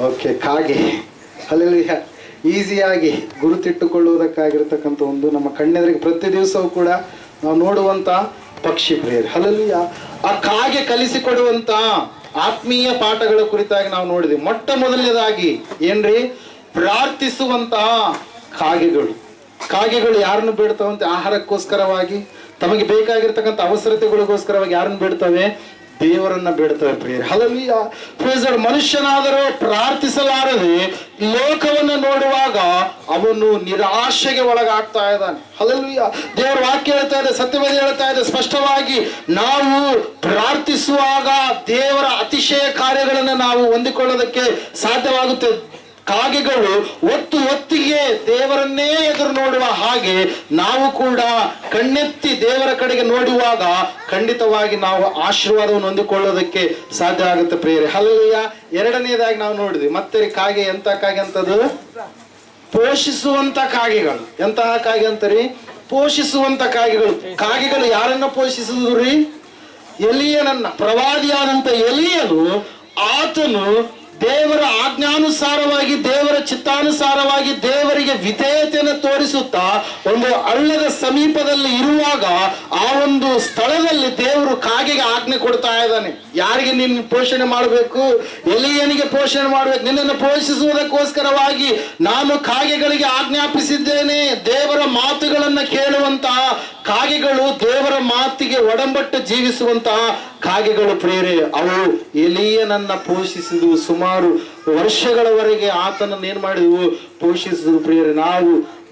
Okay, ಕಾಗೆ ಅಲ್ಲಿ ಈಸಿಯಾಗಿ ಗುರುತಿಟ್ಟುಕೊಳ್ಳುವುದಕ್ಕಾಗಿರ್ತಕ್ಕಂಥ ಒಂದು ನಮ್ಮ ಕಣ್ಣೆದುರಿಗೆ ಪ್ರತಿ ದಿವಸವೂ ಕೂಡ ನಾವು ನೋಡುವಂಥ ಪಕ್ಷಿ ಪ್ರಿಯರು. ಅಲ್ಲಲ್ಲಿಯ ಆ ಕಾಗೆ ಕಲಿಸಿಕೊಡುವಂಥ ಆತ್ಮೀಯ ಪಾಠಗಳ ಕುರಿತಾಗಿ ನಾವು ನೋಡಿದ್ವಿ. ಮೊಟ್ಟ ಮೊದಲನೇದಾಗಿ ಏನ್ರಿ, ಪ್ರಾರ್ಥಿಸುವಂತಹ ಕಾಗೆಗಳು ಯಾರನ್ನು ಬೇಡ್ತಾವಂತೆ? ಆಹಾರಕ್ಕೋಸ್ಕರವಾಗಿ, ತಮಗೆ ಬೇಕಾಗಿರ್ತಕ್ಕಂಥ ಅವಸರತೆಗಳಿಗೋಸ್ಕರವಾಗಿ ಯಾರನ್ನು ಬೇಡ್ತವೆ? ದೇವರನ್ನ ಬೇಡ್ತವೆ ಪ್ರಿಯರೇ. ಹಲ್ಲೆಲೂಯಾ. Praise the lord. ಮನುಷ್ಯನಾದರೂ ಪ್ರಾರ್ಥಿಸಲಾರದೆ ಲೋಕವನ್ನು ನೋಡುವಾಗ ಅವನು ನಿರಾಶೆಗೆ ಒಳಗಾಗ್ತಾ ಇದ್ದಾನೆ. ಹಲ್ಲೆಲೂಯಾ. ದೇವರ ವಾಕ್ಯ ಹೇಳ್ತಾ ಇದೆ, ಸತ್ಯವೇದ ಹೇಳ್ತಾ ಇದೆ ಸ್ಪಷ್ಟವಾಗಿ, ನಾವು ಪ್ರಾರ್ಥಿಸುವಾಗ ದೇವರ ಅತಿಶಯ ಕಾರ್ಯಗಳನ್ನು ನಾವು ಹೊಂದಿಕೊಳ್ಳೋದಕ್ಕೆ ಸಾಧ್ಯವಾಗುತ್ತೆ. ಕಾಗೆಗಳು ಹೊತ್ತಿಗೆ ದೇವರನ್ನೇ ಎದುರು ನೋಡುವ ಹಾಗೆ ನಾವು ಕೂಡ ಕಣ್ಣೆತ್ತಿ ದೇವರ ಕಡೆಗೆ ನೋಡುವಾಗ ಖಂಡಿತವಾಗಿ ನಾವು ಆಶೀರ್ವಾದವನ್ನು ಹೊಂದಿಕೊಳ್ಳೋದಕ್ಕೆ ಸಾಧ್ಯ ಆಗುತ್ತೆ ಪ್ರಿಯರೇ. ಹಲ್ಲೆಲೂಯಾ. ಎರಡನೇದಾಗಿ ನಾವು ನೋಡಿದ್ವಿ ಮತ್ತೆ ಕಾಗೆ ಎಂತ ಕಾಗೆ ಅಂತದ್ದು? ಪೋಷಿಸುವಂತ ಕಾಗೆಗಳು. ಎಂತಹ ಕಾಗೆ ಅಂತರಿ? ಪೋಷಿಸುವಂತ ಕಾಗೆಗಳು ಯಾರನ್ನ ಪೋಷಿಸಿದ್ರು ರೀ? ಎಲಿಯನನ್ನ. ಪ್ರವಾದಿಯಾದಂತ ಎಲಿಯನು, ಆತನು ದೇವರ ಆಜ್ಞಾನುಸಾರವಾಗಿ, ದೇವರ ಚಿತ್ತಾನುಸಾರವಾಗಿ ದೇವರಿಗೆ ವಿಧೇಯತೆಯನ್ನು ತೋರಿಸುತ್ತಾ ಒಂದು ಹಳ್ಳದ ಸಮೀಪದಲ್ಲಿ ಇರುವಾಗ ಆ ಒಂದು ಸ್ಥಳದಲ್ಲಿ ದೇವರು ಕಾಗೆಗೆ ಆಜ್ಞೆ ಕೊಡ್ತಾ ಇದ್ದಾನೆ. ಯಾರಿಗೆ ನಿನ್ನ ಪೋಷಣೆ ಮಾಡಬೇಕು? ಎಲಿಯನಿಗೆ ಪೋಷಣೆ ಮಾಡಬೇಕು. ನಿನ್ನನ್ನು ಪೋಷಿಸುವುದಕ್ಕೋಸ್ಕರವಾಗಿ ನಾನು ಕಾಗೆಗಳಿಗೆ ಆಜ್ಞಾಪಿಸಿದ್ದೇನೆ. ದೇವರ ಮಾತುಗಳನ್ನ ಕೇಳುವಂತಹ ಕಾಗೆಗಳು, ದೇವರ ಮಾತಿಗೆ ಒಡಂಬಟ್ಟು ಜೀವಿಸುವಂತಹ ಕಾಗೆಗಳು ಪ್ರಿಯರೇ. ಅವು ಎಲಿಯನನ್ನ ಪೋಷಿಸಿದವು. ಸುಮಾರು ವರ್ಷಗಳವರೆಗೆ ಆತನನ್ನು ಏನ್ ಮಾಡಿದವು? ಪೋಷಿಸಿದ್ರು ಪ್ರಿಯರೇ. ನಾವು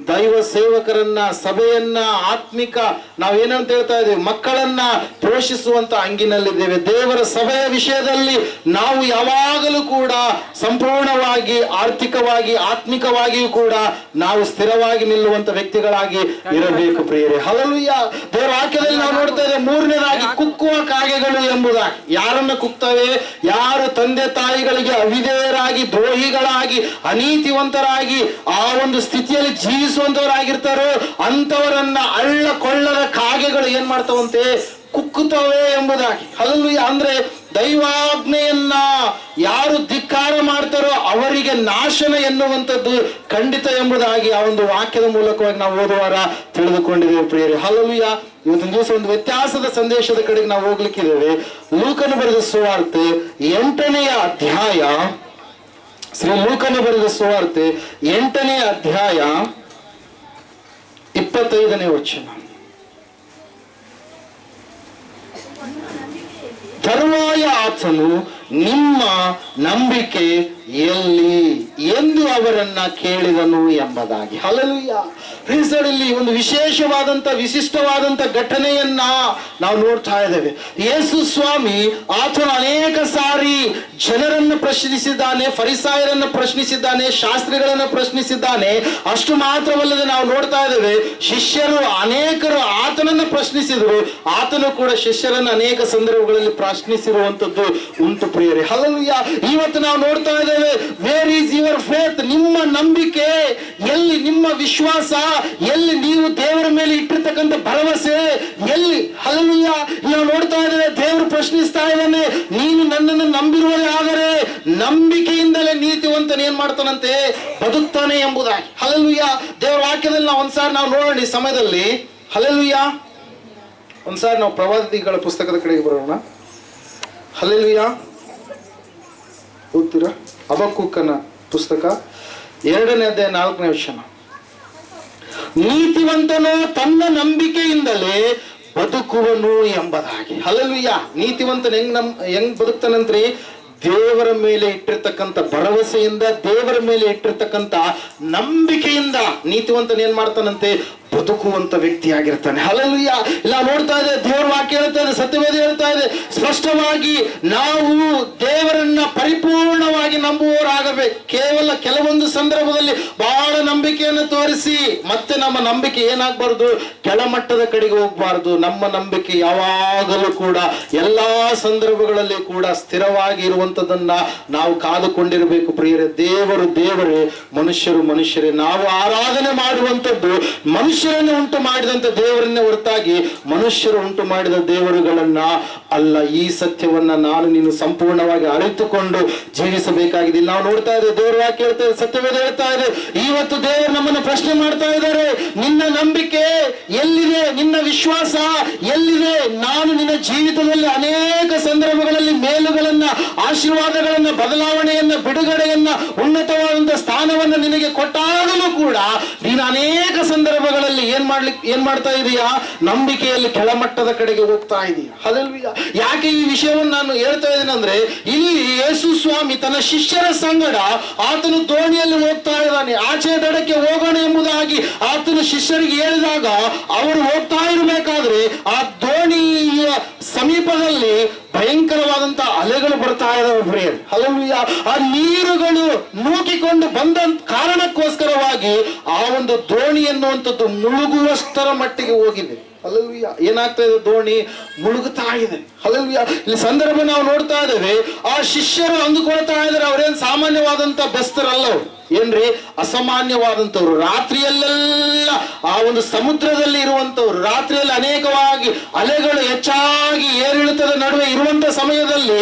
ದೈವ ಸೇವಕರನ್ನ, ಸಭೆಯನ್ನ, ಆತ್ಮಿಕ ನಾವೇನಂತ ಹೇಳ್ತಾ ಇದ್ದೇವೆ, ಮಕ್ಕಳನ್ನ ಪೋಷಿಸುವಂತ ಅಂಗಿನಲ್ಲಿದ್ದೇವೆ. ದೇವರ ಸಭೆಯ ವಿಷಯದಲ್ಲಿ ನಾವು ಯಾವಾಗಲೂ ಕೂಡ ಸಂಪೂರ್ಣವಾಗಿ ಆರ್ಥಿಕವಾಗಿ, ಆತ್ಮಿಕವಾಗಿಯೂ ಕೂಡ ನಾವು ಸ್ಥಿರವಾಗಿ ನಿಲ್ಲುವಂತ ವ್ಯಕ್ತಿಗಳಾಗಿ ಇರಬೇಕು ಪ್ರಿಯರೇ. ಹಲ್ಲೆಲೂಯಾ. ದೇವರ ವಾಕ್ಯದಲ್ಲಿ ನಾವು ನೋಡ್ತಾ ಇದ್ದೇವೆ ಮೂರನೇದಾಗಿ ಕುಕ್ಕುವ ಕಾಗೆಗಳು ಎಂಬುದಾಗಿ. ಯಾರನ್ನ ಕುಕ್ತವೆ? ಯಾರು ತಂದೆ ತಾಯಿಗಳಿಗೆ ಅವಿಧೇಯರಾಗಿ, ದ್ರೋಹಿಗಳಾಗಿ, ಅನೀತಿವಂತರಾಗಿ ಆ ಒಂದು ಸ್ಥಿತಿಯಲ್ಲಿ ಜೀವಿಸುವಂತವರಾಗಿರ್ತಾರೋ ಅಂತವರನ್ನ ಹಳ್ಳ ಕೊಳ್ಳದ ಕಾಗೆಗಳು ಏನ್ ಮಾಡ್ತಾವಂತೆ? ಕುಕ್ಕುತ್ತವೆ ಎಂಬುದಾಗಿ. ಹಲ್ಲೆಲೂಯಾ. ಅಂದ್ರೆ ದೈವಾಜ್ಞೆಯನ್ನ ಯಾರು ಧಿಕ್ಕಾರ ಮಾಡ್ತಾರೋ ಅವರಿಗೆ ನಾಶನ ಎನ್ನುವಂಥದ್ದು ಖಂಡಿತ ಎಂಬುದಾಗಿ ಆ ಒಂದು ವಾಕ್ಯದ ಮೂಲಕವಾಗಿ ನಾವು ಓದುವಾರ ತಿಳಿದುಕೊಂಡಿದ್ದೇವೆ ಪ್ರಿಯರೇ. ಹಲ್ಲೆಲೂಯಾ. ಇವತ್ತಿನ ದಿವಸ ಒಂದು ವ್ಯತ್ಯಾಸದ ಸಂದೇಶದ ಕಡೆಗೆ ನಾವು ಹೋಗ್ಲಿಕ್ಕಿದ್ದೇವೆ. ಲೂಕನು ಬರೆದ ಸುವಾರ್ತೆ 8ನೇ ಅಧ್ಯಾಯ, ಶ್ರೀ ಲೂಕನು ಬರೆದ ಸುವಾರ್ತೆ 8ನೇ ಅಧ್ಯಾಯ 25ನೇ ವಚನ. ತರುವಾಯ ಆತನು, ನಿಮ್ಮ ನಂಬಿಕೆ ಎಲ್ಲಿ ಎಂದು ಅವರನ್ನ ಕೇಳಿದನು ಎಂಬುದಾಗಿ. ಹಲ್ಲೆಲೂಯಾ. ಇಲ್ಲಿ ಒಂದು ವಿಶೇಷವಾದಂತ, ವಿಶಿಷ್ಟವಾದಂತ ಘಟನೆಯನ್ನ ನಾವು ನೋಡ್ತಾ ಇದ್ದೇವೆ. ಯೇಸು ಸ್ವಾಮಿ ಆತನು ಅನೇಕ ಸಾರಿ ಜನರನ್ನು ಪ್ರಶ್ನಿಸಿದ್ದಾನೆ, ಫರಿಸಾಯರನ್ನು ಪ್ರಶ್ನಿಸಿದ್ದಾನೆ, ಶಾಸ್ತ್ರಿಗಳನ್ನ ಪ್ರಶ್ನಿಸಿದ್ದಾನೆ. ಅಷ್ಟು ಮಾತ್ರವಲ್ಲದೆ ನಾವು ನೋಡ್ತಾ ಇದ್ದೇವೆ ಶಿಷ್ಯರು ಅನೇಕರು ಆತನನ್ನ ಪ್ರಶ್ನಿಸಿದ್ರು. ಆತನು ಕೂಡ ಶಿಷ್ಯರನ್ನು ಅನೇಕ ಸಂದರ್ಭಗಳಲ್ಲಿ ಪ್ರಶ್ನಿಸಿರುವಂತದ್ದು ಉಂಟು ಪ್ರಿಯರೇ. ಹಲ್ಲೆಲೂಯಾ. ಇವತ್ತು ನಾವು ನೋಡ್ತಾ ಇದ್ದೇವೆ, ವೇರ್ ಈಸ್ ಯುವರ್ ಫೇತ್? ನಿಮ್ಮ ನಂಬಿಕೆ ಎಲ್ಲಿ? ನಿಮ್ಮ ವಿಶ್ವಾಸ ಎಲ್ಲಿ? ನೀವು ದೇವರ ಮೇಲೆ ಇಟ್ಟಿರ್ತಕ್ಕಂಥ ಭರವಸೆ ಎಲ್ಲಿ? ಹಲ್ಲೆಲೂಯಾ. ನಾವು ನೋಡ್ತಾ ಇದ್ದೇವೆ ದೇವರು ಪ್ರಶ್ನಿಸ್ತಾ ಇದ್ದಾನೆ, ನೀನು ನನ್ನನ್ನು ನಂಬಿರುವುದೇ ಆದರೆ ನಂಬಿಕೆಯಿಂದಲೇ ನೀತಿವಂತನ ಏನ್ ಮಾಡ್ತಾನಂತೆ? ಬದುಕ್ತಾನೆ ಎಂಬುದಾಗಿ. ಹಲ್ಲೆಲೂಯಾ. ದೇವರ ವಾಕ್ಯದಲ್ಲಿ ನಾವು ಒಂದ್ಸಾರಿ ನಾವು ನೋಡೋಣ ಈ ಸಮಯದಲ್ಲಿ. ಹಲ್ಲೆಲೂಯಾ. ಒಂದ್ಸಾರಿ ನಾವು ಪ್ರವಾದಿಗಳ ಪುಸ್ತಕದ ಕಡೆಗೆ ಬರೋಣ. ಹಲ್ಲೆಲೂಯಾ. ಓದ್ತೀರಾ? ಹಬಕ್ಕೂಕನ ಪುಸ್ತಕ 2ನೇ ಅಧ್ಯಾಯ 4ನೇ ವಚನ. ನೀತಿವಂತನು ತನ್ನ ನಂಬಿಕೆಯಿಂದಲೇ ಬದುಕುವನು ಎಂಬುದಾಗಿ. ಹಲ್ಲೆಲೂಯಾ. ನೀತಿವಂತನ ಹೆಂಗ್ ಬದುಕ್ತಾನಂತ್ರಿ? ದೇವರ ಮೇಲೆ ಇಟ್ಟಿರ್ತಕ್ಕಂಥ ಭರವಸೆಯಿಂದ, ದೇವರ ಮೇಲೆ ಇಟ್ಟಿರ್ತಕ್ಕಂಥ ನಂಬಿಕೆಯಿಂದ ನೀತಿವಂತನ ಏನ್ ಮಾಡ್ತಾನಂತೆ? ಬದುಕುವಂತ ವ್ಯಕ್ತಿಯಾಗಿರ್ತಾನೆ. ಹಲ್ಲೆಲೂಯಾ. ಇಲ್ಲ ನೋಡ್ತಾ ಇದೆ, ದೇವರ ವಾಕ್ಯ ಹೇಳ್ತಾ ಇದೆ, ಸತ್ಯವೇದ ಹೇಳ್ತಾ ಇದೆ ಸ್ಪಷ್ಟವಾಗಿ, ನಾವು ದೇವರನ್ನ ಪರಿಪೂರ್ಣವಾಗಿ ನಂಬುವವರಾಗಬೇಕು. ಕೇವಲ ಕೆಲವೊಂದು ಸಂದರ್ಭದಲ್ಲಿ ಬಹಳ ನಂಬಿಕೆಯನ್ನು ತೋರಿಸಿ ಮತ್ತೆ ನಮ್ಮ ನಂಬಿಕೆ ಏನಾಗಬಾರ್ದು? ಕೆಳಮಟ್ಟದ ಕಡೆಗೆ ಹೋಗಬಾರ್ದು. ನಮ್ಮ ನಂಬಿಕೆ ಯಾವಾಗಲೂ ಕೂಡ ಎಲ್ಲಾ ಸಂದರ್ಭಗಳಲ್ಲಿ ಕೂಡ ಸ್ಥಿರವಾಗಿ ಇರುವಂತದನ್ನ ನಾವು ಕಾದುಕೊಂಡಿರಬೇಕು ಪ್ರಿಯರೇ. ದೇವರೇ, ಮನುಷ್ಯರೇ. ನಾವು ಆರಾಧನೆ ಮಾಡುವಂತದ್ದು ಮನುಷ್ಯರನ್ನು ಉಂಟು ಮಾಡಿದಂತ ದೇವರನ್ನೇ ಹೊರತಾಗಿ ಮನುಷ್ಯರು ಉಂಟು ಮಾಡಿದ ದೇವರುಗಳನ್ನ ಅಲ್ಲ. ಈ ಸತ್ಯವನ್ನ ನಾನು ನೀನು ಸಂಪೂರ್ಣವಾಗಿ ಅರಿತುಕೊಂಡು ಜೀವಿಸಬೇಕಾಗಿದೆ. ನಾವು ನೋಡ್ತಾ ಹೇಳ್ತಾ ಇದೆ, ದೇವರ ವಾಕ್ಯ ಹೇಳ್ತಾ ಇದೆ, ಸತ್ಯವೇದ ಹೇಳ್ತಾ ಇದೆ. ಇವತ್ತು ದೇವರು ನಮ್ಮನ್ನು ಪ್ರಶ್ನೆ ಮಾಡ್ತಾ ಇದ್ದಾರೆ, ನಿನ್ನ ನಂಬಿಕೆ ಎಲ್ಲಿದೆ, ನಿನ್ನ ವಿಶ್ವಾಸ ಎಲ್ಲಿದೆ? ನಾನು ನಿನ್ನ ಜೀವಿತದಲ್ಲಿ ಅನೇಕ ಸಂದರ್ಭಗಳಲ್ಲಿ ಮೇಲುಗಳನ್ನ, ಆಶೀರ್ವಾದಗಳನ್ನ, ಬದಲಾವಣೆಯನ್ನ, ಬಿಡುಗಡೆಯನ್ನ, ಉನ್ನತವಾದಂತಹ ಸ್ಥಾನವನ್ನ ನಿನಗೆ ಕೊಟ್ಟಾಗಲೂ ಕೂಡ ನೀನು ಅನೇಕ ಸಂದರ್ಭಗಳಲ್ಲಿ ಏನ್ ಮಾಡ್ತಾ ಇದೀಯಾ? ನಂಬಿಕೆಯಲ್ಲಿ ಕೆಳಮಟ್ಟದ ಕಡೆಗೆ ಹೋಗ್ತಾ ಇದೀಯ. ಹಲ್ಲೆಲೂಯಾ. ಯಾಕೆ ಈ ವಿಷಯವನ್ನು ನಾನು ಹೇಳ್ತಾ ಇದ್ದೇನೆ ಅಂದ್ರೆ, ಇಲ್ಲಿ ಯೇಸು ಸ್ವಾಮಿ ತನ್ನ ಶಿಷ್ಯರ ಸಂಗಡ ಆತನು ದೋಣಿಯಲ್ಲಿ ಹೋಗ್ತಾ ಇದ್ದಾನೆ. ಆಚೆ ದಡಕ್ಕೆ ಹೋಗೋಣ ಎಂಬುದಾಗಿ ಆತನು ಶಿಷ್ಯರಿಗೆ ಹೇಳಿದಾಗ ಅವರು ಹೋಗ್ತಾ ಇರಬೇಕಾದ್ರೆ ಆ ದೋಣಿಯ ಸಮೀಪದಲ್ಲಿ ಭಯಂಕರವಾದಂತಹ ಅಲೆಗಳು ಬರ್ತಾ ಇದಾವೆ ಪ್ರಿಯರೇ. ಹಲ್ಲೆಲೂಯಾ. ಆ ನೀರುಗಳು ನೂಕಿಕೊಂಡು ಬಂದ ಕಾರಣಕ್ಕೋಸ್ಕರವಾಗಿ ಆ ಒಂದು ದೋಣಿ ಎನ್ನುವಂಥದ್ದು ಮುಳುಗುವಷ್ಟರ ಮಟ್ಟಿಗೆ ಹೋಗಿದೆ. ಹಲ್ಲೆಲೂಯಾ. ಏನಾಗ್ತಾ ಇದೆ? ದೋಣಿ ಮುಳುಗುತ್ತಾ ಇದೆ. ಹಲ್ಲೆಲೂಯಾ. ಇಲ್ಲಿ ಸಂದರ್ಭ ನಾವು ನೋಡ್ತಾ ಇದ್ದೇವೆ, ಆ ಶಿಷ್ಯರು ಅಂದುಕೊಳ್ತಾ ಇದ್ದಾರೆ ಅವರೇನು ಸಾಮಾನ್ಯವಾದಂತ ಬೆಸ್ತರಲ್ಲವರು, ಏನ್ರಿ ಅಸಾಮಾನ್ಯವಾದಂಥವ್ರು. ರಾತ್ರಿಯಲ್ಲೆಲ್ಲ ಆ ಒಂದು ಸಮುದ್ರದಲ್ಲಿ ಇರುವಂತವ್ರು, ರಾತ್ರಿಯಲ್ಲಿ ಅನೇಕವಾಗಿ ಅಲೆಗಳು ಹೆಚ್ಚಾಗಿ ಏರಿಳಿತದ ನಡುವೆ ಇರುವಂತ ಸಮಯದಲ್ಲಿ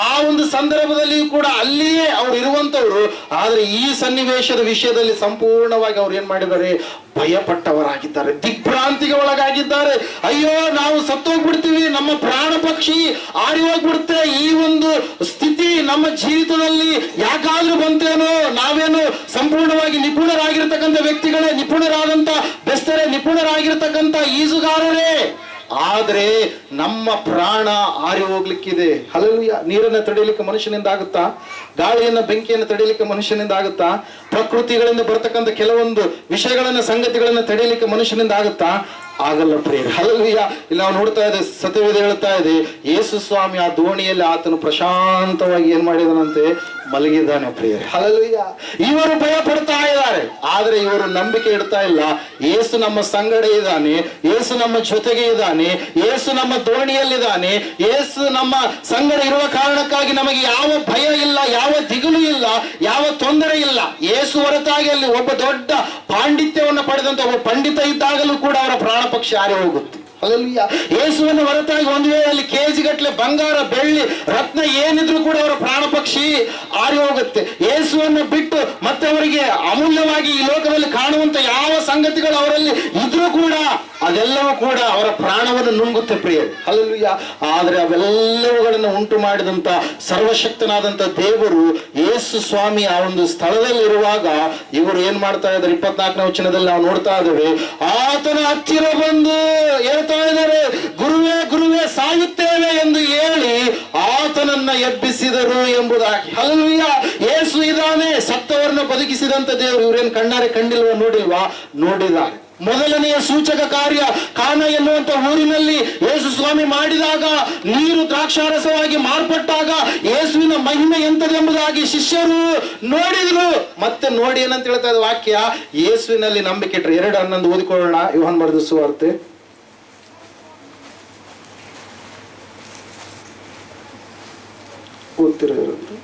ಆ ಒಂದು ಸಂದರ್ಭದಲ್ಲಿ ಕೂಡ ಅಲ್ಲಿಯೇ ಅವ್ರು ಇರುವಂತವ್ರು. ಆದ್ರೆ ಈ ಸನ್ನಿವೇಶದ ವಿಷಯದಲ್ಲಿ ಸಂಪೂರ್ಣವಾಗಿ ಅವ್ರು ಏನ್ ಮಾಡಿದ್ದಾರೆ? ಭಯಪಟ್ಟವರಾಗಿದ್ದಾರೆ, ದಿಗ್ಭ್ರಾಂತಿಗೆ ಒಳಗಾಗಿದ್ದಾರೆ. ಅಯ್ಯೋ, ನಾವು ಸತ್ತೋಗ್ಬಿಡ್ತೀವಿ, ನಮ್ಮ ಪ್ರಾಣ ಪಕ್ಷಿ ಆರಿ ಹೋಗ್ಬಿಡುತ್ತೆ, ಈ ಒಂದು ಸ್ಥಿತಿ ನಮ್ಮ ಜೀವಿತದಲ್ಲಿ ಯಾಕಾದ್ರೂ ಬಂತೇನೋ, ನಾವೇನು ಸಂಪೂರ್ಣವಾಗಿ ನಿಪುಣರಾಗಿರ್ತಕ್ಕಂಥ ವ್ಯಕ್ತಿಗಳೇ, ನಿಪುಣರಾದಂತ ಬೆಸ್ತರೇ, ನಿಪುಣರಾಗಿರ್ತಕ್ಕಂಥ ಈಜುಗಾರರೇ, ಆದ್ರೆ ನಮ್ಮ ಪ್ರಾಣ ಆರಿ ಹೋಗ್ಲಿಕ್ಕಿದೆ. ಹಲ್ಲೆಲೂಯಾ. ನೀರನ್ನ ತಡೆಯಲಿಕ್ಕೆ ಮನುಷ್ಯನಿಂದ ಆಗುತ್ತಾ? ಗಾಳಿಯನ್ನ, ಬೆಂಕಿಯನ್ನು ತಡೆಯಲಿಕ್ಕೆ ಮನುಷ್ಯನಿಂದ ಆಗುತ್ತಾ? ಪ್ರಕೃತಿಗಳಿಂದ ಬರ್ತಕ್ಕಂಥ ಕೆಲವೊಂದು ವಿಷಯಗಳನ್ನ, ಸಂಗತಿಗಳನ್ನ ತಡೆಯಲಿಕ್ಕೆ ಮನುಷ್ಯನಿಂದ ಆಗುತ್ತಾ? ಆಗಲ್ಲ ಪ್ರಿಯರೇ. ಹಲ್ಲೆಲೂಯಾ. ಇಲ್ಲಿ ನಾವು ನೋಡ್ತಾ ಇದ್ದೇವೆ, ಸತ್ಯವೇದ ಹೇಳ್ತಾ ಇದೆ, ಯೇಸು ಸ್ವಾಮಿ ಆ ದೋಣಿಯಲ್ಲಿ ಆತನು ಪ್ರಶಾಂತವಾಗಿ ಏನ್ ಮಾಡಿದನಂತೆ? ಮಲಗಿದ್ದಾನೆ ಪ್ರಿಯರೇ. ಹಲ್ಲೆಲೂಯಾ. ಇವರು ಭಯ ಪಡ್ತಾ ಇದ್ದಾರೆ, ಆದ್ರೆ ಇವರು ನಂಬಿಕೆ ಇಡ್ತಾ ಇಲ್ಲ. ಯೇಸು ನಮ್ಮ ಸಂಗಡ ಇದ್ದಾನೆ, ಯೇಸು ನಮ್ಮ ಜೊತೆಗೆ ಇದ್ದಾನೆ, ಯೇಸು ನಮ್ಮ ದೋಣಿಯಲ್ಲಿದ್ದಾನೆ, ಯೇಸು ನಮ್ಮ ಸಂಗಡ ಇರುವ ಕಾರಣಕ್ಕಾಗಿ ನಮಗೆ ಯಾವ ಭಯ ಇಲ್ಲ, ಯಾವ ದಿಗುಲು ಇಲ್ಲ, ಯಾವ ತೊಂದರೆ ಇಲ್ಲ. ಯೇಸು ಹೊರತಾಗಿ ಅಲ್ಲಿ ಒಬ್ಬ ದೊಡ್ಡ ಪಾಂಡಿತ್ಯವನ್ನು ಪಡೆದಂತ ಒಬ್ಬ ಪಂಡಿತ ಇದ್ದಾಗಲೂ ಕೂಡ ಅವರ ಪ್ರಾಣ ಪಕ್ಷಿ ಹಾರಿ ಹೋಗುತ್ತೆ. ಹಲ್ಲೆಲೂಯಾ. ಯೇಸುವನ್ನು ಹೊರತಾಗಿ ಒಂದು ವೇಳೆ ಅಲ್ಲಿ ಕೆಜಿ ಗಟ್ಟಲೆ ಬಂಗಾರ, ಬೆಳ್ಳಿ, ರತ್ನ ಏನಿದ್ರು ಕೂಡ ಅವರ ಪ್ರಾಣ ಪಕ್ಷಿ ಹಾರಿ ಹೋಗುತ್ತೆ. ಯೇಸುವನ್ನು ಬಿಟ್ಟು ಮತ್ತೆ ಅವರಿಗೆ ಅಮೂಲ್ಯವಾಗಿ ಈ ಲೋಕದಲ್ಲಿ ಕಾಣುವಂತ ಯಾವ ಸಂಗತಿಗಳು ಅವರಲ್ಲಿ ಇದ್ರೂ ಕೂಡ ಅದೆಲ್ಲವೂ ಕೂಡ ಅವರ ಪ್ರಾಣವನ್ನು ನುಂಗುತ್ತೆ ಪ್ರಿಯರೇ. ಹಲ್ಲೆಲೂಯಾ. ಆದ್ರೆ ಅವೆಲ್ಲವುಗಳನ್ನು ಉಂಟು ಮಾಡಿದಂತ ಸರ್ವಶಕ್ತನಾದಂತ ದೇವರು ಯೇಸು ಸ್ವಾಮಿ ಆ ಒಂದು ಸ್ಥಳದಲ್ಲಿ ಇರುವಾಗ ಇವರು ಏನ್ ಮಾಡ್ತಾ ಇದ್ದಾರೆ? 24ನೇ ವಚನದಲ್ಲಿ ನಾವು ನೋಡ್ತಾ ಇದ್ದೇವೆ, ಆತನ ಹತ್ತಿರ ಬಂದು ಹೇಳ್ತಾ ಇದ್ದಾರೆ, ಗುರುವೇ ಗುರುವೇ ಸಾಯುತ್ತೇವೆ ಎಂದು ಹೇಳಿ ಆತನನ್ನ ಎಬ್ಬಿಸಿದರು ಎಂಬುದಾಗಿ. ಹಲ್ಲೆಲೂಯಾ. ಯೇಸು ಇದ್ದಾನೆ, ಸತ್ತವರನ್ನ ಬದುಕಿಸಿದಂತ ದೇವರು. ಇವರೇನು ಕಣ್ಣಾರೆ ಕಂಡಿಲ್ವಾ? ನೋಡಿಲ್ವಾ? ನೋಡಿದ್ದಾರೆ. ಮೊದಲನೆಯ ಸೂಚಕ ಕಾರ್ಯ ಕಾನ ಎನ್ನುವಂತ ಊರಿನಲ್ಲಿ ಯೇಸು ಸ್ವಾಮಿ ಮಾಡಿದಾಗ, ನೀರು ದ್ರಾಕ್ಷಾರಸವಾಗಿ ಮಾರ್ಪಟ್ಟಾಗ ಯೇಸುವಿನ ಮಹಿಮೆ ಎಂತದೆಂಬುದಾಗಿ ಶಿಷ್ಯರು ನೋಡಿದ್ರು. ಮತ್ತೆ ನೋಡಿ ಏನಂತ ಹೇಳ್ತಾ ಇದ್ದ ವಾಕ್ಯ, ಯೇಸುವಿನಲ್ಲಿ ನಂಬಿಕೆ ಇಟ್ಟರು. 2:11 ಓದಿಕೊಳ್ಳೋಣ. ಯೋಹಾನ ಬರೆದ ಸುವಾರ್ತೆ ಓದ್ತಿರೋದು.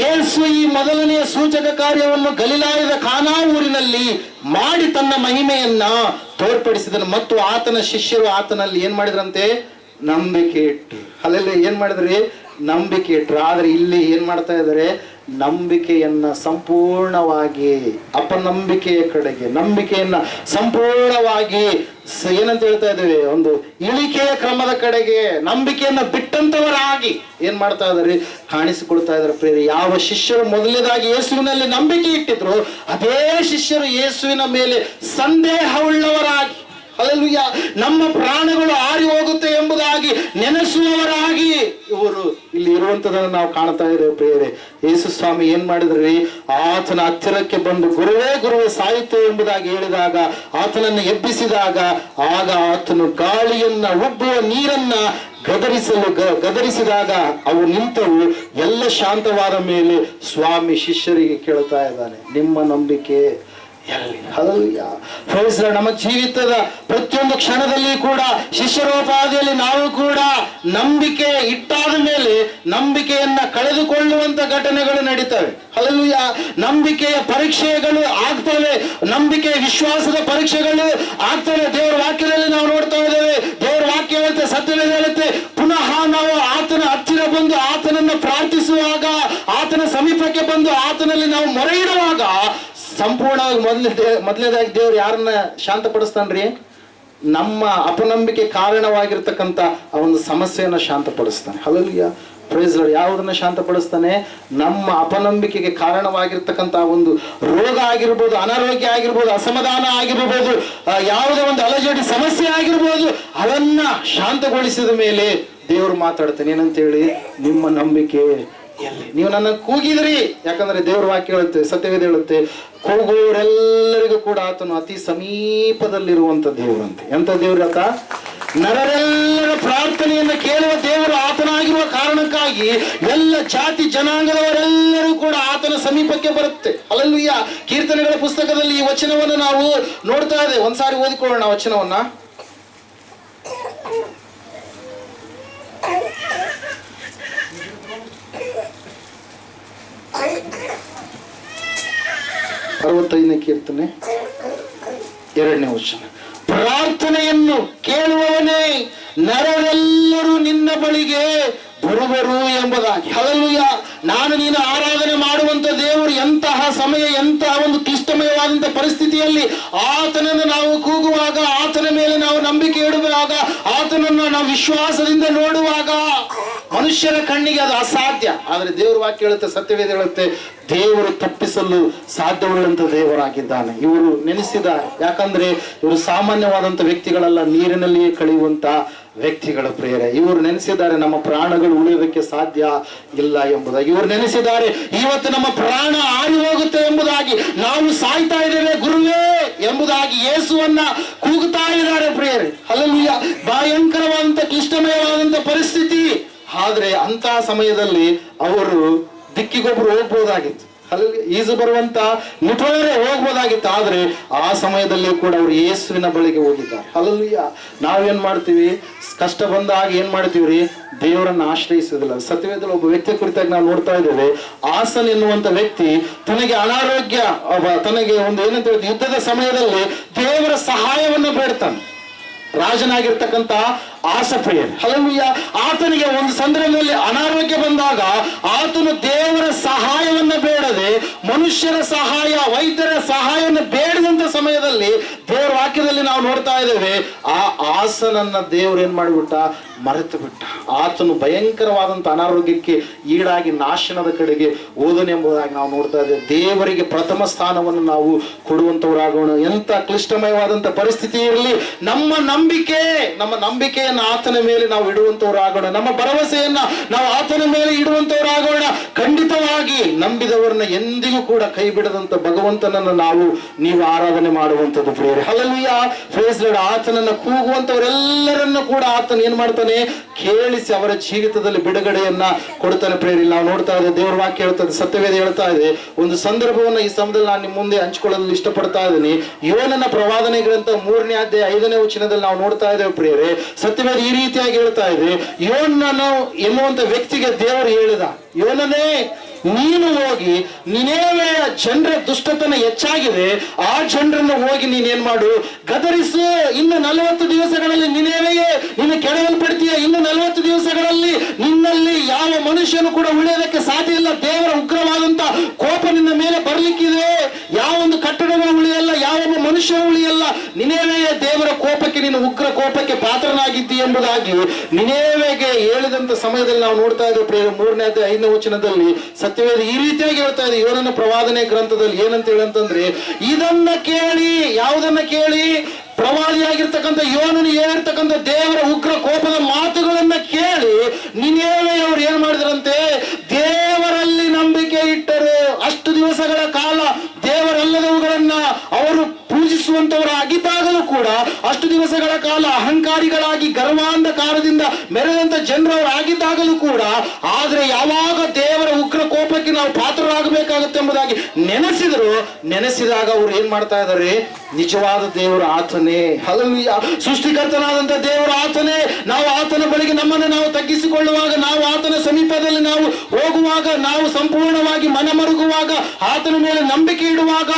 ಯೇಸು ಈ ಮೊದಲನೆಯ ಸೂಚಕ ಕಾರ್ಯವನ್ನು ಗಲಿಲಾಯದ ಕಾನಾ ಊರಿನಲ್ಲಿ ಮಾಡಿ ತನ್ನ ಮಹಿಮೆಯನ್ನ ತೋರ್ಪಡಿಸಿದನು ಮತ್ತು ಆತನ ಶಿಷ್ಯರು ಆತನಲ್ಲಿ ಏನ್ ಮಾಡಿದ್ರಂತೆ? ನಂಬಿಕೆ ಇಟ್ರು. ಅಲ್ಲೆಲ್ಲ ಏನ್ ಮಾಡಿದ್ರಿ? ನಂಬಿಕೆ ಇಟ್ರು. ಆದ್ರೆ ಇಲ್ಲಿ ಏನ್ ಮಾಡ್ತಾ ಇದ್ದಾರೆ? ನಂಬಿಕೆಯನ್ನ ಸಂಪೂರ್ಣವಾಗಿ ಅಪನಂಬಿಕೆಯ ಕಡೆಗೆ ನಂಬಿಕೆಯನ್ನ ಸಂಪೂರ್ಣವಾಗಿ ಏನಂತ ಹೇಳ್ತಾ ಇದ್ದೇವೆ? ಒಂದು ಇಳಿಕೆಯ ಕ್ರಮದ ಕಡೆಗೆ ನಂಬಿಕೆಯನ್ನ ಬಿಟ್ಟಂತವರಾಗಿ ಏನ್ ಮಾಡ್ತಾ ಇದ್ದಾರೆ? ಕಾಣಿಸಿಕೊಳ್ತಾ ಇದ್ದಾರೆ ಪ್ರಿಯರೇ. ಯಾವ ಶಿಷ್ಯರು ಮೊದಲನೇದಾಗಿ ಯೇಸುವಿನಲ್ಲಿ ನಂಬಿಕೆ ಇಟ್ಟಿದ್ರು, ಅದೇ ಶಿಷ್ಯರು ಯೇಸುವಿನ ಮೇಲೆ ಸಂದೇಹವುಳ್ಳವರಾಗಿ, ಹಲ್ಲೆಲೂಯಾ, ನಮ್ಮ ಪ್ರಾಣಗಳು ಆರಿ ಹೋಗುತ್ತೆ ಎಂಬುದಾಗಿ ನೆನೆಸುವವರಾಗಿ ಇವರು ಇಲ್ಲಿ ಇರುವಂತದನ್ನು ನಾವು ಕಾಣ್ತಾ ಇದ್ದೇವೆ ಪ್ರಿಯರೇ. ಯೇಸು ಸ್ವಾಮಿ ಏನ್ ಮಾಡಿದ್ರಿ? ಆತನ ಹತ್ತಿರಕ್ಕೆ ಬಂದು ಗುರುವೇ ಗುರುವೇ ಸಾಯುತ್ತೆ ಎಂಬುದಾಗಿ ಹೇಳಿದಾಗ, ಆತನನ್ನು ಎಬ್ಬಿಸಿದಾಗ, ಆಗ ಆತನು ಗಾಳಿಯನ್ನ, ಉಬ್ಬುವ ನೀರನ್ನ ಗದರಿಸಿದಾಗ ಅವು ನಿಂತವು. ಎಲ್ಲ ಶಾಂತವಾದ ಮೇಲೆ ಸ್ವಾಮಿ ಶಿಷ್ಯರಿಗೆ ಕೇಳ್ತಾ ಇದ್ದಾನೆ, ನಿಮ್ಮ ನಂಬಿಕೆ ಎಲ್ಲಿ? ಹಲ್ಲೆಲೂಯಾ. Praise Lord. ನಮ್ಮ ಜೀವಿತದ ಪ್ರತಿಯೊಂದು ಕ್ಷಣದಲ್ಲಿ ಕೂಡ ಶಿಷ್ಯರೋಪಾದಿಯಲ್ಲಿ ನಾವು ಕೂಡ ನಂಬಿಕೆ ಇಟ್ಟಾದ ಮೇಲೆ ನಂಬಿಕೆಯನ್ನ ಕಳೆದುಕೊಳ್ಳುವಂತ ಘಟನೆಗಳು ನಡೀತವೆ. ಹಲ್ಲೆಲೂಯಾ. ನಂಬಿಕೆಯ ಪರೀಕ್ಷೆಗಳು ಆಗ್ತವೆ, ನಂಬಿಕೆಯ ವಿಶ್ವಾಸದ ಪರೀಕ್ಷೆಗಳು ಆಗ್ತವೆ. ದೇವರ ವಾಕ್ಯದಲ್ಲಿ ನಾವು ನೋಡ್ತಾ ಇದ್ದೇವೆ. ದೇವರ ವಾಕ್ಯ ಹೇಳುತ್ತೆ, ಸತ್ಯವೇದ ಹೇಳುತ್ತೆ, ಪುನಃ ನಾವು ಆತನ ಹತ್ತಿರ ಬಂದು ಸಮೀಪಕ್ಕೆ ಬಂದು ಆತನಲ್ಲಿ ನಾವು ಮೊರೆ ಇಡುವಾಗ ಸಂಪೂರ್ಣವಾಗಿ ಮೊದಲನೇದಾಗಿ ದೇವರು ಯಾರನ್ನ ಶಾಂತಪಡಿಸ್ತಾನ್ರಿ? ನಮ್ಮ ಅಪನಂಬಿಕೆ ಕಾರಣವಾಗಿರ್ತಕ್ಕಂಥ ಆ ಒಂದು ಸಮಸ್ಯೆಯನ್ನು ಶಾಂತಪಡಿಸ್ತಾನೆ. Hallelujah, praise lord. ಯಾವುದನ್ನ ಶಾಂತಪಡಿಸ್ತಾನೆ? ನಮ್ಮ ಅಪನಂಬಿಕೆಗೆ ಕಾರಣವಾಗಿರ್ತಕ್ಕಂಥ ಒಂದು ರೋಗ ಆಗಿರ್ಬೋದು, ಅನಾರೋಗ್ಯ ಆಗಿರ್ಬೋದು, ಅಸಮಾಧಾನ ಆಗಿರ್ಬೋದು, ಯಾವುದೇ ಒಂದು ಅಲಜಡಿ ಸಮಸ್ಯೆ ಆಗಿರ್ಬೋದು, ಅದನ್ನ ಶಾಂತಗೊಳಿಸಿದ ಮೇಲೆ ದೇವರು ಮಾತಾಡ್ತಾನೆ. ಏನಂತೇಳಿ? ನಿಮ್ಮ ನಂಬಿಕೆ ಎಲ್ಲಿ? ನೀವು ನನ್ನ ಕೂಗಿದ್ರಿ. ಯಾಕಂದ್ರೆ ದೇವ್ರ ವಾಕ್ಯ ಹೇಳುತ್ತೆ, ಸತ್ಯವೇದ ಹೇಳುತ್ತೆ, ಕೂಗುವವರೆಲ್ಲರಿಗೂ ಕೂಡ ಆತನು ಅತಿ ಸಮೀಪದಲ್ಲಿರುವಂತ ದೇವರಂತೆ. ಎಂತ ದೇವ್ರ ಆತ? ನರರೆಲ್ಲರ ಪ್ರಾರ್ಥನೆಯನ್ನು ಕೇಳುವ ದೇವರು ಆತನಾಗಿರುವ ಕಾರಣಕ್ಕಾಗಿ ಎಲ್ಲ ಜಾತಿ ಜನಾಂಗದವರೆಲ್ಲರೂ ಕೂಡ ಆತನ ಸಮೀಪಕ್ಕೆ ಬರುತ್ತೆ. ಹಲ್ಲೆಲೂಯಾ. ಕೀರ್ತನೆಗಳ ಪುಸ್ತಕದಲ್ಲಿ ಈ ವಚನವನ್ನು ನಾವು ನೋಡ್ತಾ ಇದ್ದೇವೆ. ಒಂದ್ಸಾರಿ ಓದಿಕೊಳ್ಳೋಣ ವಚನವನ್ನ. ಅರವತ್ತೈದನೇ ಕೀರ್ತನೆ 2ನೇ ವಚನ. ಪ್ರಾರ್ಥನೆಯನ್ನು ಕೇಳುವವನೇ, ನರರೆಲ್ಲರೂ ನಿನ್ನ ಬಳಿಗೆ ಬರುವರು ಎಂಬುದಾಗಿ. ಹಲ್ಲೆಲೂಯಾ. ನಾನು ನೀನು ಆರಾಧನೆ ಮಾಡುವಂತ ದೇವರು ಎಂತಹ ಸಮಯ, ಎಂತಹ ಒಂದು ಕ್ಲಿಷ್ಟಮಯವಾದಂತಹ ಪರಿಸ್ಥಿತಿಯಲ್ಲಿ ಆತನನ್ನು ನಾವು ಕೂಗುವಾಗ, ಆತನ ಮೇಲೆ ನಾವು ನಂಬಿಕೆ ಇಡುವಾಗ, ಆತನನ್ನು ನಾವು ವಿಶ್ವಾಸದಿಂದ ನೋಡುವಾಗ ಮನುಷ್ಯರ ಕಣ್ಣಿಗೆ ಅದು ಅಸಾಧ್ಯ. ಆದರೆ ದೇವರ ವಾಕ್ಯ ಹೇಳುತ್ತೆ, ಸತ್ಯವೇದ ಹೇಳುತ್ತೆ, ದೇವರು ತಪ್ಪಿಸಲು ಸಾಧ್ಯವುಳ್ಳಂತ ದೇವರಾಗಿದ್ದಾನೆ. ಇವರು ನೆನೆಸಿದ್ದಾರೆ. ಯಾಕಂದ್ರೆ ಇವರು ಸಾಮಾನ್ಯವಾದಂತ ವ್ಯಕ್ತಿಗಳಲ್ಲ, ನೀರಿನಲ್ಲಿಯೇ ಕಳೆಯುವಂತ ವ್ಯಕ್ತಿಗಳ ಪ್ರೇರೆ. ಇವರು ನೆನೆಸಿದ್ದಾರೆ ನಮ್ಮ ಪ್ರಾಣಗಳು ಉಳಿಯೋದಕ್ಕೆ ಸಾಧ್ಯ ಇಲ್ಲ ಎಂಬುದಾಗಿ. ಇವರು ನೆನೆಸಿದ್ದಾರೆ ಇವತ್ತು ನಮ್ಮ ಪ್ರಾಣ ಆರಿ ಹೋಗುತ್ತೆ ಎಂಬುದಾಗಿ, ನಾವು ಸಾಯ್ತಾ ಇದ್ದೇವೆ ಗುರುವೇ ಎಂಬುದಾಗಿ ಯೇಸುವನ್ನ ಕೂಗುತ್ತಾ ಇದ್ದಾರೆ ಪ್ರೇರೆ. ಹಲ್ಲೆಲೂಯಾ. ಭಯಂಕರವಾದಂತ ಕ್ಲಿಷ್ಟಮಯವಾದಂತ ಪರಿಸ್ಥಿತಿ. ಆದ್ರೆ ಅಂತ ಸಮಯದಲ್ಲಿ ಅವರು ದಿಕ್ಕಿಗೊಬ್ಬರು ಹೋಗ್ಬೋದಾಗಿತ್ತು. ಅಲ್ಲಿ ಈಜು ಬರುವಂತ ನಿಪುಣರೇ ಹೋಗ್ಬೋದಾಗಿತ್ತು. ಆದ್ರೆ ಆ ಸಮಯದಲ್ಲಿ ಕೂಡ ಅವರು ಯೇಸುವಿನ ಬಳಿಗೆ ಹೋಗಿದ್ದಾರೆ. ಹಲ್ಲೆಲೂಯಾ. ನಾವೇನ್ ಮಾಡ್ತೀವಿ? ಕಷ್ಟ ಬಂದಾಗ ಏನ್ ಮಾಡ್ತೀವ್ರಿ? ದೇವರನ್ನ ಆಶ್ರಯಿಸುವುದಿಲ್ಲ. ಸತ್ಯವೇದದಲ್ಲಿ ಒಬ್ಬ ವ್ಯಕ್ತಿ ಕುರಿತಾಗಿ ನಾವು ನೋಡ್ತಾ ಇದ್ದೇವೆ. ಆಸನ್ ಎನ್ನುವಂತ ವ್ಯಕ್ತಿ ತನಗೆ ಅನಾರೋಗ್ಯ, ತನಗೆ ಒಂದು ಏನಂತ ಹೇಳಿದ್ರೆ ಯುದ್ಧದ ಸಮಯದಲ್ಲಿ ದೇವರ ಸಹಾಯವನ್ನು ಬೇಡ್ತಾನೆ. ರಾಜನಾಗಿರ್ತಕ್ಕಂಥ ಆಸಪ್ರಿಯನ್. ಹಲ್ಲೆಲೂಯಾ. ಆತನಿಗೆ ಒಂದು ಸಂದರ್ಭದಲ್ಲಿ ಅನಾರೋಗ್ಯ ಬಂದಾಗ ಆತನು ದೇವರ ಸಹಾಯವನ್ನ ಬೇಡದೆ ಮನುಷ್ಯರ ಸಹಾಯ, ವೈದ್ಯರ ಸಹಾಯವನ್ನು ಬೇಡದಂತ ಸಮಯದಲ್ಲಿ ದೇವರ ವಾಕ್ಯದಲ್ಲಿ ನಾವು ನೋಡ್ತಾ ಇದ್ದೇವೆ, ಆ ಆಸನನ್ನ ದೇವರು ಏನ್ ಮಾಡಿಬಿಟ್ಟ? ಮರೆತು ಬಿಟ್ಟ. ಆತನು ಭಯಂಕರವಾದಂತ ಅನಾರೋಗ್ಯಕ್ಕೆ ಈಡಾಗಿ ನಾಶನದ ಕಡೆಗೆ ಹೋದನೆಂಬುದಾಗಿ ನಾವು ನೋಡ್ತಾ ಇದ್ದೇವೆ. ದೇವರಿಗೆ ಪ್ರಥಮ ಸ್ಥಾನವನ್ನು ನಾವು ಕೊಡುವಂತವರಾಗೋಣ. ಎಂತ ಕ್ಲಿಷ್ಟಮಯವಾದಂತ ಪರಿಸ್ಥಿತಿ ಇರಲಿ, ನಮ್ಮ ನಂಬಿಕೆಯನ್ನು ಆತನ ಮೇಲೆ ನಾವು ಇಡುವಂತವರಾಗೋಣ. ನಮ್ಮ ಭರವಸೆಯನ್ನ ನಾವು ಆತನ ಮೇಲೆ ಇಡುವಂತವರಾಗೋಣ. ಖಂಡಿತವಾಗಿ ನಂಬಿದವರನ್ನ ಎಂದಿಗೂ ಕೂಡ ಕೈ ಬಿಡದಂತ ಭಗವಂತನನ್ನು ನೀವು ಆರಾಧನೆ ಮಾಡುವಂತದ್ದು ಪ್ರಿಯರೇ. ಹಲ್ಲೆಲೂಯಾ. Praise Lord. ಆತನನ್ನ ಕೂಗುವಂತವರೆಲ್ಲರನ್ನು ಕೂಡ ಆತನ ಏನ್ ಮಾಡ್ತಾನೆ? ಕೇಳಿಸಿ ಅವರ ಜೀವಿತದಲ್ಲಿ ಬಿಡುಗಡೆಯನ್ನ ಕೊಡ್ತಾನೆ ಪ್ರಿಯರೇ. ನಾವು ನೋಡ್ತಾ ಇದ್ದೇವೆ, ದೇವರ ವಾಕ್ಯ ಹೇಳ್ತದೆ, ಸತ್ಯವೇದ ಹೇಳ್ತಾ ಇದೆ. ಒಂದು ಸಂದರ್ಭವನ್ನ ಈ ಸಮಯದಲ್ಲಿ ನಾನು ನಿಮ್ಮ ಮುಂದೆ ಹಂಚಿಕೊಳ್ಳಲು ಇಷ್ಟಪಡ್ತಾ ಇದ್ದೀನಿ. ಯೋನನ ಪ್ರವಾದನೆ ಗ್ರಂಥ 3ನೇ ಅಧ್ಯಾಯ 5ನೇ ವಚನದಲ್ಲಿ ನಾವು ನೋಡ್ತಾ ಇದ್ದೇವೆ ಪ್ರಿಯರೇ. ಸತ್ಯವೇದ ಈ ರೀತಿಯಾಗಿ ಹೇಳ್ತಾ ಇದೆ, ಯೋನನು ಎನ್ನುವಂತ ವ್ಯಕ್ತಿಗೆ ದೇವರು ಹೇಳಿದ, ಯೋನನೇ ನೀನು ಹೋಗಿ ನಿನೆವೆಯ ಜನರ ದುಷ್ಟತನ ಹೆಚ್ಚಾಗಿದೆ, ಆ ಜನರನ್ನು ಹೋಗಿ ನೀನೇನ್ ಮಾಡು? ಗದರಿಸು. ಇನ್ನು 40 ದಿವಸಗಳಲ್ಲಿ ನಿನೆವೆಯೇ ನೀನು ಕೆಡವಲ್ಪಡ್ತೀಯ. ಇನ್ನು 40 ದಿವಸಗಳಲ್ಲಿ ನಿನ್ನಲ್ಲಿ ಯಾವ ಮನುಷ್ಯನು ಕೂಡ ಉಳಿಯೋದಕ್ಕೆ ಸಾಧ್ಯ ಇಲ್ಲ. ದೇವರ ಉಗ್ರವಾದಂತ ಕೋಪ ನಿನ್ನ ಮೇಲೆ ಬರ್ಲಿಕ್ಕಿದೆ. ಯಾವೊಂದು ಕಟ್ಟಡಗಳು ಉಳಿಯಲ್ಲ, ಯಾವೊಬ್ಬ ಮನುಷ್ಯ ಉಳಿಯಲ್ಲ. ನಿನೆವೆಯ ದೇವರ ಕೋಪಕ್ಕೆ, ನೀನು ಉಗ್ರ ಕೋಪಕ್ಕೆ ಪಾತ್ರನಾಗಿದ್ದಿ ಎಂಬುದಾಗಿ ನಿನೆವೆಗೆ ಹೇಳಿದಂತ ಸಮಯದಲ್ಲಿ ನಾವು ನೋಡ್ತಾ ಇದ್ದೇವೆ ಪ್ರಿಯರೇ. 3ನೇ ಅಧ್ಯಾಯ 5ನೇ ವಚನದಲ್ಲಿ ಸತ್ಯವೇದ ಈ ರೀತಿಯಾಗಿ ಹೇಳ್ತಾ ಇದೆ. ಯೋನನ ಪ್ರವಾದನೆ ಗ್ರಂಥದಲ್ಲಿ ಏನಂತ ಹೇಳಂತಂದ್ರೆ, ಇದನ್ನ ಕೇಳಿ, ಯಾವುದನ್ನ ಕೇಳಿ? ಪ್ರವಾದಿಯಾಗಿರ್ತಕ್ಕಂಥ ಯೋನನು ಹೇಳಿರ್ತಕ್ಕಂಥ ದೇವರ ಉಗ್ರ ಕೋಪದ ಮಾತುಗಳನ್ನ ಕೇಳಿ ನಿನೆವೆಯವರು ಏನ್ ಮಾಡಿದ್ರಂತೆ? ದೇವರಲ್ಲಿ ನಂಬಿಕೆ ಇಟ್ಟರು. ಅಷ್ಟು ದಿವಸಗಳ ಕಾಲ ದೇವರಲ್ಲದವುಗಳನ್ನ ಅವರು ಪೂಜಿಸುವಂತವರಾಗಿದ್ದಾಗಲೂ ಕೂಡ, ಅಷ್ಟು ದಿವಸಗಳ ಕಾಲ ಅಹಂಕಾರಿಗಳಾಗಿ ಗರ್ವಾಂಧಕಾರದಿಂದ ಮೆರೆದಂತ ಜನರವರಾಗಿದ್ದಾಗಲೂ ಕೂಡ, ಆದ್ರೆ ಯಾವಾಗ ದೇವರ ಉಗ್ರ ಕೋಪಕ್ಕೆ ನಾವು ಪಾತ್ರರಾಗಬೇಕಾಗುತ್ತೆ ಎಂಬುದಾಗಿ ನೆನೆಸಿದಾಗ ಅವರು ಏನ್ ಮಾಡ್ತಾ ಇದ್ದಾರೆ? ನಿಜವಾದ ದೇವರು ಆತನೇ. ಹಲ್ಲೆಲೂಯಾ. ಸೃಷ್ಟಿಕರ್ತನಾದಂತ ದೇವರು ಆತನೇ. ನಾವು ಆತನ ಆತನ ಬಳಿಗೆ ನಮ್ಮನ್ನು ನಾವು ತಗ್ಗಿಸಿಕೊಳ್ಳುವಾಗ, ನಾವು ಆತನ ಸಮೀಪದಲ್ಲಿ ನಾವು ಹೋಗುವಾಗ, ನಾವು ಸಂಪೂರ್ಣವಾಗಿ ಮನಮರುಗುವಾಗ, ಆತನ ಮೇಲೆ ನಂಬಿಕೆ ಇಡುವಾಗ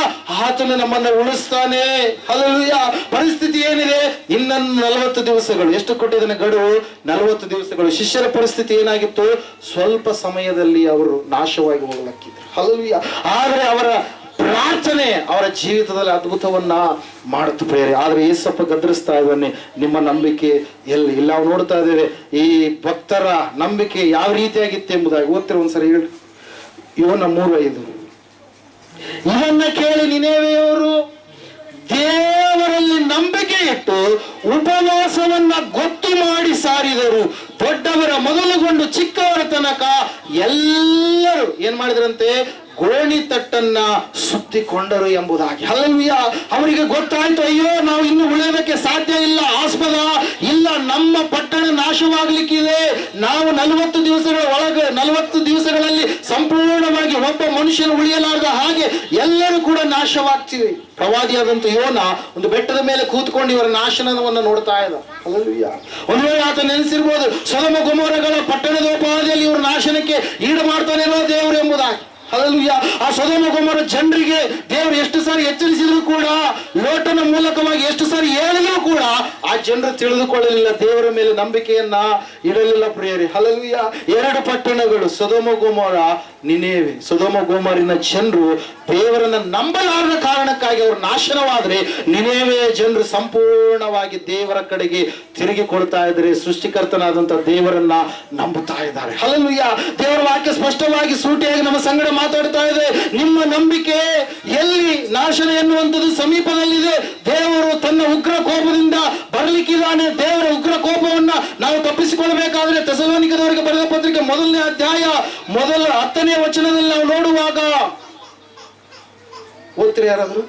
ಆತನು ನಮ್ಮನ್ನು ಉಳಿಸ್ತಾನೆ. ಹಲ್ಲೆಲೂಯಾ. ಪರಿಸ್ಥಿತಿ ಏನಿದೆ? ಇನ್ನೊಂದು 40 ದಿವಸಗಳು. ಎಷ್ಟು ಕೊಟ್ಟಿದ್ದಾನೆ ಗಡುವು? 40 ದಿವಸಗಳು. ಶಿಷ್ಯರ ಪರಿಸ್ಥಿತಿ ಏನಾಗಿತ್ತು? ಸ್ವಲ್ಪ ಸಮಯದಲ್ಲಿ ಅವರು ನಾಶವಾಗಿ ಹೋಗ್ಲಕ್ಕಿದ್ರು. ಹಲ್ಲೆಲೂಯಾ. ಆದರೆ ಅವರ ಪ್ರಾರ್ಥನೆ ಅವರ ಜೀವಿತದಲ್ಲಿ ಅದ್ಭುತವನ್ನ ಮಾಡುತ್ತೆ ಪ್ರಿಯರೇ. ಆದ್ರೆ ಏಸಪ್ಪ ಗದರಿಸ್ತಾ ಇದ್ದಾನೆ, ನಿಮ್ಮ ನಂಬಿಕೆ ಎಲ್ಲಿ ಇಲ್ಲ. ನಾವು ನೋಡ್ತಾ ಇದ್ದೇವೆ ಈ ಭಕ್ತರ ನಂಬಿಕೆ ಯಾವ ರೀತಿಯಾಗಿತ್ತು ಎಂಬುದಾಗಿ. ಓದ್ತಿರ ಒಂದ್ಸರಿ ಹೇಳಿ, ಯೋನ 3:5. ಇವನ್ನ ಕೇಳಿ ನಿನೆವೆಯವರು ದೇವರಲ್ಲಿ ನಂಬಿಕೆ ಇಟ್ಟು ಉಪವಾಸವನ್ನ ಗೊತ್ತು ಮಾಡಿ ಸಾರಿದರು. ದೊಡ್ಡವರ ಮೊದಲುಗೊಂಡು ಚಿಕ್ಕವರ ತನಕ ಎಲ್ಲರೂ ಏನ್ ಮಾಡಿದ್ರಂತೆ? ಗೋಣಿ ತಟ್ಟನ್ನ ಸುತ್ತಿಕೊಂಡರು ಎಂಬುದಾಗಿ. ಹಲ್ಲೆಲೂಯಾ. ಅವರಿಗೆ ಗೊತ್ತಾಯ್ತು, ಅಯ್ಯೋ ನಾವು ಇನ್ನು ಉಳಿಯೋದಕ್ಕೆ ಸಾಧ್ಯ ಇಲ್ಲ, ಆಸ್ಪದ ಇಲ್ಲ, ನಮ್ಮ ಪಟ್ಟಣ ನಾಶವಾಗ್ಲಿಕ್ಕಿದೆ. ನಾವು 40 ದಿವಸಗಳ ಒಳಗೆ 40 ದಿವಸಗಳಲ್ಲಿ ಸಂಪೂರ್ಣವಾಗಿ ಒಬ್ಬ ಮನುಷ್ಯನು ಉಳಿಯಲಾರದ ಹಾಗೆ ಎಲ್ಲರೂ ಕೂಡ ನಾಶವಾಗ್ತೀವಿ. ಪ್ರವಾದಿಯಾದಂತ ಯೋನ ಒಂದು ಬೆಟ್ಟದ ಮೇಲೆ ಕೂತ್ಕೊಂಡು ಇವರ ನಾಶನವನ್ನು ನೋಡ್ತಾ ಇದ್ದ. ಹಲ್ಲೆಲೂಯಾ. ಒಂದು ವೇಳೆ ಆತ ನೆನೆಸಿರ್ಬೋದು, ಸೊದೊಮ ಗೊಮೋರಗಳ ಪಟ್ಟಣದೋಪಾದಿಯಲ್ಲಿ ಇವರು ನಾಶನಕ್ಕೆ ಈಡು ಮಾಡ್ತಾನೇನೋ ದೇವರು ಎಂಬುದಾಗಿ. ಹಲ್ಲೆಲೂಯಾ. ಆ ಸೊದೊಮ ಗೊಮೋರ ಜನರಿಗೆ ದೇವರು ಎಷ್ಟು ಸಾರಿ ಎಚ್ಚರಿಸಿದ್ರು ಕೂಡ, ಲೋಟನ ಮೂಲಕವಾಗಿ ಎಷ್ಟು ಸಾರಿ ಹೇಳಿದ್ರು ಕೂಡ ಆ ಜನರು ತಿಳಿದುಕೊಳ್ಳಲಿಲ್ಲ, ದೇವರ ಮೇಲೆ ನಂಬಿಕೆಯನ್ನ ಇಡಲಿಲ್ಲ ಪ್ರಿಯರೇ. ಹಲ್ಲೆಲೂಯಾ. 2 ಪಟ್ಟಣಗಳು, ಸೊದೊಮ ಗೊಮೋರ, ನಿನೆವೆ. ಸೊದೊಮ ಗೊಮೋರಿನ ಜನರು ದೇವರನ್ನ ನಂಬಲಾರದ ಕಾರಣಕ್ಕಾಗಿ ಅವರು ನಾಶನವಾದ್ರೆ, ನಿನೆವೆ ಜನರು ಸಂಪೂರ್ಣವಾಗಿ ದೇವರ ಕಡೆಗೆ ತಿರುಗಿ ಕೊಡ್ತಾ ಇದ್ದಾರೆ, ಸೃಷ್ಟಿಕರ್ತನಾದಂತ ದೇವರನ್ನ ನಂಬುತ್ತಾ ಇದ್ದಾರೆ. ಹಲ್ಲೆಲೂಯಾ. ದೇವರ ವಾಕ್ಯ ಸ್ಪಷ್ಟವಾಗಿ ಸೂಟಿಯಾಗಿ ನಮ್ಮ ಸಂಗಡ ಮಾತಾಡ್ತಾ ಇದೆ. ನಿಮ್ಮ ನಂಬಿಕೆ ಎಲ್ಲಿ? ನಾಶನ ಎನ್ನುವಂಥದ್ದು ಸಮೀಪದಲ್ಲಿದೆ. ದೇವರು ತನ್ನ ಉಗ್ರ ಕೋಪದಿಂದ ಬರ್ಲಿಕ್ಕಿದ್ದಾನೆ. ದೇವರ ಉಗ್ರ ಕೋಪವನ್ನ ನಾವು ತಪ್ಪಿಸಿಕೊಳ್ಳಬೇಕಾದ್ರೆ ಥೆಸಲೋನಿಕದವರಿಗೆ ಬರೆದ ಪತ್ರಿಕೆ 1ನೇ ಅಧ್ಯಾಯ 10ನೇ ವಚನದಲ್ಲಿ ನಾವು ನೋಡುವಾಗ, ಓದ್ತೀರಿ ಯಾರಾದ್ರು?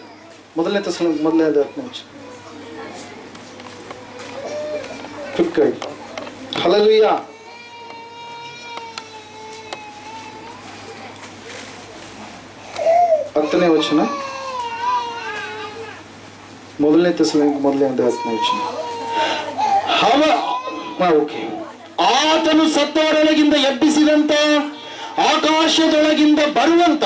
1ನೇ ಥೆಸಲೋನಿಕ 1ನೇ ಅಧ್ಯಾಯ 10ನೇ ವಚನ. ಹಲ್ಲೆಲೂಯಾ. ಹತ್ತನೇ ವಚನ, 1ನೇ ಥೆಸಲೋನಿಕ 1ನೇ ಅಧ್ಯಾಯ 10ನೇ ವಚನ. ಆತನು ಸತ್ತವರೊಳಗಿಂದ ಎಬ್ಬಿಸಿದಂತ ಆಕಾಶದೊಳಗಿಂದ ಬರುವಂತ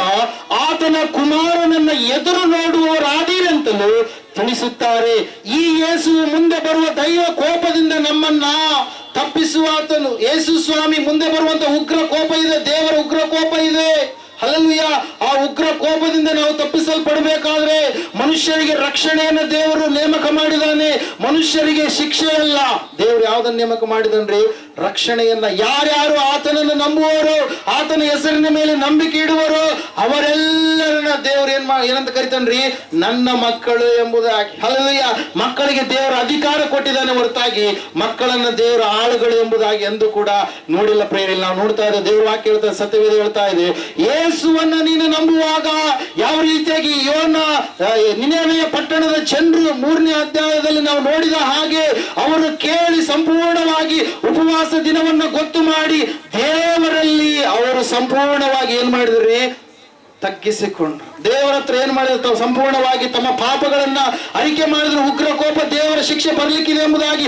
ಆತನ ಕುಮಾರನನ್ನ ಎದುರು ನೋಡುವವರಾದೀರೆಂತಲೂ ತಿಳಿಸುತ್ತಾರೆ. ಈ ಯೇಸು ಮುಂದೆ ಬರುವ ದೈವ ಕೋಪದಿಂದ ನಮ್ಮನ್ನ ತಪ್ಪಿಸುವ ಆತನು. ಯೇಸು ಸ್ವಾಮಿ ಮುಂದೆ ಬರುವಂತ ಉಗ್ರ ಕೋಪ ಇದೆ, ದೇವರ ಉಗ್ರ ಕೋಪ ಇದೆ. ಹಲ್ಲೆಲೂಯಾ. ಆ ಉಗ್ರ ಕೋಪದಿಂದ ನಾವು ತಪ್ಪಿಸಲ್ಪಡಬೇಕಾದ್ರೆ ಮನುಷ್ಯರಿಗೆ ರಕ್ಷಣೆಯನ್ನು ದೇವರು ನೇಮಕ ಮಾಡಿದಾನೆ, ಮನುಷ್ಯರಿಗೆ ಶಿಕ್ಷೆ ಅಲ್ಲ. ದೇವರು ಯಾವ್ದನ್ನ ನೇಮಕ ಮಾಡಿದನ್ರಿ? ರಕ್ಷಣೆಯನ್ನ. ಯಾರ್ಯಾರು ಆತನನ್ನು ನಂಬುವವರು, ಆತನ ಹೆಸರಿನ ಮೇಲೆ ನಂಬಿಕೆ ಇಡುವರು, ಅವರೆಲ್ಲರನ್ನ ದೇವರು ಏನಂತ ಕರಿತಾನ್ರಿ? ನನ್ನ ಮಕ್ಕಳು ಎಂಬುದಾಗಿ. ಹಲ್ಲೆಲೂಯಾ. ಮಕ್ಕಳಿಗೆ ದೇವರು ಅಧಿಕಾರ ಕೊಟ್ಟಿದ್ದಾನೆ ಹೊರತಾಗಿ ಮಕ್ಕಳನ್ನ ದೇವರ ಆಳುಗಳು ಎಂಬುದಾಗಿ ಎಂದು ಕೂಡ ನೋಡಿಲ್ಲ ಪ್ರೇರಿಲ್ಲ. ನಾವು ನೋಡ್ತಾ ಇದ್ದೇವೆ, ದೇವರು ವಾಕ್ಯ ಹೇಳ್ತಾ, ಸತ್ಯವೇದ ಹೇಳ್ತಾ ಇದೆ, ಯೇಸುವನ್ನ ನೀನು ನಂಬುವಾಗ ಯಾವ ರೀತಿಯಾಗಿ ಯೋನ ನಿನೆವೆಯ ಪಟ್ಟಣದ ಜನರು 3ನೇ ಅಧ್ಯಾಯದಲ್ಲಿ ನಾವು ನೋಡಿದ ಹಾಗೆ ಅವರು ಕೇಳಿ ಸಂಪೂರ್ಣವಾಗಿ ಉಪವಾಸ ದಿನವನ್ನು ಗೊತ್ತು ಮಾಡಿ ದೇವರಲ್ಲಿ ಅವರು ಸಂಪೂರ್ಣವಾಗಿ ಏನ್ ಮಾಡಿದ್ರಿ? ತಗ್ಗಿಸಿಕೊಂಡ್ರು. ದೇವರ ಹತ್ರ ಏನ್ ಮಾಡಿದ್ರು? ಸಂಪೂರ್ಣವಾಗಿ ತಮ್ಮ ಪಾಪಗಳನ್ನ ಅರಿಕೆ ಮಾಡಿದ್ರು. ಉಗ್ರ ಕೋಪ, ದೇವರ ಶಿಕ್ಷೆ ಬರ್ಲಿಕ್ಕಿದೆ ಎಂಬುದಾಗಿ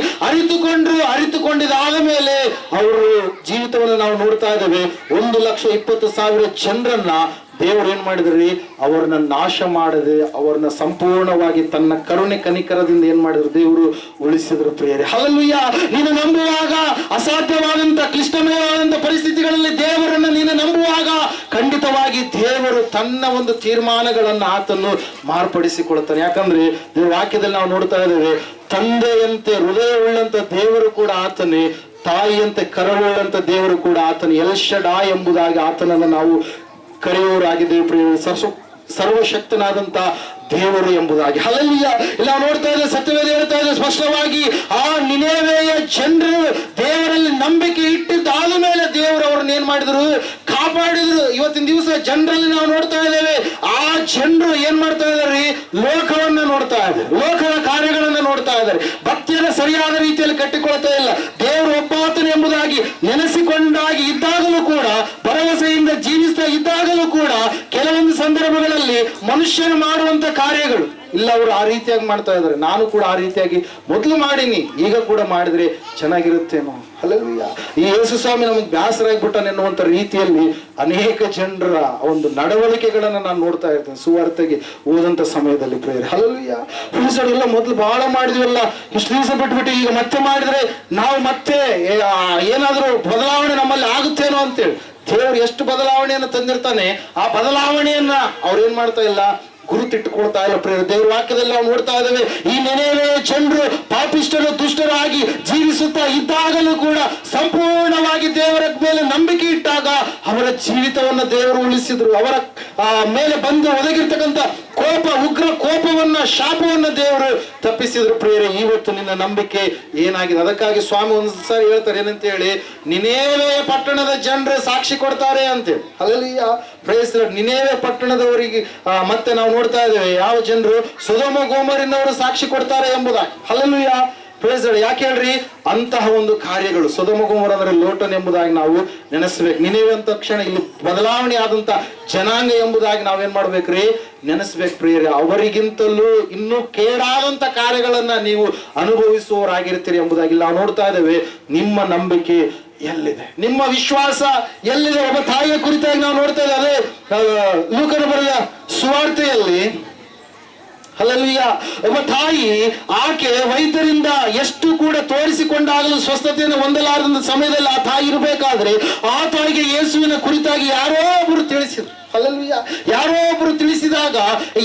ಅರಿತುಕೊಂಡಿದ್ದಾದ ಮೇಲೆ ಅವರು ಜೀವಿತವನ್ನು ನಾವು ನೋಡ್ತಾ ಇದ್ದೇವೆ. 1,20,000 ಜನರನ್ನ ದೇವರು ಏನ್ ಮಾಡಿದ್ರಿ? ಅವರನ್ನ ನಾಶ ಮಾಡದೆ ಅವರನ್ನ ಸಂಪೂರ್ಣವಾಗಿ ತನ್ನ ಕರುಣೆ ಕನಿಕರದಿಂದ ಏನ್ ಮಾಡಿದ್ರು? ದೇವರು ಉಳಿಸಿದ್ರು ಪ್ರಿಯರೇ. ಹಲ್ಲೆಲೂಯಾ. ನೀನು ನಂಬುವಾಗ, ಅಸಾಧ್ಯವಾದಂತ ಕ್ಲಿಷ್ಟಮಯವಾದಂತ ಪರಿಸ್ಥಿತಿಗಳಲ್ಲಿ ದೇವರನ್ನ ನೀನು ನಂಬುವಾಗ ಖಂಡಿತವಾಗಿ ದೇವರು ತನ್ನ ಒಂದು ತೀರ್ಮಾನಗಳನ್ನ ಆತನು ಮಾರ್ಪಡಿಸಿಕೊಳ್ತಾನೆ. ಯಾಕಂದ್ರೆ ದೇವರ ವಾಕ್ಯದಲ್ಲಿ ನಾವು ನೋಡ್ತಾ ಇದ್ದೇವೆ, ತಂದೆಯಂತೆ ಹೃದಯವುಳ್ಳಂತ ದೇವರು ಕೂಡ ಆತನೇ, ತಾಯಿಯಂತೆ ಕರುಳುಳ್ಳಂತ ದೇವರು ಕೂಡ ಆತನು. ಎಲ್ ಶಡಾಯ್ ಎಂಬುದಾಗಿ ಆತನನ್ನು ನಾವು ಕರೆಯುವವರಾಗಿದ್ದೇವೆ. ಸರ್ವಶಕ್ತನಾದಂತ ದೇವರು ಎಂಬುದಾಗಿ. ಹಲ್ಲೆಲೂಯಾ. ಇಲ್ಲ ನೋಡ್ತಾ ಇದ್ದೇವೆ, ಸತ್ಯವೇದ ಹೇಳ್ತಾ ಇದೆ ಸ್ಪಷ್ಟವಾಗಿ, ಆ ನಿನೆವೆಯ ಜನರು ದೇವರಲ್ಲಿ ನಂಬಿಕೆ ಇಟ್ಟಿದ್ದಾದ ಮೇಲೆ ದೇವರು ಅವ್ರನ್ನ ಏನ್ ಮಾಡಿದ್ರು? ಕಾಪಾಡಿದ್ರು. ಇವತ್ತಿನ ದಿವಸ ಜನರಲ್ಲಿ ನಾವು ನೋಡ್ತಾ ಇದ್ದೇವೆ, ಆ ಜನರು ಏನ್ ಮಾಡ್ತಾ ಇದಾರೆ? ಲೋಕವನ್ನ ನೋಡ್ತಾ ಇದ್ದಾರೆ, ಲೋಕದ ಕಾರ್ಯಗಳನ್ನ ನೋಡ್ತಾ ಇದ್ದಾರೆ, ಭಕ್ತಿಯನ್ನು ಸರಿಯಾದ ರೀತಿಯಲ್ಲಿ ಕಟ್ಟಿಕೊಳ್ತಾ ಇಲ್ಲ. ದೇವರು ಒಬ್ಬಾತನು ಎಂಬುದಾಗಿ ನೆನೆಸಿಕೊಂಡಾಗಿ ಇದ್ದಾಗಲೂ ಕೂಡ, ಭರವಸೆಯಿಂದ ಜೀವಿಸ್ತಾ ಇದ್ದಾಗಲೂ ಕೂಡ ಕೆಲವೊಂದು ಸಂದರ್ಭಗಳಲ್ಲಿ ಮನುಷ್ಯನು ಮಾಡುವಂತ ಕಾರ್ಯಗಳು ಇಲ್ಲ, ಅವರು ಆ ರೀತಿಯಾಗಿ ಮಾಡ್ತಾ ಇದ್ದಾರೆ. ನಾನು ಕೂಡ ಆ ರೀತಿಯಾಗಿ ಮೊದಲು ಮಾಡೀನಿ, ಈಗ ಕೂಡ ಮಾಡಿದ್ರೆ ಚೆನ್ನಾಗಿರುತ್ತೇನೋ. ಹಲ್ಲೆಲೂಯಾ. ಈ ಯೇಸು ಸ್ವಾಮಿ ನಮಗೆ ಬೇಸರಾಗ್ಬಿಟ್ಟಾನೆ ಎನ್ನುವಂತ ರೀತಿಯಲ್ಲಿ ಅನೇಕ ಜನರ ಒಂದು ನಡವಳಿಕೆಗಳನ್ನ ನಾನು ನೋಡ್ತಾ ಇರ್ತೇನೆ ಸುವಾರ್ತೆಗೆ ಓದಂತ ಸಮಯದಲ್ಲಿ. Prayer hallelujah. ಎಲ್ಲ ಮೊದಲು ಬಹಳ ಮಾಡಿದ್ವಲ್ಲ, ಇಷ್ಟು ದಿವಸ ಬಿಟ್ಬಿಟ್ಟು ಈಗ ಮತ್ತೆ ಮಾಡಿದ್ರೆ ನಾವು ಮತ್ತೆ ಏನಾದ್ರೂ ಬದಲಾವಣೆ ನಮ್ಮಲ್ಲಿ ಆಗುತ್ತೇನೋ ಅಂತೇಳಿ ದೇವರು ಎಷ್ಟು ಬದಲಾವಣೆಯನ್ನು ತಂದಿರ್ತಾನೆ, ಆ ಬದಲಾವಣೆಯನ್ನ ಅವ್ರು ಏನ್ ಮಾಡ್ತಾ ಇಲ್ಲ, ಗುರುತಿಟ್ಟುಕೊಳ್ತಾ ಇಲ್ಲ. ಪ್ರಿಯ ದೇವರ ವಾಕ್ಯದಲ್ಲಿ ನಾವು ನೋಡ್ತಾ ಇದ್ದೇವೆ, ಈ ನೆನೆವೆ ಜನರು ಪಾಪಿಷ್ಟರು ದುಷ್ಟರಾಗಿ ಜೀವಿಸುತ್ತಾ ಇದ್ದಾಗಲೂ ಕೂಡ ಸಂಪೂರ್ಣವಾಗಿ ದೇವರ ಮೇಲೆ ನಂಬಿಕೆ ಇಟ್ಟಾಗ ಅವರ ಜೀವಿತವನ್ನ ದೇವರು ಉಳಿಸಿದ್ರು. ಅವರ ಮೇಲೆ ಬಂದು ಒದಗಿರ್ತಕ್ಕಂಥ ಕೋಪ, ಉಗ್ರ ಕೋಪವನ್ನ, ಶಾಪವನ್ನ ದೇವರು ತಪ್ಪಿಸಿದ್ರು. ಪ್ರಿಯರೇ, ಇವತ್ತು ನಿನ್ನ ನಂಬಿಕೆ ಏನಾಗಿದೆ? ಅದಕ್ಕಾಗಿ ಸ್ವಾಮಿ ಒಂದ್ಸಾರಿ ಹೇಳ್ತಾರೆ ಏನಂತ ಹೇಳಿ, ನಿನೇವೆ ಪಟ್ಟಣದ ಜನರು ಸಾಕ್ಷಿ ಕೊಡ್ತಾರೆ ಅಂತೇಳಿ. ಹಲ್ಲೆಲೂಯಾ. ಪ್ರೇಸ್ ನಿನೇವೆ ಪಟ್ಟಣದವರಿಗೆ ಮತ್ತೆ ನಾವು ನೋಡ್ತಾ ಇದ್ದೇವೆ ಯಾವ ಜನರು ಸೊದೋಮ ಗೋಮರಿನವರು ಸಾಕ್ಷಿ ಕೊಡ್ತಾರೆ ಎಂಬುದಾಗಿ. ಹಲ್ಲೆಲೂಯಾ. ಪ್ರೇಸ್ ಯಾಕೆ ಹೇಳ್ರಿ, ಅಂತಹ ಒಂದು ಕಾರ್ಯಗಳು ಸೊದೋಮ ಗೋಮರ ಅಂದ್ರೆ ಲೋಟನ್ ಎಂಬುದಾಗಿ ನಾವು ನೆನೆಸ್ಬೇಕು. ನಿನೇವೆ ಅಂತ ತಕ್ಷಣ ಇಲ್ಲಿ ಬದಲಾವಣೆ ಆದಂತ ಜನಾಂಗ ಎಂಬುದಾಗಿ ನಾವೇನ್ ಮಾಡ್ಬೇಕ್ರಿ, ನೆನೆಸ್ಬೇಕು. ಪ್ರಿಯರೇ, ಅವರಿಗಿಂತಲೂ ಇನ್ನೂ ಕೇಡಾದಂತ ಕಾರ್ಯಗಳನ್ನ ನೀವು ಅನುಭವಿಸುವವರಾಗಿರ್ತೀರಿ ಎಂಬುದಾಗಿ ನಾವು ನೋಡ್ತಾ ಇದ್ದೇವೆ. ನಿಮ್ಮ ನಂಬಿಕೆ ಎಲ್ಲಿದೆ? ನಿಮ್ಮ ವಿಶ್ವಾಸ ಎಲ್ಲಿದೆ? ಒಬ್ಬ ತಾಯಿಯ ಕುರಿತಾಗಿ ನಾವು ನೋಡ್ತಾ ಇದ್ದೇವೆ. ಲೂಕನ ಬರೆದ ಸುವಾರ್ತೆಯಲ್ಲಿ ಹಲ್ಲೆಲೂಯಾ, ಒಬ್ಬ ತಾಯಿ, ಆಕೆ ವೈದ್ಯರಿಂದ ಎಷ್ಟು ಕೂಡ ತೋರಿಸಿಕೊಂಡಾಗಲೂ ಸ್ವಸ್ಥತೆಯನ್ನು ಹೊಂದಲಾರದ ಸಮಯದಲ್ಲಿ ಆ ತಾಯಿ ಇರಬೇಕಾದ್ರೆ ಆ ತಾಯಿಗೆ ಯೇಸುವಿನ ಕುರಿತಾಗಿ ಯಾರೋ ಒಬ್ಬರು ತಿಳಿಸಿದ್ರು. ಹಲ್ಲೆಲೂಯಾ. ಯಾರೋ ಒಬ್ಬರು ತಿಳಿಸಿದಾಗ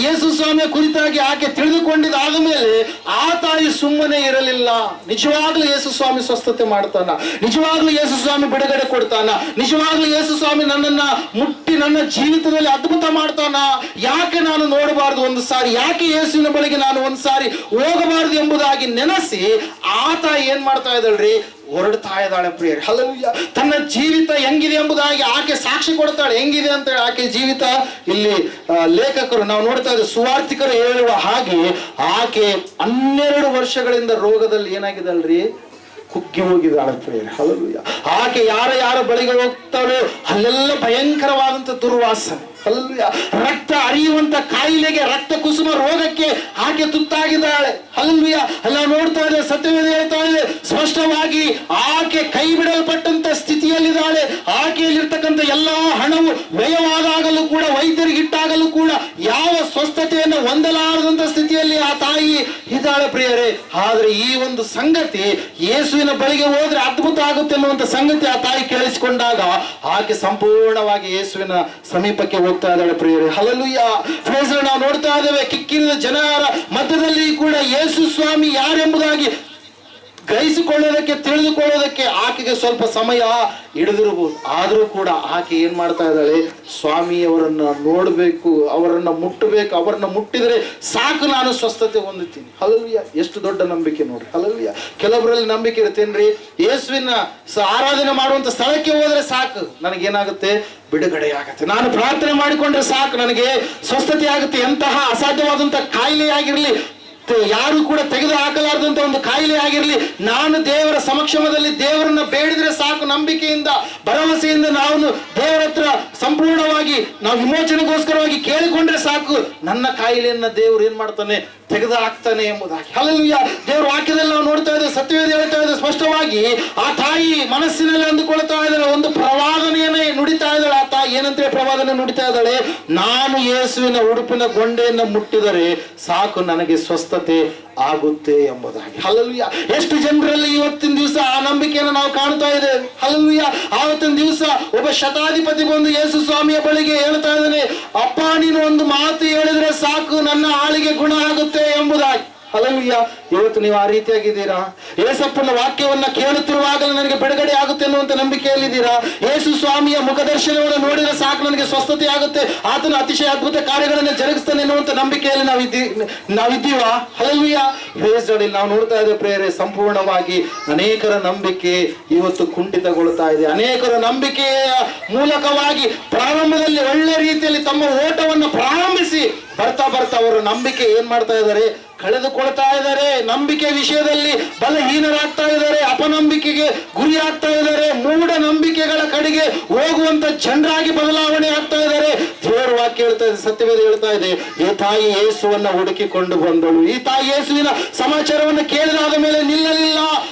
ಯೇಸು ಸ್ವಾಮಿಯ ಕುರಿತಾಗಿ ಆಕೆ ತಿಳಿದುಕೊಂಡಿದ್ದಾದ ಮೇಲೆ ಆ ತಾಯಿ ಸುಮ್ಮನೆ ಇರಲಿಲ್ಲ. ನಿಜವಾಗ್ಲೂ ಯೇಸು ಸ್ವಾಮಿ ಸ್ವಸ್ಥತೆ ಮಾಡ್ತಾನ, ನಿಜವಾಗ್ಲೂ ಯೇಸು ಸ್ವಾಮಿ ಬಿಡುಗಡೆ ಕೊಡ್ತಾನ, ನಿಜವಾಗ್ಲೂ ಯೇಸು ಸ್ವಾಮಿ ನನ್ನನ್ನ ಮುಟ್ಟಿ ನನ್ನ ಜೀವಿತದಲ್ಲಿ ಅದ್ಭುತ ಮಾಡ್ತಾನ, ಯಾಕೆ ನಾನು ನೋಡಬಾರ್ದು ಒಂದು ಸಾರಿ, ಯಾಕೆ ಯೇಸುವಿನ ಬಳಿಗೆ ನಾನು ಒಂದು ಸಾರಿ ಹೋಗಬಾರದು ಎಂಬುದಾಗಿ ನೆನೆಸಿ ಆ ತಾಯಿ ಏನ್ ಮಾಡ್ತಾ ಇದ್ದಾಳ್ರಿ, ಹೊರಡ್ತಾ ಇದ್ದಾಳೆ. ಪ್ರಿಯರೇ, ಹಲ್ಲೆಲೂಯಾ. ತನ್ನ ಜೀವಿತ ಹೆಂಗಿದೆ ಎಂಬುದಾಗಿ ಆಕೆ ಸಾಕ್ಷಿ ಕೊಡ್ತಾಳೆ. ಹೆಂಗಿದೆ ಅಂತ ಹೇಳಿ ಆಕೆ ಜೀವಿತ ಇಲ್ಲಿ ಲೇಖಕರು ನಾವು ನೋಡ್ತಾ ಇದ್ದೇವೆ, ಸುವಾರ್ತಿಕರು ಹೇಳುವ ಹಾಗೆ ಆಕೆ 12 ವರ್ಷಗಳಿಂದ ರೋಗದಲ್ಲಿ ಏನಾಗಿದಲ್ರಿ, ಕುಗ್ಗಿ ಹೋಗಿದ್ದಾಳೆ. ಪ್ರಿಯರೇ, ಹಲ್ಲೆಲೂಯಾ. ಆಕೆ ಯಾರ ಬಳಿಗೆ ಹೋಗ್ತಾಳೆ ಅಲ್ಲೆಲ್ಲ ಭಯಂಕರವಾದಂತ ದುರ್ವಾಸನೆ. ಹಲ್ಲೆಲೂಯಾ. ರಕ್ತ ಹರಿಯುವಂತ ಕಾಯಿಲೆಗೆ, ರಕ್ತ ಕುಸುಮ ರೋಗಕ್ಕೆ ಆಕೆ ತುತ್ತಾಗಿದ್ದಾಳೆ. ಹಲ್ಲೆಲೂಯಾ. ಎಲ್ಲ ನೋಡ್ತಾ ಇದೆ, ಸತ್ಯವೇದ ಹೇಳ್ತಾ ಇದೆ ಸ್ಪಷ್ಟವಾಗಿ, ಆಕೆ ಕೈ ಬಿಡಲ್ಪಟ್ಟಂತ ಸ್ಥಿತಿಯಲ್ಲಿದ್ದಾಳೆ. ಆಕೆಯಲ್ಲಿರ್ತಕ್ಕಂಥ ಎಲ್ಲಾ ಹಣವು ವ್ಯಯವಾದಾಗಲೂ ಕೂಡ, ವೈದ್ಯರಿಗೆ ಇಟ್ಟಾಗಲೂ ಕೂಡ ಯಾವ ಸ್ವಸ್ಥತೆಯನ್ನು ಹೊಂದಲಾರದಂತ ಸ್ಥಿತಿಯಲ್ಲಿ ಆ ತಾಯಿ ಇದ್ದಾಳೆ. ಪ್ರಿಯರೇ, ಆದ್ರೆ ಈ ಒಂದು ಸಂಗತಿ ಯೇಸುವಿನ ಬಳಿಗೆ ಹೋದ್ರೆ ಅದ್ಭುತ ಆಗುತ್ತೆ ಅನ್ನುವಂತ ಸಂಗತಿ ಆ ತಾಯಿ ಕೇಳಿಸಿಕೊಂಡಾಗ ಆಕೆ ಸಂಪೂರ್ಣವಾಗಿ ಯೇಸುವಿನ ಸಮೀಪಕ್ಕೆ ಹೋಗ್ತಾ ಇದ್ದಾಳೆ. ಪ್ರಿಯರೇ, ಹಲ್ಲೆಲೂಯಾ. ಫ್ರೆಂಡ್ಸ್, ನಾವು ನೋಡ್ತಾ ಇದ್ದೇವೆ ಕಿಕ್ಕಿರಿದ ಜನರ ಮಧ್ಯದಲ್ಲಿ ಕೂಡ ಯೇಸು ಸ್ವಾಮಿ ಯಾರೆಂಬುದಾಗಿ ಗ್ರಹಿಸಿಕೊಳ್ಳೋದಕ್ಕೆ, ತಿಳಿದುಕೊಳ್ಳೋದಕ್ಕೆ ಆಕೆಗೆ ಸ್ವಲ್ಪ ಸಮಯ ಹಿಡಿದಿರಬಹುದು. ಆದ್ರೂ ಕೂಡ ಆಕೆ ಏನ್ ಮಾಡ್ತಾ ಇದ್ದಾಳೆ, ಸ್ವಾಮಿಯವರನ್ನ ನೋಡ್ಬೇಕು, ಅವರನ್ನ ಮುಟ್ಟಬೇಕು, ಅವರನ್ನ ಮುಟ್ಟಿದ್ರೆ ಸಾಕು ನಾನು ಸ್ವಸ್ಥತೆ ಹೊಂದುತ್ತೀನಿ. ಹಲ್ಲೆಲೂಯಾ. ಎಷ್ಟು ದೊಡ್ಡ ನಂಬಿಕೆ ನೋಡ್ರಿ. ಹಲ್ಲೆಲೂಯಾ. ಕೆಲವರಲ್ಲಿ ನಂಬಿಕೆ ಇರುತ್ತೇನ್ರಿ, ಯೇಸುವಿನ ಆರಾಧನೆ ಮಾಡುವಂತ ಸ್ಥಳಕ್ಕೆ ಹೋದ್ರೆ ಸಾಕು ನನಗೇನಾಗುತ್ತೆ, ಬಿಡುಗಡೆ ಆಗುತ್ತೆ, ನಾನು ಪ್ರಾರ್ಥನೆ ಮಾಡಿಕೊಂಡ್ರೆ ಸಾಕು ನನಗೆ ಸ್ವಸ್ಥತೆ ಆಗುತ್ತೆ. ಎಂತಹ ಅಸಾಧ್ಯವಾದಂತ ಕಾಯಿಲೆ ಆಗಿರ್ಲಿ, ಯಾರು ಕೂಡ ತೆಗೆದು ಹಾಕಲಾರದಂತ ಒಂದು ಕಾಯಿಲೆ ಆಗಿರಲಿ, ನಾನು ದೇವರ ಸಮಕ್ಷಮದಲ್ಲಿ ದೇವರನ್ನ ಬೇಡಿದ್ರೆ ಸಾಕು, ನಂಬಿಕೆಯಿಂದ ಭರವಸೆಯಿಂದ ನಾವು ದೇವರ ಹತ್ರ ಸಂಪೂರ್ಣವಾಗಿ ನಾವು ವಿಮೋಚನೆಗೋಸ್ಕರವಾಗಿ ಕೇಳಿಕೊಂಡ್ರೆ ಸಾಕು, ನನ್ನ ಕಾಯಿಲೆಯನ್ನ ದೇವರು ಏನ್ ಮಾಡ್ತಾನೆ, ತೆಗೆದು ಹಾಕ್ತಾನೆ ಎಂಬುದಾಗಿ. ಹಲ್ಲೆಲೂಯಾ. ದೇವರ ವಾಕ್ಯದಲ್ಲಿ ನಾವು ನೋಡ್ತಾ ಇದ್ದೇವೆ, ಸತ್ಯವೇದ ಹೇಳ್ತಾ ಇದೆ ಸ್ಪಷ್ಟವಾಗಿ, ಆ ತಾಯಿ ಮನಸ್ಸಿನಲ್ಲಿ ಅಂದುಕೊಳ್ತಾ ಇದ್ದಾಳೆ, ಒಂದು ಪ್ರವಾದನೆಯನ್ನೇ ನುಡಿತಾ ಇದ್ದಾಳೆ. ಆ ತಾಯಿ ಏನಂತ ಪ್ರವಾದನೆ ನುಡಿತಾ ಇದ್ದಾಳೆ, ನಾನು ಯೇಸುವಿನ ಉಡುಪಿನ ಗೊಂಡೆಯನ್ನು ಮುಟ್ಟಿದರೆ ಸಾಕು ನನಗೆ ಸ್ವಸ್ಥತೆ ಆಗುತ್ತೆ ಎಂಬುದಾಗಿ. ಹಲ್ಲೆಲೂಯಾ. ಎಷ್ಟು ಜನರಲ್ಲಿ ಇವತ್ತಿನ ದಿವಸ ಆ ನಂಬಿಕೆಯನ್ನು ನಾವು ಕಾಣ್ತಾ ಇದ್ದೇವೆ. ಹಲ್ಲೆಲೂಯಾ. ಆವತ್ತಿನ ದಿವಸ ಒಬ್ಬ ಶತಾಧಿಪತಿ ಬಂದು ಯೇಸು ಸ್ವಾಮಿಯ ಬಳಿಗೆ ಹೇಳ್ತಾ ಇದ್ದಾನೆ, ಅಪ್ಪ ನೀನು ಒಂದು ಮಾತು ಹೇಳಿದ್ರೆ ಸಾಕು ನನ್ನ ಆಳಿಗೆ ಗುಣ ಆಗುತ್ತೆ ಎಂಬುದಾಗಿ. ಹಲ್ಲೆಲೂಯಾ. ಇವತ್ತು ನೀವು ಆ ರೀತಿಯಾಗಿದ್ದೀರಾ? ಯೇಸಪ್ಪನ ವಾಕ್ಯವನ್ನ ಕೇಳುತ್ತಿರುವಾಗಲೇ ನನಗೆ ಬಿಡುಗಡೆ ಆಗುತ್ತೆ ಅನ್ನುವಂತ ನಂಬಿಕೆಯಲ್ಲಿದ್ದೀರಾ? ಯೇಸು ಸ್ವಾಮಿಯ ಮುಖದರ್ಶನವನ್ನು ನೋಡಿದ್ರೆ ಸಾಕು ನನಗೆ ಸ್ವಸ್ಥತೆ ಆಗುತ್ತೆ, ಆತನ ಅತಿಶಯ ಅದ್ಭುತ ಕಾರ್ಯಗಳನ್ನು ಜರುಗಿಸ್ತಾನೆ ಎನ್ನುವಂತ ನಂಬಿಕೆಯಲ್ಲಿ ನಾವಿದ್ದೀವಾ? ಹಲ್ಲೆಲೂಯಾ. ನಾವು ನೋಡ್ತಾ ಇದ್ದೇವೆ ಪ್ರೇರೆ, ಸಂಪೂರ್ಣವಾಗಿ ಅನೇಕರ ನಂಬಿಕೆ ಇವತ್ತು ಕುಂಠಿತಗೊಳ್ತಾ ಇದೆ. ಅನೇಕರ ನಂಬಿಕೆಯ ಮೂಲಕವಾಗಿ ಪ್ರಾರಂಭದಲ್ಲಿ ಒಳ್ಳೆ ರೀತಿಯಲ್ಲಿ ತಮ್ಮ ಓಟವನ್ನು ಪ್ರಾರಂಭಿಸಿ ಬರ್ತಾ ಅವರ ನಂಬಿಕೆ ಏನ್ ಮಾಡ್ತಾ ಇದ್ದಾರೆ, ಕಳೆದುಕೊಳ್ತಾ ಇದ್ದಾರೆ. ನಂಬಿಕೆ ವಿಷಯದಲ್ಲಿ ಬಲಹೀನರಾಗ್ತಾ ಇದ್ದಾರೆ, ಅಪನಂಬಿಕೆಗೆ ಗುರಿ ಆಗ್ತಾ ಇದ್ದಾರೆ, ಮೂಢ ನಂಬಿಕೆಗಳ ಕಡೆಗೆ ಹೋಗುವಂತ ಜನರಾಗಿ ಬದಲಾವಣೆ ಆಗ್ತಾ ಇದ್ದಾರೆ. ದೇವರ ವಾಕ್ಯ ಹೇಳ್ತಾ ಇದೆ ಸತ್ಯವೇದ ಹೇಳ್ತಾ ಇದೆ, ಈ ತಾಯಿ ಯೇಸುವನ್ನ ಹುಡುಕಿಕೊಂಡು ಬಂದಳು. ಈ ತಾಯಿ ಯೇಸುವಿನ ಸಮಾಚಾರವನ್ನು ಕೇಳಿದಾದ ಮೇಲೆ ನಿಲ್ಲಲಿಲ್ಲ.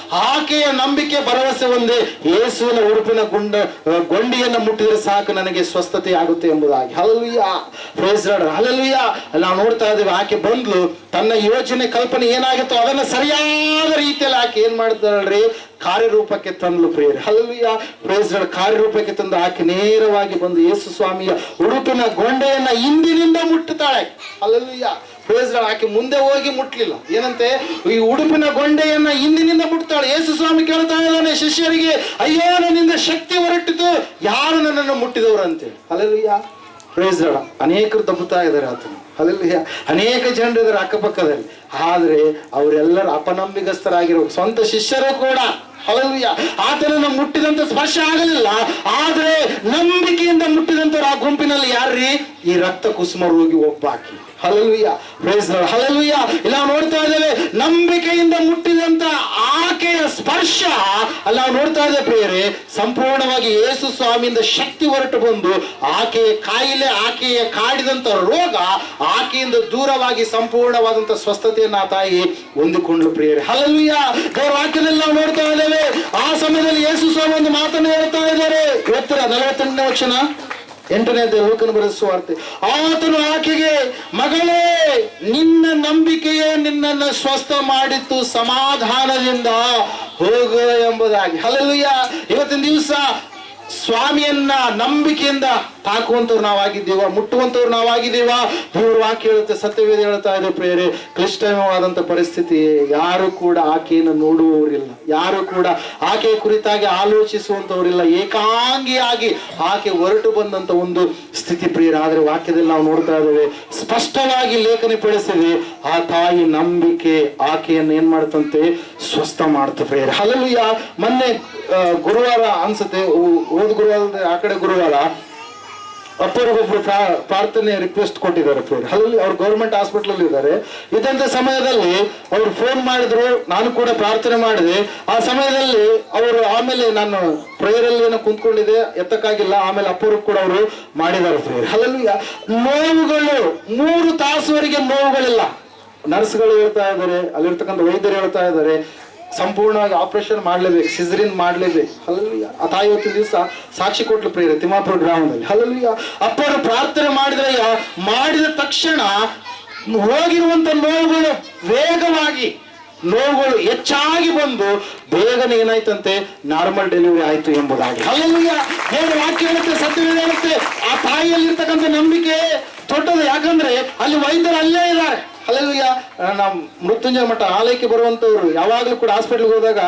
ಆಕೆಯ ನಂಬಿಕೆ ಭರವಸೆ ಒಂದೇ, ಯೇಸುವಿನ ಉಡುಪಿನ ಗೊಂಡಿಯನ್ನು ಮುಟ್ಟಿದರೆ ಸಾಕು, ನನಗೆ ಸ್ವಸ್ಥತೆ ಆಗುತ್ತೆ ಎಂಬುದಾಗಿ. Hallelujah, praise Lord, hallelujah. ನಾವು ನೋಡ್ತಾ ಇದ್ದೇವೆ, ಆಕೆ ಬಂದ್ಲು, ತನ್ನ ಯೋಚನೆ ಕಲ್ಪನೆ ಏನಾಗಿತ್ತೋ ಅದನ್ನ ಸರಿಯಾದ ರೀತಿಯಲ್ಲಿ ಆಕೆ ಏನ್ ಮಾಡ್ತಾಳ್ರಿ, ಕಾರ್ಯರೂಪಕ್ಕೆ ತಂದ್ಲು ಪ್ರಿಯರೇ. Hallelujah, praise Lord. ಕಾರ್ಯರೂಪಕ್ಕೆ ತಂದು ಆಕೆ ನೇರವಾಗಿ ಬಂದು ಯೇಸು ಸ್ವಾಮಿಯ ಉಡುಪಿನ ಗೊಂಡೆಯನ್ನ ಹಿಂದಿನಿಂದ ಮುಟ್ಟುತ್ತಾಳೆ. Hallelujah, praise Lord. ಆಕೆ ಮುಂದೆ ಹೋಗಿ ಮುಟ್ಲಿಲ್ಲ, ಏನಂತೆ, ಈ ಉಡುಪಿನ ಗೊಂಡೆಯನ್ನ ಹಿಂದಿನಿಂದ ಮುಟ್ತಾಳೆ. ಯೇಸು ಸ್ವಾಮಿ ಕೇಳ್ತಾ ಇದ್ದಾನೆ ಶಿಷ್ಯರಿಗೆ, ಅಯ್ಯೋ ನನ್ನಿಂದ ಶಕ್ತಿ ಹೊರಟಿತು, ಯಾರು ನನ್ನನ್ನು ಮುಟ್ಟಿದವರು ಅಂತೇಳಿ. Hallelujah, praise Lord. ಅನೇಕರು ತಪ್ಪುತ್ತಾ ಇದ್ದಾರೆ ಆತನು. ಹಲ್ಲೆಲೂಯಾ, ಅನೇಕ ಜನರು ಇದ್ದಾರೆ ಅಕ್ಕಪಕ್ಕದಲ್ಲಿ, ಆದ್ರೆ ಅವರೆಲ್ಲರೂ ಅಪನಂಬಿಕಸ್ಥರಾಗಿರೋ ಸ್ವಂತ ಶಿಷ್ಯರು ಕೂಡ. ಹಲ್ಲೆಲೂಯಾ, ಆತನನ್ನು ಮುಟ್ಟಿದಂತ ಸ್ಪರ್ಶ ಆಗಲಿಲ್ಲ, ಆದ್ರೆ ನಂಬಿಕೆಯಿಂದ ಮುಟ್ಟಿದಂತವ್ರು ಆ ಗುಂಪಿನಲ್ಲಿ ಯಾರ್ರೀ, ಈ ರಕ್ತ ಕುಸುಮ ರೋಗಿ ಒಬ್ಬಾಕಿ. Hallelujah, praise Lord, hallelujah. ಇಲ್ಲ ನಾವು ನೋಡ್ತಾ ಇದ್ದೇವೆ, ನಂಬಿಕೆಯಿಂದ ಮುಟ್ಟಿದಂತ ಆಕೆಯ ಸ್ಪರ್ಶ ಅಲ್ಲಿ ನಾವು ನೋಡ್ತಾ ಇದ್ದೇವೆ ಪ್ರಿಯರೇ, ಸಂಪೂರ್ಣವಾಗಿ ಯೇಸು ಸ್ವಾಮಿಯಿಂದ ಶಕ್ತಿ ಹೊರಟು ಬಂದು ಆಕೆಯ ಕಾಯಿಲೆ, ಆಕೆಯ ಕಾಡಿದಂತ ರೋಗ ಆಕೆಯಿಂದ ದೂರವಾಗಿ ಸಂಪೂರ್ಣವಾದಂತ ಸ್ವಸ್ಥತೆಯನ್ನ ಆ ತಾಯಿ ಹೊಂದಿಕೊಂಡ್ಲು ಪ್ರಿಯರೇ. ಹಲ್ಲೆಲೂಯಾ, ದೇವರ ವಾಕ್ಯದಲ್ಲಿ ನಾವು ನೋಡ್ತಾ ಇದ್ದೇವೆ, ಆ ಸಮಯದಲ್ಲಿ ಯೇಸು ಸ್ವಾಮಿ ಒಂದು ಮಾತನ್ನು ಹೇಳ್ತಾ ಇದ್ದಾರೆ. ಇವತ್ತರ 48ನೇ ವಚನ, 8ನೇ ಲೂಕನ ಬರೆದ ಸುವಾರ್ತೆ. ಆತನು ಆಕೆಗೆ, ಮಗಳೇ, ನಿನ್ನ ನಂಬಿಕೆಯೇ ನಿನ್ನನ್ನು ಸ್ವಸ್ಥ ಮಾಡಿತ್ತು, ಸಮಾಧಾನದಿಂದ ಹೋಗು ಎಂಬುದಾಗಿ. ಹಲ್ಲೆಲೂಯಾ, ಇವತ್ತಿನ ದಿವಸ ಸ್ವಾಮಿಯನ್ನ ನಂಬಿಕೆಯಿಂದ ತಾಕುವಂತವ್ರು ನಾವಾಗಿದ್ದೀವ, ಮುಟ್ಟುವಂತವ್ರು ನಾವಾಗಿದ್ದೀವ. ದೇವ್ರ ವಾಕ್ಯ ಹೇಳುತ್ತೆ, ಸತ್ಯವೇದ ಹೇಳ್ತಾ ಇದೆ ಪ್ರಿಯರೇ, ಕ್ಲಿಷ್ಟವಾದಂತ ಪರಿಸ್ಥಿತಿ, ಯಾರು ಕೂಡ ಆಕೆಯನ್ನು ನೋಡುವವರಿಲ್ಲ, ಯಾರು ಕೂಡ ಆಕೆಯ ಕುರಿತಾಗಿ ಆಲೋಚಿಸುವಂತವರಿಲ್ಲ, ಏಕಾಂಗಿಯಾಗಿ ಆಕೆ ಹೊರಟು ಬಂದಂತ ಒಂದು ಸ್ಥಿತಿ ಪ್ರಿಯರೇ. ಆದ್ರೆ ವಾಕ್ಯದಲ್ಲಿ ನಾವು ನೋಡ್ತಾ ಇದ್ದೇವೆ, ಸ್ಪಷ್ಟವಾಗಿ ಲೇಖನಿ ಪಡಿಸಿದೆ, ಆ ತಾಯಿ ನಂಬಿಕೆ ಆಕೆಯನ್ನು ಏನ್ ಮಾಡ್ತಂತೆ, ಸ್ವಸ್ಥ ಮಾಡ್ತ ಪ್ರಿಯರೇ. ಹಲ್ಲೆಲೂಯಾ. ಮೊನ್ನೆ ಗುರುವಾರ ಅನ್ಸುತ್ತೆ, ಹೋದ ಗುರುವಾರ ಆ ಕಡೆ ಗುರುವಾರ ಅಪ್ಪರಿಗೊಬ್ರು ಪ್ರಾರ್ಥನೆ ರಿಕ್ವೆಸ್ಟ್ ಕೊಟ್ಟಿದ್ದಾರೆ ಪ್ರಿಯರೇ. ಅಲ್ಲಿ ಅವ್ರು ಗೌರ್ಮೆಂಟ್ ಹಾಸ್ಪಿಟಲ್ ಅಲ್ಲಿ ಇದ್ದಾರೆ. ಇದಂತ ಸಮಯದಲ್ಲಿ ಅವ್ರು ಫೋನ್ ಮಾಡಿದ್ರು, ನಾನು ಕೂಡ ಪ್ರಾರ್ಥನೆ ಮಾಡಿದೆ. ಆ ಸಮಯದಲ್ಲಿ ಅವರು ಆಮೇಲೆ ನಾನು ಪ್ರೇಯರಲ್ಲಿ ಏನೋ ಕುಂತ್ಕೊಂಡಿದ್ದೆ, ಎತ್ತಕ್ಕಾಗಿಲ್ಲ. ಆಮೇಲೆ ಅಪ್ಪರು ಕೂಡ ಅವರು ಮಾಡಿದ್ದಾರೆ ಪ್ರಿಯರೇ. ಅಲ್ಲಿ ನೋವುಗಳು 3 ತಾಸುವರೆಗೆ ನೋವುಗಳಿಲ್ಲ. ನರ್ಸ್ಗಳು ಹೇಳ್ತಾ ಇದ್ದಾರೆ, ಅಲ್ಲಿರ್ತಕ್ಕಂಥ ವೈದ್ಯರು ಹೇಳ್ತಾ ಇದ್ದಾರೆ, ಸಂಪೂರ್ಣವಾಗಿ ಆಪರೇಷನ್ ಮಾಡ್ಲೇಬೇಕು, ಸಿಸರಿನ್ ಮಾಡ್ಲೇಬೇಕು. ಹಲ್ಲೆಲೂಯಾ. ಆ ತಾಯಿ ಇವತ್ತಿನ ದಿವಸ ಸಾಕ್ಷಿ ಕೊಟ್ಲು ಪ್ರಿಯರೇ, ತಿಮ್ಮಾಪುರ ಗ್ರಾಮದಲ್ಲಿ. ಹಲ್ಲೆಲೂಯಾ. ಅಪ್ಪರು ಪ್ರಾರ್ಥನೆ ಮಾಡಿದ ತಕ್ಷಣ ಹೋಗಿರುವಂತ ನೋವುಗಳು ವೇಗವಾಗಿ, ನೋವುಗಳು ಹೆಚ್ಚಾಗಿ ಬಂದು ಬೇಗನೆ ಏನಾಯ್ತಂತೆ, ನಾರ್ಮಲ್ ಡೆಲಿವರಿ ಆಯ್ತು ಎಂಬುದಾಗಿ. ಹಲ್ಲೆಲೂಯಾ. ದೇವರ ವಾಕ್ಯ ಹೇಳುತ್ತೆ, ಸತ್ಯವೇದ ಹೇಳುತ್ತೆ, ಆ ತಾಯಿಯಲ್ಲಿರ್ತಕ್ಕಂಥ ನಂಬಿಕೆ ದೊಡ್ಡದು. ಯಾಕಂದ್ರೆ ಅಲ್ಲಿ ವೈದ್ಯರು ಅಲ್ಲೇ ಇದ್ದಾರೆ. ಹಲ್ಲೆಲೂಯಾ. ನಾವು ಮೃತ್ಯುಂಜಯ ಮಠ ಆಲಯಕ್ಕೆ ಬರುವಂತವ್ರು ಯಾವಾಗ್ಲೂ ಕೂಡ ಹಾಸ್ಪಿಟ್ಲ್ಗೆ ಹೋದಾಗ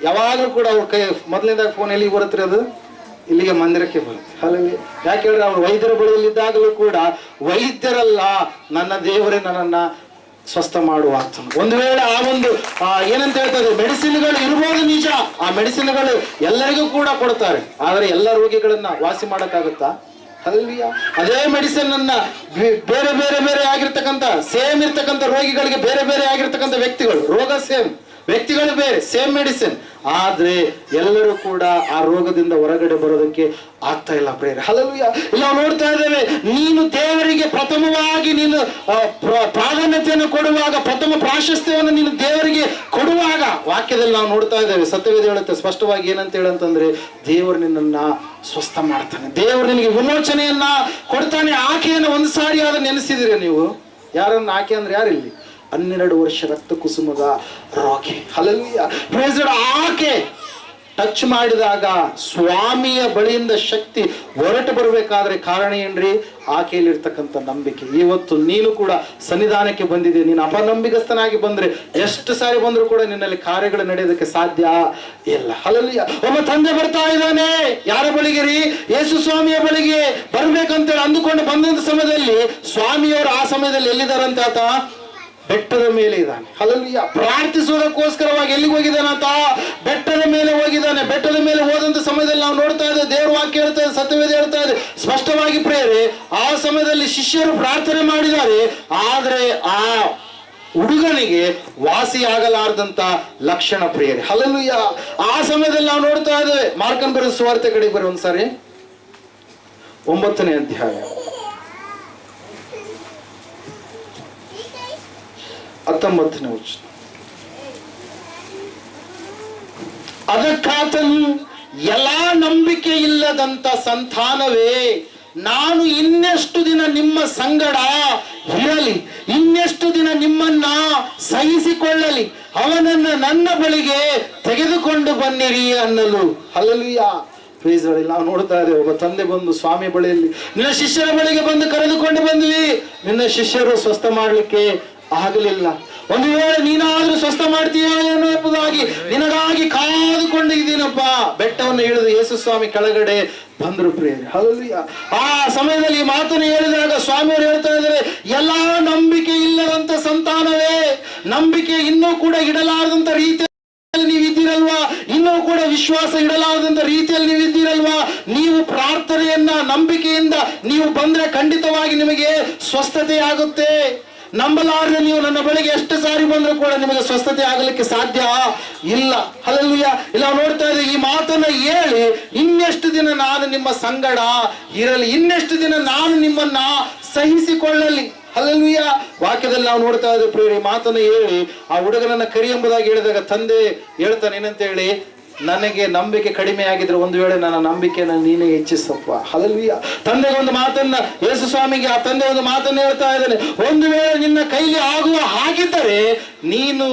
ಯಾವಾಗ್ಲೂ ಕೂಡ ಅವ್ರ ಕೈ ಮೊದಲನೇದಾಗ ಫೋನ್ ಎಲ್ಲಿಗೆ ಬರುತ್ತೆ, ಅದು ಇಲ್ಲಿಗೆ ಮಂದಿರಕ್ಕೆ ಬರುತ್ತೆ. ಹಲ್ಲೆಲೂಯಾ. ಯಾಕೆ ಹೇಳಿದ್ರೆ ಅವ್ರು ವೈದ್ಯರ ಬಳಿಯಲ್ಲಿದ್ದಾಗಲೂ ಕೂಡ ವೈದ್ಯರಲ್ಲ, ನನ್ನ ದೇವರೇ ನನ್ನನ್ನ ಸ್ವಸ್ಥ ಮಾಡುವ. ಒಂದು ವೇಳೆ ಆ ಒಂದು ಏನಂತ ಹೇಳ್ತಾರೆ, ಮೆಡಿಸಿನ್ಗಳು ಇರ್ಬೋದು ನಿಜ, ಆ ಮೆಡಿಸಿನ್ಗಳು ಎಲ್ಲರಿಗೂ ಕೂಡ ಕೊಡ್ತಾರೆ, ಆದ್ರೆ ಎಲ್ಲ ರೋಗಿಗಳನ್ನ ವಾಸಿ ಮಾಡಕ್ಕಾಗುತ್ತಾ? ಹಲ್ಲೆಲೂಯಾ. ಅದೇ ಮೆಡಿಸಿನ್ ಅನ್ನ ಬೇರೆ ಬೇರೆ ಬೇರೆ ಆಗಿರ್ತಕ್ಕಂಥ ಸೇಮ್ ಇರ್ತಕ್ಕಂಥ ರೋಗಿಗಳಿಗೆ ಬೇರೆ ಬೇರೆ ಆಗಿರ್ತಕ್ಕಂಥ ವ್ಯಕ್ತಿಗಳು, ರೋಗ ಸೇಮ್, ವ್ಯಕ್ತಿಗಳು ಬೇರೆ, ಸೇಮ್ ಮೆಡಿಸಿನ್, ಆದ್ರೆ ಎಲ್ಲರೂ ಕೂಡ ಆ ರೋಗದಿಂದ ಹೊರಗಡೆ ಬರೋದಕ್ಕೆ ಆಗ್ತಾ ಇಲ್ಲ ಪ್ರೇರೆ. ಹಲ್ಲೆಲೂಯಾ. ಇಲ್ಲ ನಾವು ನೋಡ್ತಾ ಇದ್ದೇವೆ, ನೀನು ದೇವರಿಗೆ ಪ್ರಥಮವಾಗಿ ನೀನು ಪ್ರಾಧಾನ್ಯತೆಯನ್ನು ಕೊಡುವಾಗ, ಪ್ರಥಮ ಪ್ರಾಶಸ್ತ್ಯವನ್ನು ನೀನು ದೇವರಿಗೆ ಕೊಡುವಾಗ, ವಾಕ್ಯದಲ್ಲಿ ನಾವು ನೋಡ್ತಾ ಇದ್ದೇವೆ, ಸತ್ಯವೇದ ಹೇಳುತ್ತೆ ಸ್ಪಷ್ಟವಾಗಿ. ಏನಂತ ಹೇಳಂತಂದ್ರೆ, ದೇವರು ನಿನ್ನನ್ನ ಸ್ವಸ್ಥ ಮಾಡ್ತಾನೆ, ದೇವರು ನಿನಗೆ ವಿಮೋಚನೆಯನ್ನ ಕೊಡ್ತಾನೆ. ಆಕೆಯನ್ನು ಒಂದು ಸಾರಿ ಆದ್ರೆ ನೆನೆಸಿದಿರಿ ನೀವು? ಯಾರನ್ನ ಆಕೆ ಅಂದ್ರೆ ಯಾರಿಲ್ಲಿ? 12 ವರ್ಷ ರಕ್ತ ಕುಸುಮದ ರೋಗಿ. ಹಲ್ಲೆಲೂಯಾ. Praise Lord. ಆಕೆ ಟಚ್ ಮಾಡಿದಾಗ ಸ್ವಾಮಿಯ ಬಳಿಯಿಂದ ಶಕ್ತಿ ಹೊರಟು ಬರಬೇಕಾದ್ರೆ ಕಾರಣ ಏನ್ರಿ? ಆಕೆಯಲ್ಲಿರ್ತಕ್ಕಂಥ ನಂಬಿಕೆ. ಇವತ್ತು ನೀನು ಕೂಡ ಸನ್ನಿಧಾನಕ್ಕೆ ಬಂದಿದೆ, ನೀನು ಅಪನಂಬಿಕಸ್ಥನಾಗಿ ಬಂದ್ರೆ ಎಷ್ಟು ಸಾರಿ ಬಂದ್ರು ಕೂಡ ನಿನ್ನಲ್ಲಿ ಕಾರ್ಯಗಳು ನಡೆಯೋದಕ್ಕೆ ಸಾಧ್ಯ ಇಲ್ಲ. ಹಲ್ಲೆಲೂಯಾ. ಒಬ್ಬ ತಂದೆ ಬರ್ತಾ ಇದ್ದಾನೆ, ಯಾರ ಬಳಿಗೆ ರೀ? ಯೇಸು ಸ್ವಾಮಿಯ ಬಳಿಗೆ ಬರ್ಬೇಕಂತೇಳಿ ಅಂದುಕೊಂಡು ಬಂದಂತ ಸಮಯದಲ್ಲಿ ಸ್ವಾಮಿಯವರು ಆ ಸಮಯದಲ್ಲಿ ಎಲ್ಲಿದ್ದಾರಂತೆ? ಆತ ಬೆಟ್ಟದ ಮೇಲೆ ಇದ್ದಾನೆ. ಹಲ್ಲೆಲೂಯಾ. ಪ್ರಾರ್ಥಿಸುವುದಕ್ಕೋಸ್ಕರವಾಗಿ ಎಲ್ಲಿಗೆ ಹೋಗಿದ್ದಾನಂತ? ಬೆಟ್ಟದ ಮೇಲೆ ಹೋಗಿದ್ದಾನೆ. ಬೆಟ್ಟದ ಮೇಲೆ ಹೋದಂತ ಸಮಯದಲ್ಲಿ ನಾವು ನೋಡ್ತಾ ಇದ್ದೇವೆ, ದೇವ್ರ ವಾಕ್ಯ ಹೇಳ್ತಾ ಇದೆ, ಸತ್ಯವೇದ ಹೇಳ್ತಾ ಇದೆ ಸ್ಪಷ್ಟವಾಗಿ ಪ್ರಿಯರೇ, ಆ ಸಮಯದಲ್ಲಿ ಶಿಷ್ಯರು ಪ್ರಾರ್ಥನೆ ಮಾಡಿದ್ದಾರೆ, ಆದ್ರೆ ಆ ಹುಡುಗನಿಗೆ ವಾಸಿಯಾಗಲಾರದಂತ ಲಕ್ಷಣ ಪ್ರಿಯರೇ. ಹಲ್ಲೆಲೂಯಾ. ಆ ಸಮಯದಲ್ಲಿ ನಾವು ನೋಡ್ತಾ ಇದ್ದೇವೆ, ಮಾರ್ಕನ ಬರೆದ ಸುವಾರ್ತೆ ಕಡೆಗೆ ಬರೀ ಒಂದ್ಸಾರಿ, 9ನೇ ಅಧ್ಯಾಯ 19ನೇ ವಚನ. ಅದಕ್ಕಾತನು, ಎಲ್ಲಾ ನಂಬಿಕೆ ಇಲ್ಲದಂತ ಸಂತಾನವೇ, ನಾನು ಇನ್ನೆಷ್ಟು ದಿನ ನಿಮ್ಮ ಸಂಗಡ ಇರಲಿ, ಇನ್ನೆಷ್ಟು ದಿನ ನಿಮ್ಮನ್ನ ಸಹಿಸಿಕೊಳ್ಳಲಿ, ಅವನನ್ನ ನನ್ನ ಬಳಿಗೆ ತೆಗೆದುಕೊಂಡು ಬನ್ನಿರಿ ಅನ್ನಲು. ಹಲ್ಲೆಲೂಯಾ. Praise the Lord. ನಾವು ನೋಡ್ತಾ ಇದ್ದೇವೆ, ಒಬ್ಬ ತಂದೆ ಬಂದು ಸ್ವಾಮಿ ಬಳಿಯಲ್ಲಿ, ನಿನ್ನ ಶಿಷ್ಯರ ಬಳಿಗೆ ಬಂದು ಕರೆದುಕೊಂಡು ಬಂದ್ವಿ, ನಿನ್ನ ಶಿಷ್ಯರು ಸ್ವಸ್ಥ ಮಾಡ್ಲಿಕ್ಕೆ ಆಗಲಿಲ್ಲ, ಒಂದು ವೇಳೆ ನೀನಾದ್ರೂ ಸ್ವಸ್ಥ ಮಾಡ್ತೀಯೋ ಎಂಬುದಾಗಿ ನಿನಗಾಗಿ ಕಾದುಕೊಂಡಿದ್ದೀನಪ್ಪ. ಬೆಟ್ಟವನ್ನು ಇಳಿದು ಯೇಸು ಸ್ವಾಮಿ ಕೆಳಗಡೆ ಬಂದ್ರು ಪ್ರಿಯರೇ. ಹಲ್ಲೆಲೂಯಾ. ಆ ಸಮಯದಲ್ಲಿ ಈ ಮಾತನ್ನು ಹೇಳಿದಾಗ ಸ್ವಾಮಿಯವರು ಹೇಳ್ತಾ ಇದ್ದಾರೆ, ಎಲ್ಲಾ ನಂಬಿಕೆ ಇಲ್ಲದಂತ ಸಂತಾನವೇ, ನಂಬಿಕೆ ಇನ್ನೂ ಕೂಡ ಇಡಲಾರದಂತ ರೀತಿಯಲ್ಲಿ ನೀವು ಇದ್ದೀರಲ್ವಾ, ಇನ್ನೂ ಕೂಡ ವಿಶ್ವಾಸ ಇಡಲಾರದಂತ ರೀತಿಯಲ್ಲಿ ನೀವು ಇದ್ದೀರಲ್ವಾ, ನೀವು ಪ್ರಾರ್ಥನೆಯನ್ನ ನಂಬಿಕೆಯಿಂದ ನೀವು ಬಂದ್ರೆ ಖಂಡಿತವಾಗಿ ನಿಮಗೆ ಸ್ವಸ್ಥತೆ ಆಗುತ್ತೆ. ನಂಬಲಾರದೆ ನೀವು ನನ್ನ ಬಳಿಗೆ ಎಷ್ಟು ಸಾರಿ ಬಂದರೂ ಕೂಡ ನಿಮಗೆ ಸ್ವಸ್ಥತೆ ಆಗಲಿಕ್ಕೆ ಸಾಧ್ಯ ಇಲ್ಲ. ಹಲ್ಲೆಲೂಯಾ. ಇಲ್ಲ ನೋಡ್ತಾ ಇದ್ದೆ, ಈ ಮಾತನ್ನ ಹೇಳಿ, ಇನ್ನೆಷ್ಟು ದಿನ ನಾನು ನಿಮ್ಮ ಸಂಗಡ ಇರಲಿ, ಇನ್ನೆಷ್ಟು ದಿನ ನಾನು ನಿಮ್ಮನ್ನ ಸಹಿಸಿಕೊಳ್ಳಲಿ. ಹಲ್ಲೆಲೂಯಾ. ವಾಕ್ಯದಲ್ಲಿ ನಾವು ನೋಡ್ತಾ ಇದ್ದೇವೆ ಪ್ರಿಯರೇ, ಮಾತನ್ನು ಹೇಳಿ ಆ ಹುಡುಗನನ್ನ ಕರಿ ಎಂಬುದಾಗಿ ಹೇಳಿದಾಗ ತಂದೆ ಹೇಳ್ತಾನೆ ಏನಂತ ಹೇಳಿ, ನನಗೆ ನಂಬಿಕೆ ಕಡಿಮೆ ಆಗಿದ್ರೆ ಒಂದು ವೇಳೆ ನನ್ನ ನಂಬಿಕೆಯನ್ನು ನೀನೇ ಹೆಚ್ಚಿಸಪ್ಪ. ಹಲ್ಲೆಲೂಯಾ. ತಂದೆಗೆ ಒಂದು ಮಾತನ್ನ, ಯೇಸು ಸ್ವಾಮಿಗೆ ಆ ತಂದೆ ಒಂದು ಮಾತನ್ನ ಹೇಳ್ತಾ ಇದ್ದಾನೆ, ಒಂದು ವೇಳೆ ನಿನ್ನ ಕೈಲಿ ಆಗುವ ಹಾಗಿದ್ದರೆ ನೀನು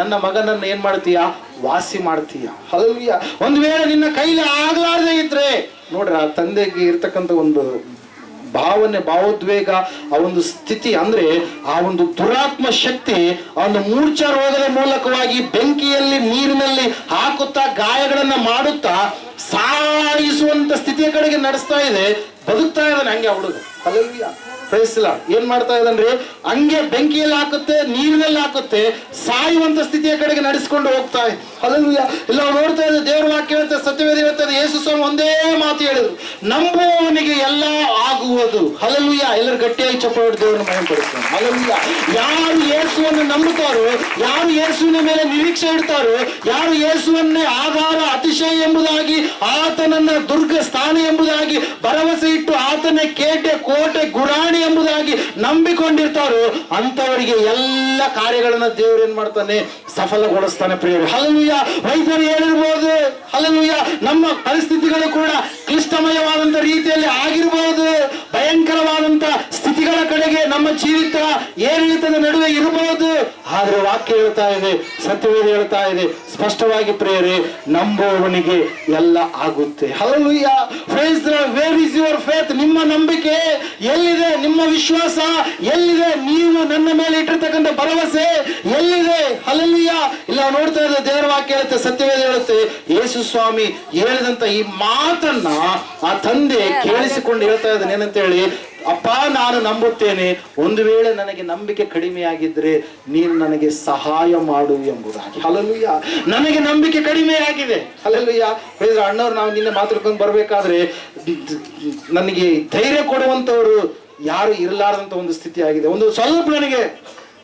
ನನ್ನ ಮಗನನ್ನು ಏನ್ ಮಾಡ್ತೀಯ, ವಾಸಿ ಮಾಡ್ತೀಯ. ಹಲ್ಲೆಲೂಯಾ. ಒಂದು ವೇಳೆ ನಿನ್ನ ಕೈಲಿ ಆಗಲಾರದೆ ಇದ್ರೆ, ನೋಡ್ರಿ ಆ ತಂದೆಗೆ ಇರ್ತಕ್ಕಂಥ ಒಂದು ಭಾವನೆ, ಭಾವೋದ್ವೇಗ, ಆ ಒಂದು ಸ್ಥಿತಿ, ಅಂದ್ರೆ ಆ ಒಂದು ದುರಾತ್ಮ ಶಕ್ತಿ ಆ ಒಂದು ಮೂರ್ಛಾ ರೋಗದ ಮೂಲಕವಾಗಿ ಬೆಂಕಿಯಲ್ಲಿ ನೀರಿನಲ್ಲಿ ಹಾಕುತ್ತಾ ಗಾಯಗಳನ್ನ ಮಾಡುತ್ತಾ ಸಾಯಿಸುವಂತ ಸ್ಥಿತಿಯ ಕಡೆಗೆ ನಡೆಸ್ತಾ ಇದೆ. ಬದುಕ್ತಾ ಇದ್ದಾನೆ ಹಂಗೆ ಆ ಹುಡುಗ. ಹಲ್ಲೆಲೂಯಾ. Praise the Lord. ಏನ್ ಮಾಡ್ತಾ ಇದ್ದಾನ್ರಿ, ಹಂಗೆ ಬೆಂಕಿಯಲ್ಲಿ ಹಾಕುತ್ತೆ, ನೀರಿನಲ್ಲಿ ಹಾಕುತ್ತೆ, ಸಾಯುವಂತ ಸ್ಥಿತಿಯ ಕಡೆಗೆ ನಡೆಸ್ಕೊಂಡು ಹೋಗ್ತಾ ಇದೆ. ಹಲ್ಲೆಲೂಯಾ. ಇಲ್ಲ ನೋಡ್ತಾ ಇದ್ದೆ, ದೇವರ ವಾಕ್ಯ ಹೇಳ್ತದೆ, ಸತ್ಯವೇದ ಹೇಳ್ತದೆ, ಯೇಸು ಸ್ವಾಮಿ ಒಂದೇ ಮಾತು ಹೇಳಿದ್ರು, ನಂಬುವವನಿಗೆ ಎಲ್ಲ ಆಗುವುದು. ಹಲ್ಲೆಲೂಯಾ. ಎಲ್ಲರೂ ಗಟ್ಟಿಯಾಗಿ ಚಪ್ಪಾಳೆ ದೇವರನ್ನು ಮಹಿಮೆಪಡಿಸ್ತಾರೆ. ಹಲ್ಲೆಲೂಯಾ. ಯಾರು ಯೇಸುವನ್ನು ನಂಬುತ್ತಾರೋ, ಯಾರು ಯೇಸುವಿನ ಮೇಲೆ ನಿರೀಕ್ಷೆ ಇಡ್ತಾರೋ, ಯಾರು ಯೇಸುವನ್ನೇ ಆಧಾರ, ಅತಿಶಯ ಎಂಬುದಾಗಿ, ಆತನನ್ನ ದುರ್ಗ ಸ್ಥಾನ ಎಂಬುದಾಗಿ ಭರವಸೆ ಇಟ್ಟು, ಆತನೇ ಕೇಟೆ, ಕೋಟೆ, ಗುರಾಣಿ ಎಂಬುದಾಗಿ ನಂಬಿಕೊಂಡಿರ್ತಾರೋ ಅಂತವರಿಗೆ ಎಲ್ಲ ಕಾರ್ಯಗಳನ್ನ ದೇವರು ಏನ್ ಮಾಡ್ತಾನೆ, ಸಫಲಗೊಳಿಸ್ತಾನೆ ಪ್ರಿಯರೇ. ಹಲ್ಲೆಲೂಯಾ. ವೈದ್ಯರು ಹೇಳಿರ್ಬೋದು, ಹಲ್ಲೆಲೂಯಾ, ನಮ್ಮ ಪರಿಸ್ಥಿತಿಗಳು ಕೂಡ ಕ್ಲಿಷ್ಟಮಯವಾದಂತ ರೀತಿಯಲ್ಲಿ ಆಗಿರಬಹುದು, ಭಯಂಕರವಾದಂತ ಸ್ಥಿತಿಗಳ ಕಡೆಗೆ ನಮ್ಮ ಜೀವಿತ ಏರಿಳಿತದ ನಡುವೆ ಇರಬಹುದು. ಆದ್ರೆ ವಾಕ್ಯ ಹೇಳ್ತಾ ಇದೆ, ಸತ್ಯವೇದ ಹೇಳ್ತಾ ಇದೆ ಸ್ಪಷ್ಟವಾಗಿ ಪ್ರಿಯರೇ, ನಂಬುವವನಿಗೆ ಎಲ್ಲ ಆಗುತ್ತೆ. Hallelujah. Praise the Lord. Where is your faith? ನಿಮ್ಮ ನಂಬಿಕೆ ಎಲ್ಲಿದೆ? ನಿಮ್ಮ ವಿಶ್ವಾಸ ಎಲ್ಲಿದೆ? ನೀವು ನನ್ನ ಮೇಲೆ ಇಟ್ಟಿರ್ತಕ್ಕಂಥ ಭರವಸೆ ಎಲ್ಲಿದೆ? ಹಲ್ಲೆಲೂಯಾ. ಇಲ್ಲ ನೋಡ್ತಾ ಇದ್ದ ದೇವರ ವಾಕ್ಯ ಹೇಳುತ್ತೆ, ಸತ್ಯವೇದ ಹೇಳುತ್ತೆ, ಯೇಸು ಸ್ವಾಮಿ ಹೇಳಿದಂತ ಈ ಮಾತನ್ನ ಆ ತಂದೆ ಕೇಳಿಸಿಕೊಂಡು ಹೇಳ್ತಾ ಇದ್ದಾನೆ ಏನಂತ ಹೇಳಿ, ಅಪ್ಪ ನಾನು ನಂಬುತ್ತೇನೆ, ಒಂದು ವೇಳೆ ನನಗೆ ನಂಬಿಕೆ ಕಡಿಮೆಯಾಗಿದ್ರೆ ನೀನು ನನಗೆ ಸಹಾಯ ಮಾಡು ಎಂಬುದಾಗಿ. ಹಲ್ಲೆಲೂಯಾ. ನನಗೆ ನಂಬಿಕೆ ಕಡಿಮೆ ಆಗಿದೆ. ಹಲ್ಲೆಲೂಯಾ. ಅಣ್ಣವ್ರು ನಾವು ನಿನ್ನೆ ಮಾತಾಡ್ಕೊಂಡು ಬರ್ಬೇಕಾದ್ರೆ ನನಗೆ ಧೈರ್ಯ ಕೊಡುವಂತವ್ರು ಯಾರು ಇರಲಾರದಂತ ಒಂದು ಸ್ಥಿತಿ ಆಗಿದೆ. ಒಂದು ಸ್ವಲ್ಪ ನನಗೆ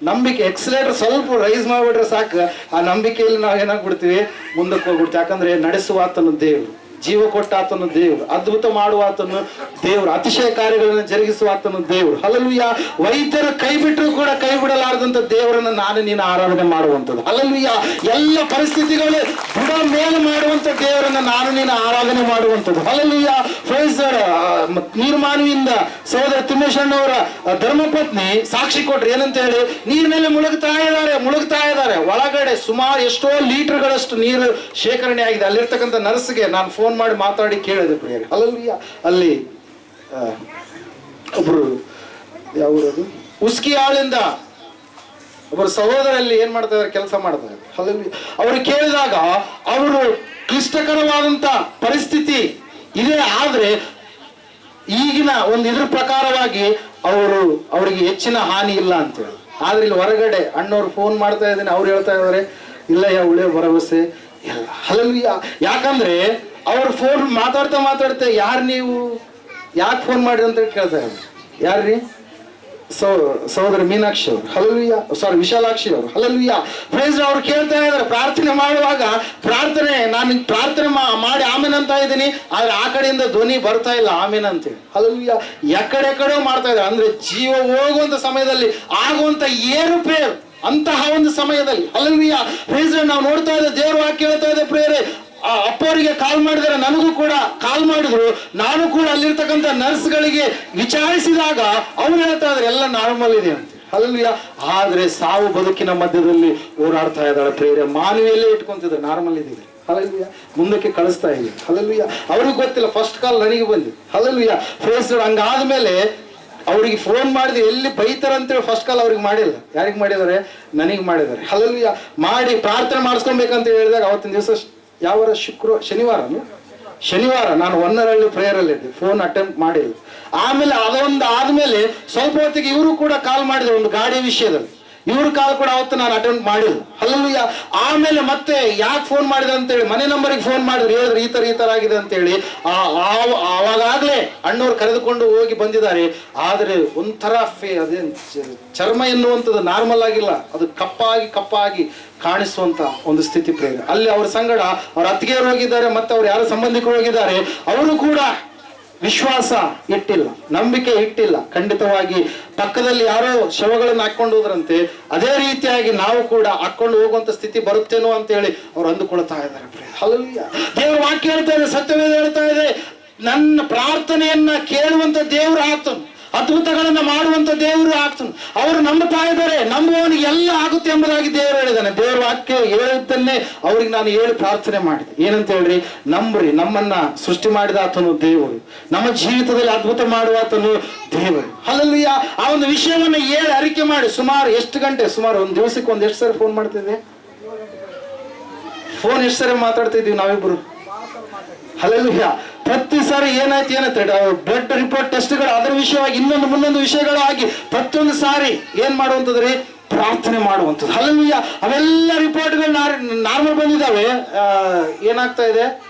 ನಂಬಿಕೆ ಎಕ್ಸಲೇಟರ್ ಸ್ವಲ್ಪ ರೈಸ್ ಮಾಡಿಬಿಟ್ರೆ ಸಾಕು, ಆ ನಂಬಿಕೆಯಲ್ಲಿ ನಾವು ಏನಾಗ್ಬಿಡ್ತೀವಿ, ಮುಂದಕ್ಕೆ ಹೋಗ್ಬಿಡ್ತೀವಿ. ಯಾಕಂದ್ರೆ ನಡೆಸುವ ಆತನ ದೇವರು, ಜೀವ ಕೊಟ್ಟ ಆತನು ದೇವರು, ಅದ್ಭುತ ಮಾಡುವ ಆತನು ದೇವರು, ಅತಿಶಯ ಕಾರ್ಯಗಳನ್ನು ಜರುಗಿಸುವ ಆತನು ದೇವರು. ಹಲ್ಲೆಲೂಯಾ. ವೈದ್ಯರು ಕೈ ಬಿಟ್ಟರು ಕೂಡ ಕೈ ಬಿಡಲಾರದಂತ ದೇವರನ್ನ ನಾನು ನೀನು ಆರಾಧನೆ ಮಾಡುವಂಥದ್ದು. ಹಲ್ಲೆಲೂಯಾ. ಎಲ್ಲ ಪರಿಸ್ಥಿತಿಗಳು ಬುಡ ಮೇಲೆ ಮಾಡುವಂತ ದೇವರನ್ನ ನಾನು ನೀನು ಆರಾಧನೆ ಮಾಡುವಂಥದ್ದು. ಹಲ್ಲೆಲೂಯಾ. Praise the lord. ನೀರ್ಮಾನವಿಯಿಂದ ಸಹೋದರ ತಿಮ್ಮೇಶಣ್ಣವರ ಧರ್ಮಪತ್ನಿ ಸಾಕ್ಷಿ ಕೊಟ್ರು ಏನಂತ ಹೇಳಿ, ನೀರಿನಲ್ಲಿ ಮುಳುಗ್ತಾ ಇದ್ದಾರೆ, ಒಳಗಡೆ ಸುಮಾರು ಎಷ್ಟೋ ಲೀಟರ್ಗಳಷ್ಟು ನೀರು ಶೇಖರಣೆ ಆಗಿದೆ. ಅಲ್ಲಿರ್ತಕ್ಕಂಥ ನರ್ಸ್ಗೆ ನಾನು ಫೋನ್ ಮಾಡಿ ಮಾತಾಡಿ ಕೇಳಿದೆ ಪ್ರಿಯರೇ. ಹಲ್ಲೆಲೂಯಾ. ಅಲ್ಲಿ ಒಬ್ರು ಯಾವುದು ಉಸ್ಕಿ ಆಳಿಂದ ಒಬ್ಬರು ಸಹೋದರಲ್ಲಿ ಏನ್ ಮಾಡ್ತಾ ಇದ್ದಾರೆ, ಕೆಲಸ ಮಾಡ್ತಾ ಇದ್ದಾರೆ. ಹಲ್ಲೆಲೂಯಾ. ಅವರು ಕೇಳಿದಾಗ ಅವರು ಕ್ಲಿಷ್ಟಕರವಾದಂತ ಪರಿಸ್ಥಿತಿ ಇದೆ, ಆದ್ರೆ ಈಗಿನ ಒಂದು ಇದ್ರ ಪ್ರಕಾರವಾಗಿ ಅವರಿಗೆ ಹೆಚ್ಚಿನ ಹಾನಿ ಇಲ್ಲ ಅಂತೇಳಿ. ಆದ್ರೆ ಇಲ್ಲಿ ಹೊರಗಡೆ ಅಣ್ಣವ್ರು ಫೋನ್ ಮಾಡ್ತಾ ಇದ್ದೀನಿ, ಅವ್ರು ಹೇಳ್ತಾ ಇದ್ದಾರೆ ಇಲ್ಲ ಉಳಿಯೋ ಭರವಸೆ ಇಲ್ಲ. ಹಲ್ಲೆಲೂಯಾ. ಯಾಕಂದ್ರೆ ಅವ್ರು ಫೋನ್ ಮಾತಾಡ್ತಾ ಯಾರು ನೀವು ಯಾಕೆ ಫೋನ್ ಮಾಡಿರಿ ಅಂತ ಕೇಳ್ತಾ ಇದ್ರು. ಯಾರ್ರಿ? ಸಹೋದರ ಮೀನಾಕ್ಷಿ ಅವರು. ಹಲ್ಲೆಲೂಯಾ. ವಿಶಾಲಾಕ್ಷಿ ಅವರು. ಹಲ್ಲೆಲೂಯಾ. ಪ್ರೈಸ್ ಅವ್ರು ಕೇಳ್ತಾ ಇದ್ದಾರೆ, ಪ್ರಾರ್ಥನೆ ಮಾಡುವಾಗ ನಾನು ಪ್ರಾರ್ಥನೆ ಮಾಡಿ ಆಮೇನ್ ಅಂತ ಇದ್ದೀನಿ, ಆದ್ರೆ ಆ ಕಡೆಯಿಂದ ಧ್ವನಿ ಬರ್ತಾ ಇಲ್ಲ ಆಮೇನ್ ಅಂತೇಳಿ. ಹಲ್ಲೆಲೂಯಾ. ಎಕಡೆಕಡೆ ಮಾಡ್ತಾ ಇದ್ದಾರೆ. ಅಂದ್ರೆ ಜೀವ ಹೋಗುವಂತ ಸಮಯದಲ್ಲಿ ಆಗುವಂತ ಏರುಪೇರು ಅಂತಹ ಒಂದು ಸಮಯದಲ್ಲಿ ಹಲ್ಲೆಲೂಯಾ ಪ್ರೈಸ್ ನಾವು ನೋಡ್ತಾ ಇದ್ದೇವೆ, ದೇವರ ವಾಕ್ಯ ಹೇಳ್ತಾ ಇದೆ ಪ್ರಿಯರೇ, ಆ ಅಪ್ಪವರಿಗೆ ಕಾಲ್ ಮಾಡಿದರೆ ನನಗೂ ಕೂಡ ಕಾಲ್ ಮಾಡಿದ್ರು. ನಾನು ಕೂಡ ಅಲ್ಲಿರ್ತಕ್ಕಂಥ ನರ್ಸ್ಗಳಿಗೆ ವಿಚಾರಿಸಿದಾಗ ಅವ್ರು ಹೇಳ್ತಾ ಇದ್ದಾರೆ ಎಲ್ಲ ನಾರ್ಮಲ್ ಇದೆ ಅಂತ. ಹಲ್ಲೆಲೂಯಾ. ಆದ್ರೆ ಸಾವು ಬದುಕಿನ ಮಧ್ಯದಲ್ಲಿ ಓಡಾಡ್ತಾ ಇದ್ದಾಳೆ ಪ್ರಿಯರೇ, ಮಾನವಿಯಲ್ಲೇ ಇಟ್ಕೊಂತಿದ್ದಾರೆ, ನಾರ್ಮಲ್ ಇದ್ದೀವಿ. ಹಲ್ಲೆಲೂಯಾ. ಮುಂದಕ್ಕೆ ಕಳಿಸ್ತಾ ಇದೆ. ಹಲ್ಲೆಲೂಯಾ. ಅವ್ರಿಗೆ ಗೊತ್ತಿಲ್ಲ, ಫಸ್ಟ್ ಕಾಲ್ ನನಗೆ ಬಂದಿದೆ. ಹಲ್ಲೆಲೂಯಾ. ಫೇಸ್ ಹಂಗಾದ್ಮೇಲೆ ಅವ್ರಿಗೆ ಫೋನ್ ಮಾಡಿದ್ರೆ ಎಲ್ಲಿ ಬೈತಾರ ಅಂತೇಳಿ ಫಸ್ಟ್ ಕಾಲ್ ಅವ್ರಿಗೆ ಮಾಡಿಲ್ಲ. ಯಾರಿಗೆ ಮಾಡಿದ್ದಾರೆ? ನನಗೆ ಮಾಡಿದ್ದಾರೆ. ಹಲ್ಲೆಲೂಯಾ. ಮಾಡಿ ಪ್ರಾರ್ಥನೆ ಮಾಡಿಸ್ಕೊಬೇಕಂತ ಹೇಳಿದಾಗ ಅವತ್ತಿನ ದಿವಸ ಯಾವ ಶನಿವಾರ ನಾನು ಹೊನ್ನರಹಳ್ಳಿ ಪ್ರೇಯರಲ್ಲಿ ಇದ್ದೆ, ಫೋನ್ ಅಟೆಂಪ್ಟ್ ಮಾಡಿಲ್ಲ. ಆಮೇಲೆ ಅದೊಂದು ಆದ್ಮೇಲೆ ಸ್ವಲ್ಪ ಹೊತ್ತಿಗೆ ಇವರು ಕೂಡ ಕಾಲ್ ಮಾಡಿದ್ರು ಒಂದು ಗಾಡಿ ವಿಷಯದಲ್ಲಿ. ಇವ್ರ ಕಾಲ್ ಕೂಡ ಅವತ್ತು ನಾನು ಅಟೆಂಡ್ ಮಾಡಿಲ್ಲ. ಹಲ್ಲೆಲೂಯಾ. ಆಮೇಲೆ ಮತ್ತೆ ಯಾಕೆ ಫೋನ್ ಮಾಡಿದೆ ಅಂತೇಳಿ ಮನೆ ನಂಬರಿಗೆ ಫೋನ್ ಮಾಡಿದ್ರು, ಹೇಳಿದ್ರು ಈ ತರ ಆಗಿದೆ ಅಂತೇಳಿ. ಅವಾಗಲೇ ಅಣ್ಣವ್ರು ಕರೆದುಕೊಂಡು ಹೋಗಿ ಬಂದಿದ್ದಾರೆ. ಆದ್ರೆ ಒಂಥರ ಅದೇನು ಚರ್ಮ ಎನ್ನುವಂಥದ್ದು ನಾರ್ಮಲ್ ಆಗಿಲ್ಲ, ಅದು ಕಪ್ಪಾಗಿ ಕಾಣಿಸುವಂತ ಒಂದು ಸ್ಥಿತಿ ಪ್ರೇರಣೆ. ಅಲ್ಲಿ ಅವ್ರ ಸಂಗಡ ಅವ್ರ ಅತ್ತಿಗೆಯವರು ಹೋಗಿದ್ದಾರೆ, ಮತ್ತೆ ಅವ್ರು ಯಾರು ಸಂಬಂಧಿಕರು ಹೋಗಿದ್ದಾರೆ. ಅವರು ಕೂಡ ವಿಶ್ವಾಸ ಇಟ್ಟಿಲ್ಲ, ನಂಬಿಕೆ ಇಟ್ಟಿಲ್ಲ. ಖಂಡಿತವಾಗಿ ಪಕ್ಕದಲ್ಲಿ ಯಾರೋ ಶವಗಳನ್ನು ಹಾಕೊಂಡು ಹೋದ್ರಂತೆ, ಅದೇ ರೀತಿಯಾಗಿ ನಾವು ಕೂಡ ಹಾಕೊಂಡು ಹೋಗುವಂತ ಸ್ಥಿತಿ ಬರುತ್ತೇನೋ ಅಂತ ಹೇಳಿ ಅವ್ರು ಅಂದುಕೊಳ್ತಾ ಇದ್ದಾರೆ. ಹಲ್ಲೆಲೂಯಾ. ದೇವರ ವಾಕ್ಯ ಹೇಳ್ತಾ ಇದೆ, ಸತ್ಯವೇದ ಹೇಳ್ತಾ ಇದೆ, ನನ್ನ ಪ್ರಾರ್ಥನೆಯನ್ನ ಕೇಳುವಂತ ದೇವರು ಆತನು, ಅದ್ಭುತಗಳನ್ನ ಮಾಡುವಂತ ದೇವರು ಆತನು. ಅವರು ನಂಬುತ್ತಾ ಇದ್ದಾರೆ, ನಂಬುವವನಿಗೆ ಎಲ್ಲ ಆಗುತ್ತೆ ಎಂಬುದಾಗಿ ದೇವರು ಹೇಳಿದ್ದಾನೆ. ದೇವರ ವಾಕ್ಯ ಹೇಳಿದ್ದನ್ನೇ ಅವ್ರಿಗೆ ನಾನು ಹೇಳಿ ಪ್ರಾರ್ಥನೆ ಮಾಡಿದೆ. ಏನಂತ ಹೇಳ್ರಿ, ನಂಬ್ರಿ, ನಮ್ಮನ್ನ ಸೃಷ್ಟಿ ಮಾಡಿದ ಆತನು ದೇವರು, ನಮ್ಮ ಜೀವಿತದಲ್ಲಿ ಅದ್ಭುತ ಮಾಡುವ ಆತನು ದೇವರು. ಹಲ್ಲೆಲೂಯಾ. ಆ ಒಂದು ವಿಷಯವನ್ನ ಹೇಳಿ ಅರಿಕೆ ಮಾಡಿ ಸುಮಾರು ಎಷ್ಟು ಗಂಟೆ, ಸುಮಾರು ಒಂದು ದಿವಸಕ್ಕೆ ಒಂದು ಎಷ್ಟು ಸರಿ ಫೋನ್ ಮಾಡ್ತಿದ್ವಿ, ಫೋನ್ ಎಷ್ಟು ಸರಿ ಮಾತಾಡ್ತಿದ್ವಿ ನಾವಿಬ್ರು. ಹಲ್ಲೆಲೂಯಾ. ಪ್ರತಿ ಸಾರಿ ಏನಾಯ್ತು ಬ್ಲಡ್ ರಿಪೋರ್ಟ್ ಟೆಸ್ಟ್ಗಳು, ಅದರ ವಿಷಯವಾಗಿ ಮುಂದೊಂದು ವಿಷಯಗಳು ಆಗಿ ಪ್ರತಿಯೊಂದು ಸಾರಿ ಏನ್ ಮಾಡುವಂತದ್ರಿ, ಪ್ರಾರ್ಥನೆ ಮಾಡುವಂಥದ್ದು. ಹಲ್ಲೆಲೂಯಾ. ಅವೆಲ್ಲ ರಿಪೋರ್ಟ್ಗಳು ನಾರ್ಮಲ್ ಬಂದಿದ್ದಾವೆ. ಏನಾಗ್ತಾ ಇದೆ,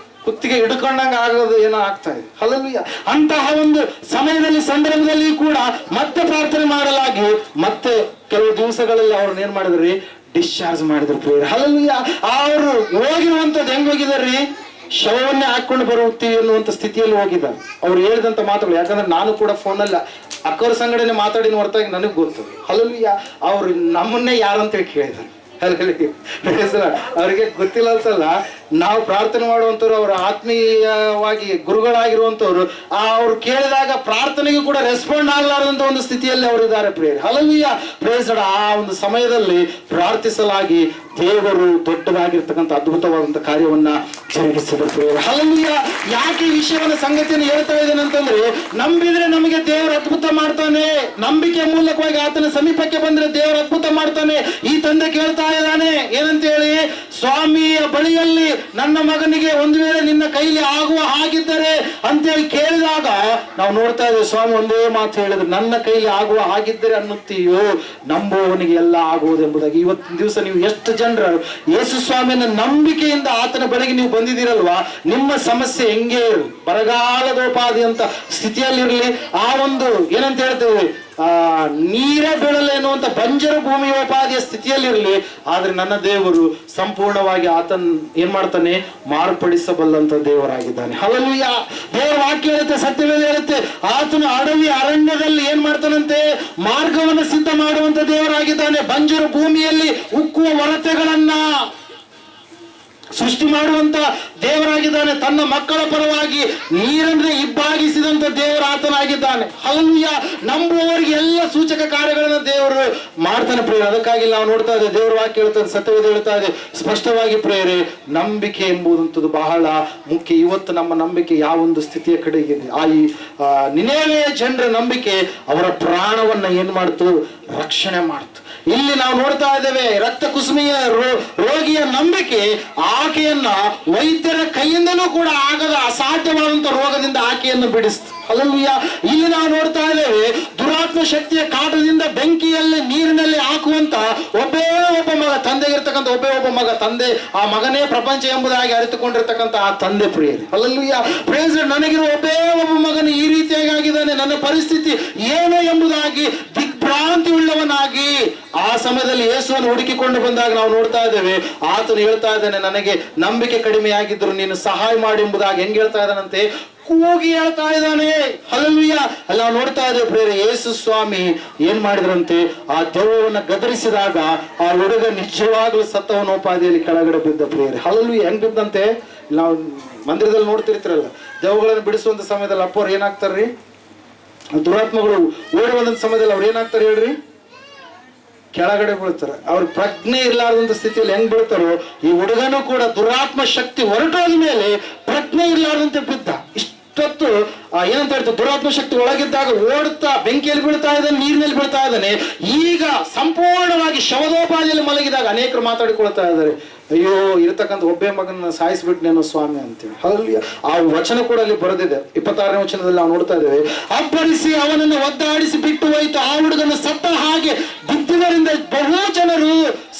ಕುತ್ತಿಗೆ ಹಿಡ್ಕೊಂಡಂಗ ಆಗೋದು ಏನೋ ಆಗ್ತಾ ಇದೆ. ಹಲ್ಲೆಲೂಯಾ. ಅಂತಹ ಒಂದು ಸಮಯದಲ್ಲಿ ಸಂದರ್ಭದಲ್ಲಿ ಕೂಡ ಮತ್ತೆ ಪ್ರಾರ್ಥನೆ ಮಾಡಲಾಗಿ ಮತ್ತೆ ಕೆಲವು ದಿವಸಗಳಲ್ಲಿ ಅವ್ರನ್ನ ಏನ್ ಮಾಡಿದ್ರಿ, ಡಿಸ್ಚಾರ್ಜ್ ಮಾಡಿದ್ರು ಪ್ರಿಯರೇ. ಹಲ್ಲೆಲೂಯಾ. ಅವರು ಹೋಗಿರುವಂತದ್ದು ಹೆಂಗ್ ಹೋಗಿದಾರ್ರಿ, ಶವವನ್ನೇ ಹಾಕೊಂಡು ಬರುತ್ತೀವಿ ಅನ್ನುವಂತ ಸ್ಥಿತಿಯಲ್ಲಿ ಹೋಗಿದ್ದಾರೆ. ಅವ್ರು ಹೇಳಿದಂತ ಮಾತುಗಳು, ಯಾಕಂದ್ರೆ ನಾನು ಕೂಡ ಫೋನಲ್ಲಿ ಅಕ್ಕವ್ರ ಸಂಗಡನೆ ಮಾತಾಡಿನ ಹೊರತಾಗಿ ನನಗೆ ಗೊತ್ತು. ಹಲ್ಲೆಲೂಯಾ. ಅವ್ರು ನಮ್ಮನ್ನೇ ಯಾರಂತೇಳಿ ಕೇಳಿದ್ದಾರೆ. ಅವ್ರಿಗೆ ಗೊತ್ತಿಲ್ಲ ಅಂತಲ್ಲ, ನಾವು ಪ್ರಾರ್ಥನೆ ಮಾಡುವಂತವ್ರು, ಅವ್ರ ಆತ್ಮೀಯವಾಗಿ ಗುರುಗಳಾಗಿರುವಂತವ್ರು, ಅವ್ರು ಕೇಳಿದಾಗ ಪ್ರಾರ್ಥನೆಗೂ ಕೂಡ ರೆಸ್ಪಾಂಡ್ ಆಗಲಾರದಂತ ಒಂದು ಸ್ಥಿತಿಯಲ್ಲಿ ಅವರು ಇದ್ದಾರೆ ಪ್ರೇಯರ್. ಹಲ್ಲೆಲೂಯಾ. ಪ್ರೇಸ್ ಆ ಒಂದು ಸಮಯದಲ್ಲಿ ಪ್ರಾರ್ಥಿಸಲಾಗಿ ದೇವರು ದೊಡ್ಡದಾಗಿರ್ತಕ್ಕಂಥ ಅದ್ಭುತವಾದಂತ ಕಾರ್ಯವನ್ನ ಜರುಗಿಸಿದ ಪ್ರೇಯರ್. ಹಲ್ಲೆಲೂಯಾ. ಯಾಕೆ ಈ ವಿಷಯವನ್ನ ಸಂಗತಿಯನ್ನು ಹೇಳ್ತಾ ಇದ್ದೇನೆ ಅಂತಂದ್ರೆ, ನಂಬಿದ್ರೆ ನಮಗೆ ದೇವರು ಅದ್ಭುತ ಮಾಡ್ತಾನೆ. ನಂಬಿಕೆ ಮೂಲಕವಾಗಿ ಆತನ ಸಮೀಪಕ್ಕೆ ಬಂದ್ರೆ ದೇವರು ಅದ್ಭುತ ಮಾಡ್ತಾನೆ. ಈ ತಂದೆ ಕೇಳ್ತಾ ಇದ್ದಾನೆ ಏನಂತ ಹೇಳಿ, ಸ್ವಾಮಿಯ ಬಳಿಯಲ್ಲಿ ನನ್ನ ಮಗನಿಗೆ ಒಂದು ವೇಳೆ ನಿನ್ನ ಕೈಲಿ ಆಗುವ ಹಾಗಿದ್ದರೆ ಅಂತೇಳಿ ಕೇಳಿದಾಗ ನಾವು ನೋಡ್ತಾ ಇದ್ದೇವೆ, ಸ್ವಾಮಿ ಒಂದೇ ಮಾತು ಹೇಳಿದ್ರು, ನನ್ನ ಕೈಲಿ ಆಗುವ ಹಾಗಿದ್ದರೆ ಅನ್ನುತ್ತೀಯೋ, ನಂಬುವವನಿಗೆ ಎಲ್ಲ ಆಗುವುದೆಂಬುದಾಗಿ. ಇವತ್ತಿನ ದಿವಸ ನೀವು ಎಷ್ಟು ಜನರು ಯೇಸು ಸ್ವಾಮಿಯನ್ನ ನಂಬಿಕೆಯಿಂದ ಆತನ ಬಳಿಗೆ ನೀವು ಬಂದಿದ್ದೀರಲ್ವಾ, ನಿಮ್ಮ ಸಮಸ್ಯೆ ಹೆಂಗೆ ಬರಗಾಲದೋಪಾದಿ ಅಂತ ಸ್ಥಿತಿಯಲ್ಲಿರಲಿ, ಆ ಒಂದು ಏನಂತ ಹೇಳ್ತೇವೆ, ನೀರೇ ಬೀಳಲ್ಲ ಎನ್ನುವಂತ ಬಂಜರು ಭೂಮಿಯೋಪಾದಿಯ ಸ್ಥಿತಿಯಲ್ಲಿರಲಿ, ಆದ್ರೆ ನನ್ನ ದೇವರು ಸಂಪೂರ್ಣವಾಗಿ ಆತನ್ ಏನ್ ಮಾಡ್ತಾನೆ, ಮಾರ್ಪಡಿಸಬಲ್ಲಂತ ದೇವರಾಗಿದ್ದಾನೆ. ಹಲ್ಲೆಲೂಯಾ. ದೇವರ ವಾಕ್ಯ ಹೇಳುತ್ತೆ, ಸತ್ಯವೇದ ಹೇಳುತ್ತೆ, ಆತನು ಅರಣ್ಯದಲ್ಲಿ ಏನ್ ಮಾಡ್ತಾನಂತೆ, ಮಾರ್ಗವನ್ನು ಸಿದ್ಧ ಮಾಡುವಂತ ದೇವರಾಗಿದ್ದಾನೆ. ಬಂಜರು ಭೂಮಿಯಲ್ಲಿ ಉಕ್ಕುವ ಒರತೆಗಳನ್ನ ಸೃಷ್ಟಿ ಮಾಡುವಂತ ದೇವರಾಗಿದ್ದಾನೆ. ತನ್ನ ಮಕ್ಕಳ ಪರವಾಗಿ ನೀರನ್ನೇ ಇಬ್ಬಾಗಿಸಿದಂತ ದೇವರು ಆತನಾಗಿದ್ದಾನೆ. ಹಲ್ಲೆಲೂಯಾ. ನಂಬುವವರಿಗೆ ಎಲ್ಲ ಸೂಚಕ ಕಾರ್ಯಗಳನ್ನ ದೇವರು ಮಾಡ್ತಾನೆ ಪ್ರೇರೆ. ಅದಕ್ಕಾಗಿ ನಾವು ನೋಡ್ತಾ ಇದ್ದೇವೆ, ದೇವರ ವಾಕ್ಯ ಹೇಳ್ತಾ ಇದೆ, ಸತ್ಯವೇದ ಹೇಳ್ತಾ ಇದೆ ಸ್ಪಷ್ಟವಾಗಿ ಪ್ರೇರೆ, ನಂಬಿಕೆ ಎಂಬುದಂಥದ್ದು ಬಹಳ ಮುಖ್ಯ. ಇವತ್ತು ನಮ್ಮ ನಂಬಿಕೆ ಯಾವ ಒಂದು ಸ್ಥಿತಿಯ ಕಡೆಗೆ ನಿನೆವೆಯ ಜನರ ನಂಬಿಕೆ ಅವರ ಪ್ರಾಣವನ್ನ ಏನ್ ಮಾಡ್ತು, ರಕ್ಷಣೆ ಮಾಡ್ತು. ಇಲ್ಲಿ ನಾವು ನೋಡ್ತಾ ಇದ್ದೇವೆ, ರಕ್ತ ಕುಸುಮೆಯ ರೋಗಿಯ ನಂಬಿಕೆ ಆಕೆಯನ್ನ ವೈದ್ಯರ ಕೈಯಿಂದಲೂ ಕೂಡ ಆಗದ ಅಸಾಧ್ಯವಾದಂತ ರೋಗದಿಂದ ಆಕೆಯನ್ನು ಬಿಡಿಸ್ತು. ಹಲ್ಲೆಲೂಯಾ. ಇಲ್ಲಿ ನಾವು ನೋಡ್ತಾ ಇದ್ದೇವೆ, ದುರಾತ್ಮ ಶಕ್ತಿಯ ಕಾಟದಿಂದ ಬೆಂಕಿಯಲ್ಲಿ ನೀರಿನಲ್ಲಿ ಹಾಕುವಂತ ಒಬ್ಬೇ ಒಬ್ಬ ಮಗ, ತಂದೆಗಿರ್ತಕ್ಕಂಥ ಒಬ್ಬೇ ಒಬ್ಬ ಮಗ, ತಂದೆ ಆ ಮಗನೇ ಪ್ರಪಂಚ ಎಂಬುದಾಗಿ ಅರಿತುಕೊಂಡಿರ್ತಕ್ಕಂಥ ಆ ತಂದೆ ಪ್ರಿಯರೇ. ಹಲ್ಲೆಲೂಯಾ. ಪ್ರೇಸ್. ನನಗಿರುವ ಒಬ್ಬೇ ಒಬ್ಬ ಮಗನು ಈ ರೀತಿಯಾಗಿ ಆಗಿದ್ದಾನೆ, ನನ್ನ ಪರಿಸ್ಥಿತಿ ಏನು ಎಂಬುದಾಗಿ ದಿಗ್ಭ್ರಾಂತಿ ಉಳ್ಳವನಾಗಿ ಆ ಸಮಯದಲ್ಲಿ ಯೇಸುವನ್ನು ಹುಡುಕಿಕೊಂಡು ಬಂದಾಗ ನಾವು ನೋಡ್ತಾ ಇದ್ದೇವೆ, ಆತನು ಹೇಳ್ತಾ ಇದ್ದಾನೆ, ನನಗೆ ನಂಬಿಕೆ ಕಡಿಮೆಯಾಗಿದ್ರು ನೀನು ಸಹಾಯ ಮಾಡಿ ಎಂಬುದಾಗಿ. ಹೆಂಗ್ ಹೇಳ್ತಾ ಇದ್ದಾನಂತೆ, ಕೂಗಿ ಹೇಳ್ತಾ ಇದ್ದಾನೆ. ಹಲ್ಲೆಲೂಯಾ. ಅಲ್ಲಿ ನಾವು ನೋಡ್ತಾ ಇದ್ದೇವೆ ಪ್ರಿಯರೇ, ಯೇಸು ಸ್ವಾಮಿ ಏನ್ ಮಾಡಿದ್ರಂತೆ, ಆ ದೆವ್ವವನ್ನ ಗದರಿಸಿದಾಗ ಆ ಹುಡುಗ ನಿಜವಾಗ್ಲೂ ಸತ್ತವನೋಪಾದಿಯಲ್ಲಿ ಕೆಳಗಡೆ ಬಿದ್ದ ಪ್ರಿಯರೇ. ಹಲ್ಲೆಲೂಯಾ. ಹೆಂಗ್ ಬಿದ್ದಂತೆ, ನಾವು ಮಂದಿರದಲ್ಲಿ ನೋಡ್ತಿರ್ತಿರಲ್ಲ, ದೆವ್ವಗಳನ್ನು ಬಿಡಿಸುವಂತ ಸಮಯದಲ್ಲಿ ಅಪ್ಪವ್ರು ಏನಾಗ್ತಾರ್ರಿ, ದುರಾತ್ಮಗಳು ಓಡಿ ಬಂದಂತ ಸಮಯದಲ್ಲಿ ಅವ್ರು ಏನಾಗ್ತಾರೆ ಹೇಳ್ರಿ, ಕೆಳಗಡೆ ಬೀಳ್ತಾರೆ. ಅವ್ರ ಪ್ರಜ್ಞೆ ಇರ್ಲಾರ್ದಂತ ಸ್ಥಿತಿಯಲ್ಲಿ ಹೆಂಗ್ ಬೀಳ್ತಾರೋ, ಈ ಹುಡುಗನು ಕೂಡ ದುರಾತ್ಮ ಶಕ್ತಿ ಹೊರಟೋದ ಮೇಲೆ ಪ್ರಜ್ಞೆ ಇರ್ಲಾರ್ದಂತೆ ಬಿದ್ದ. ಇಷ್ಟೊತ್ತು ಏನಂತ ಹೇಳ್ತಾರೆ, ದುರಾತ್ಮ ಶಕ್ತಿ ಒಳಗಿದ್ದಾಗ ಓಡುತ್ತಾ ಬೆಂಕಿಯಲ್ಲಿ ಬೀಳ್ತಾ ಇದ್ದಾನೆ, ನೀರಿನಲ್ಲಿ ಬೀಳ್ತಾ ಇದ್ದಾನೆ. ಈಗ ಸಂಪೂರ್ಣವಾಗಿ ಶವದೋಪಾದಿಯಲ್ಲಿ ಮಲಗಿದಾಗ ಅನೇಕರು ಮಾತಾಡಿಕೊಳ್ತಾ ಇದ್ದಾರೆ, ಅಯ್ಯೋ ಇರತಕ್ಕಂಥ ಒಬ್ಬೇ ಮಗನ ಸಾಯಿಸ್ಬಿಟ್ನೇನೋ ಸ್ವಾಮಿ ಅಂತೇಳಿ. ಹಲ್ಲೆಲೂಯಾ. ಆ ವಚನ ಕೂಡ ಅಲ್ಲಿ ಬರೆದಿದೆ. 26ನೇ ವಚನದಲ್ಲಿ ನಾವು ನೋಡ್ತಾ ಇದ್ದೇವೆ, ಅಬ್ಬರಿಸಿ ಅವನನ್ನು ಒದ್ದಾಡಿಸಿ ಬಿಟ್ಟು ಹೋಯಿತು, ಆ ಹುಡುಗನ ಸತ್ತ ಹಾಗೆ ಬಿದ್ದಿದ್ದರಿಂದ ಬಹು ಜನರು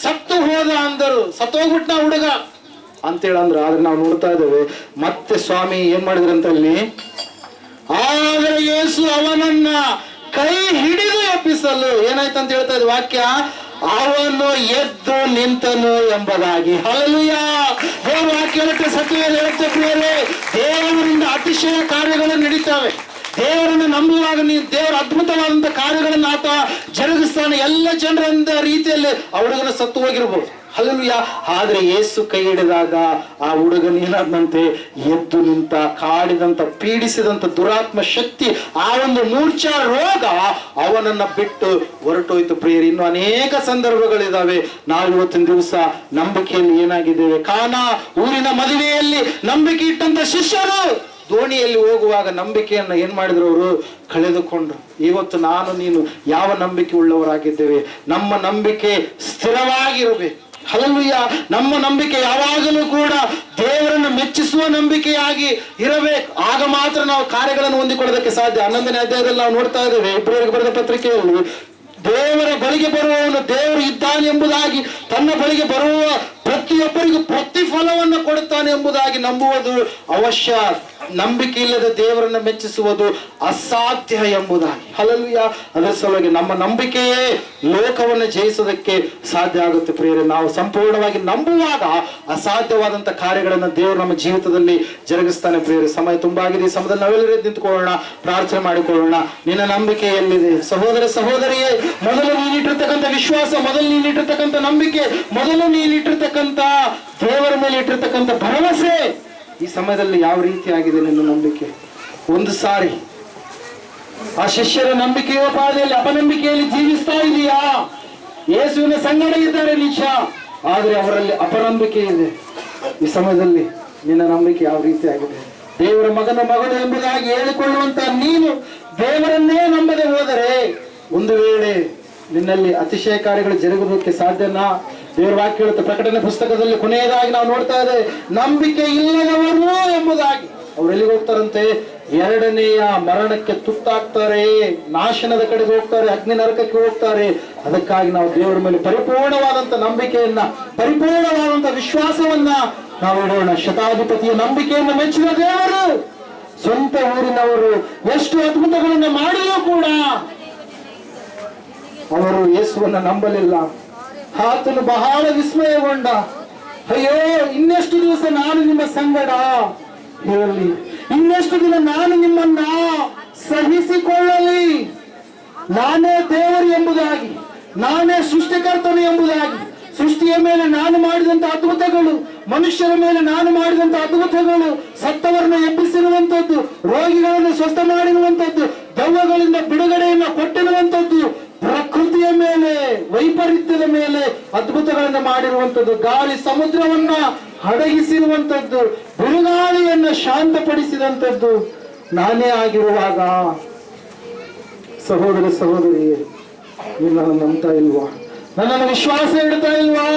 ಸತ್ತು ಹೋದ ಅಂದರು. ಸತ್ತೋಗ್ಬಿಟ್ಟ ಹುಡುಗ ಅಂತೇಳಿ ಅಂದ್ರ. ಆದ್ರೆ ನಾವು ನೋಡ್ತಾ ಇದ್ದೇವೆ ಮತ್ತೆ ಸ್ವಾಮಿ ಏನ್ ಮಾಡಿದ್ರಂತ ಅಲ್ಲಿ, ಆದರೆ ಯೇಸು ಅವನನ್ನ ಕೈ ಹಿಡಿದು ಎಬ್ಬಿಸಲು ಏನಾಯ್ತಂತ ಹೇಳ್ತಾ ಇದ್ದ ವಾಕ್ಯ, ಅವನು ಎದ್ದು ನಿಂತನು ಎಂಬುದಾಗಿ. ಹಲ್ಲೆಲೂಯಾ. ದೇವರ ವಾಕ್ಯ ಹೇಳುತ್ತೆ, ಸತ್ಯವೇದ ಹೇಳುತ್ತೆ ಪ್ರಿಯರೇ, ದೇವರಿಂದ ಅತಿಶಯ ಕಾರ್ಯಗಳು ನಡೀತಾವೆ. ದೇವರನ್ನು ನಂಬುವಾಗ ನೀವು ದೇವರ ಅದ್ಭುತವಾದಂತ ಕಾರ್ಯಗಳನ್ನು ಆತ ಜರುಗಿಸ್ತಾನೆ. ಎಲ್ಲ ಜನರಿಂದ ರೀತಿಯಲ್ಲಿ ಆ ಹುಡುಗನ ಸತ್ತು ಹೋಗಿರ್ಬೋದು. ಹಲ್ಲೆಲೂಯಾ. ಆದ್ರೆ ಯೇಸು ಕೈ ಹಿಡಿದಾಗ ಆ ಹುಡುಗನ ಏನಾದಂತೆ ಎದ್ದು ನಿಂತ. ಕಾಡಿದಂತ ಪೀಡಿಸಿದಂತ ದುರಾತ್ಮ ಶಕ್ತಿ, ಆ ಒಂದು ಮೂರ್ಛಾ ರೋಗ ಅವನನ್ನ ಬಿಟ್ಟು ಹೊರಟೋಯ್ತು ಪ್ರಿಯರಿ. ಇನ್ನು ಅನೇಕ ಸಂದರ್ಭಗಳಿದಾವೆ. ನಾವು ಇವತ್ತಿನ ದಿವಸ ನಂಬಿಕೆಯಲ್ಲಿ ಏನಾಗಿದ್ದೇವೆ, ಕಾನಾ ಊರಿನ ಮದುವೆಯಲ್ಲಿ ನಂಬಿಕೆ ಇಟ್ಟಂತ ಶಿಷ್ಯರು ದೋಣಿಯಲ್ಲಿ ಹೋಗುವಾಗ ನಂಬಿಕೆಯನ್ನ ಏನ್ ಮಾಡಿದ್ರು, ಅವರು ಕಳೆದುಕೊಂಡ್ರು. ಇವತ್ತು ನಾನು ನೀನು ಯಾವ ನಂಬಿಕೆ ಉಳ್ಳವರಾಗಿದ್ದೇವೆ? ನಮ್ಮ ನಂಬಿಕೆ ಸ್ಥಿರವಾಗಿರಬೇಕು. ಹಲ್ಲೆಲೂಯಾ. ನಮ್ಮ ನಂಬಿಕೆ ಯಾವಾಗಲೂ ಕೂಡ ದೇವರನ್ನು ಮೆಚ್ಚಿಸುವ ನಂಬಿಕೆಯಾಗಿ ಇರಬೇಕು. ಆಗ ಮಾತ್ರ ನಾವು ಕಾರ್ಯಗಳನ್ನು ಹೊಂದಿಕೊಳ್ಳೋದಕ್ಕೆ ಸಾಧ್ಯ. 11ನೇ ಅಧ್ಯಾಯದಲ್ಲಿ ನಾವು ನೋಡ್ತಾ ಇದ್ದೇವೆ, ಇಬ್ರಿಯರಿಗೆ ಬರೆದ ಪತ್ರಿಕೆಯಲ್ಲಿ, ದೇವರ ಬಳಿಗೆ ಬರುವವನು ದೇವರು ಇದ್ದಾನೆ ಎಂಬುದಾಗಿ, ತನ್ನ ಬಳಿಗೆ ಬರುವ ಪ್ರತಿಯೊಬ್ಬರಿಗೂ ಪ್ರತಿಫಲವನ್ನು ಕೊಡುತ್ತಾನೆ ಎಂಬುದಾಗಿ ನಂಬುವುದು ಅವಶ್ಯ. ನಂಬಿಕೆ ಇಲ್ಲದ ದೇವರನ್ನ ಮೆಚ್ಚಿಸುವುದು ಅಸಾಧ್ಯ ಎಂಬುದಾಗಿ. ಹಲ್ಲೆಲೂಯಾ. ಅದರ ಸಲುವಾಗಿ ನಮ್ಮ ನಂಬಿಕೆಯೇ ಲೋಕವನ್ನು ಜಯಿಸೋದಕ್ಕೆ ಸಾಧ್ಯ ಆಗುತ್ತೆ ಪ್ರಿಯರೇ. ನಾವು ಸಂಪೂರ್ಣವಾಗಿ ನಂಬುವಾಗ ಅಸಾಧ್ಯವಾದಂತ ಕಾರ್ಯಗಳನ್ನು ದೇವರು ನಮ್ಮ ಜೀವಿತದಲ್ಲಿ ಜರುಗಿಸ್ತಾನೆ ಪ್ರಿಯರೇ. ಸಮಯ ತುಂಬಾ ಆಗಿದೆ. ಈ ಸಮಯದಲ್ಲಿ ನಾವೆಲ್ಲರೂ ನಿಂತುಕೊಳ್ಳೋಣ, ಪ್ರಾರ್ಥನೆ ಮಾಡಿಕೊಳ್ಳೋಣ. ನಿನ್ನ ನಂಬಿಕೆ ಎಲ್ಲಿದೆ ಸಹೋದರ ಸಹೋದರಿಯೇ? ಮೊದಲು ನೀನಿಟ್ಟಿರ್ತಕ್ಕಂಥ ವಿಶ್ವಾಸ, ಮೊದಲು ನೀನಿಟ್ಟಿರ್ತಕ್ಕಂಥ ನಂಬಿಕೆ, ಮೊದಲು ನೀನಿಟ್ಟಿರ್ತಕ್ಕಂಥ ದೇವರ ಮೇಲೆ ಇಟ್ಟಿರ್ತಕ್ಕಂಥ ಭರವಸೆ ಈ ಸಮಯದಲ್ಲಿ ಯಾವ ರೀತಿ ಆಗಿದೆ ನಿನ್ನ ನಂಬಿಕೆ? ಒಂದು ಸಾರಿ ಆ ಶಿಷ್ಯರ ನಂಬಿಕೆಯ ಪಾದೆಯಲ್ಲಿ ಅಪನಂಬಿಕೆಯಲ್ಲಿ ಜೀವಿಸ್ತಾ ಇದೆಯಾ? ಯೇಸುವಿನ ಸಂಗಡ ಇದ್ದಾರೆ ನಿಜ, ಆದ್ರೆ ಅವರಲ್ಲಿ ಅಪನಂಬಿಕೆ ಇದೆ. ಈ ಸಮಯದಲ್ಲಿ ನಿನ್ನ ನಂಬಿಕೆ ಯಾವ ರೀತಿ ಆಗಿದೆ? ದೇವರ ಮಗನು ಎಂಬುದಾಗಿ ಹೇಳಿಕೊಳ್ಳುವಂತ ನೀನು ದೇವರನ್ನೇ ನಂಬದೆ ಹೋದರೆ ಒಂದು ವೇಳೆ ನಿನ್ನಲ್ಲಿ ಅತಿಶಯ ಕಾರ್ಯಗಳು ಜರುಗುವುದಕ್ಕೆ ಸಾಧ್ಯನಾ? ದೇವರ ವಾಕ್ಯ ಹೇಳುತ್ತೆ, ಪ್ರಕಟಣೆ ಪುಸ್ತಕದಲ್ಲಿ ಕೊನೆಯದಾಗಿ ನಾವು ನೋಡ್ತಾ ಇದ್ದೇವೆ, ನಂಬಿಕೆ ಇಲ್ಲದವರು ಎಂಬುದಾಗಿ. ಅವ್ರು ಎಲ್ಲಿಗೆ ಹೋಗ್ತಾರಂತೆ? ಎರಡನೆಯ ಮರಣಕ್ಕೆ ತುತ್ತಾಗ್ತಾರೆ, ನಾಶನದ ಕಡೆಗೆ ಹೋಗ್ತಾರೆ, ಅಗ್ನಿ ನರಕಕ್ಕೆ ಹೋಗ್ತಾರೆ. ಅದಕ್ಕಾಗಿ ನಾವು ದೇವರ ಮೇಲೆ ಪರಿಪೂರ್ಣವಾದಂತ ನಂಬಿಕೆಯನ್ನ, ಪರಿಪೂರ್ಣವಾದಂತ ವಿಶ್ವಾಸವನ್ನ ನಾವು ಇಡೋಣ. ಶತಾಧಿಪತಿಯ ನಂಬಿಕೆಯನ್ನು ಮೆಚ್ಚಿದ ದೇವರು, ಸ್ವಂತ ಊರಿನವರು ಎಷ್ಟು ಅದ್ಭುತಗಳನ್ನ ಮಾಡಿಯೂ ಕೂಡ ಅವರು ಯೇಸುವನ್ನ ನಂಬಲಿಲ್ಲ. ಆತನು ಬಹಳ ವಿಸ್ಮಯಗೊಂಡ. ಅಯ್ಯೋ, ಇನ್ನೆಷ್ಟು ದಿವಸ ನಾನು ನಿಮ್ಮ ಸಂಗಡ ಹೇಳಲಿ, ಇನ್ನೆಷ್ಟು ದಿನ ನಾನು ನಿಮ್ಮನ್ನ ಸಹಿಸಿಕೊಳ್ಳಲಿ? ನಾನೇ ದೇವರು ಎಂಬುದಾಗಿ, ನಾನೇ ಸೃಷ್ಟಿಕರ್ತನು ಎಂಬುದಾಗಿ, ಸೃಷ್ಟಿಯ ಮೇಲೆ ನಾನು ಮಾಡಿದಂತ ಅದ್ಭುತಗಳು, ಮನುಷ್ಯರ ಮೇಲೆ ನಾನು ಮಾಡಿದಂತ ಅದ್ಭುತಗಳು, ಸತ್ತವರನ್ನು ಎಬ್ಬಿಸಿರುವಂತದ್ದು, ರೋಗಿಗಳನ್ನು ಸ್ವಸ್ಥ ಮಾಡಿರುವಂತದ್ದು, ದೆವ್ವಗಳಿಂದ ಬಿಡುಗಡೆಯನ್ನ ಕೊಟ್ಟಿರುವಂತದ್ದು, ಪ್ರಕೃತಿಯ ಮೇಲೆ, ವೈಪರೀತ್ಯದ ಮೇಲೆ ಅದ್ಭುತಗಳನ್ನ ಮಾಡಿರುವಂತದ್ದು, ಗಾಳಿ ಸಮುದ್ರವನ್ನ ಅಡಗಿಸಿರುವಂತದ್ದು, ಬಿರುಗಾಳಿಯನ್ನ ಶಾಂತಪಡಿಸಿದಂತದ್ದು ನಾನೇ ಆಗಿರುವಾಗ, ಸಹೋದರ ಸಹೋದರಿಯೇ, ನೀವು ನನ್ನ ನಂಬ್ತಾ ಇಲ್ವಾ? ನನ್ನನ್ನು ವಿಶ್ವಾಸ ಇಡ್ತಾ ಇಲ್ವಾ?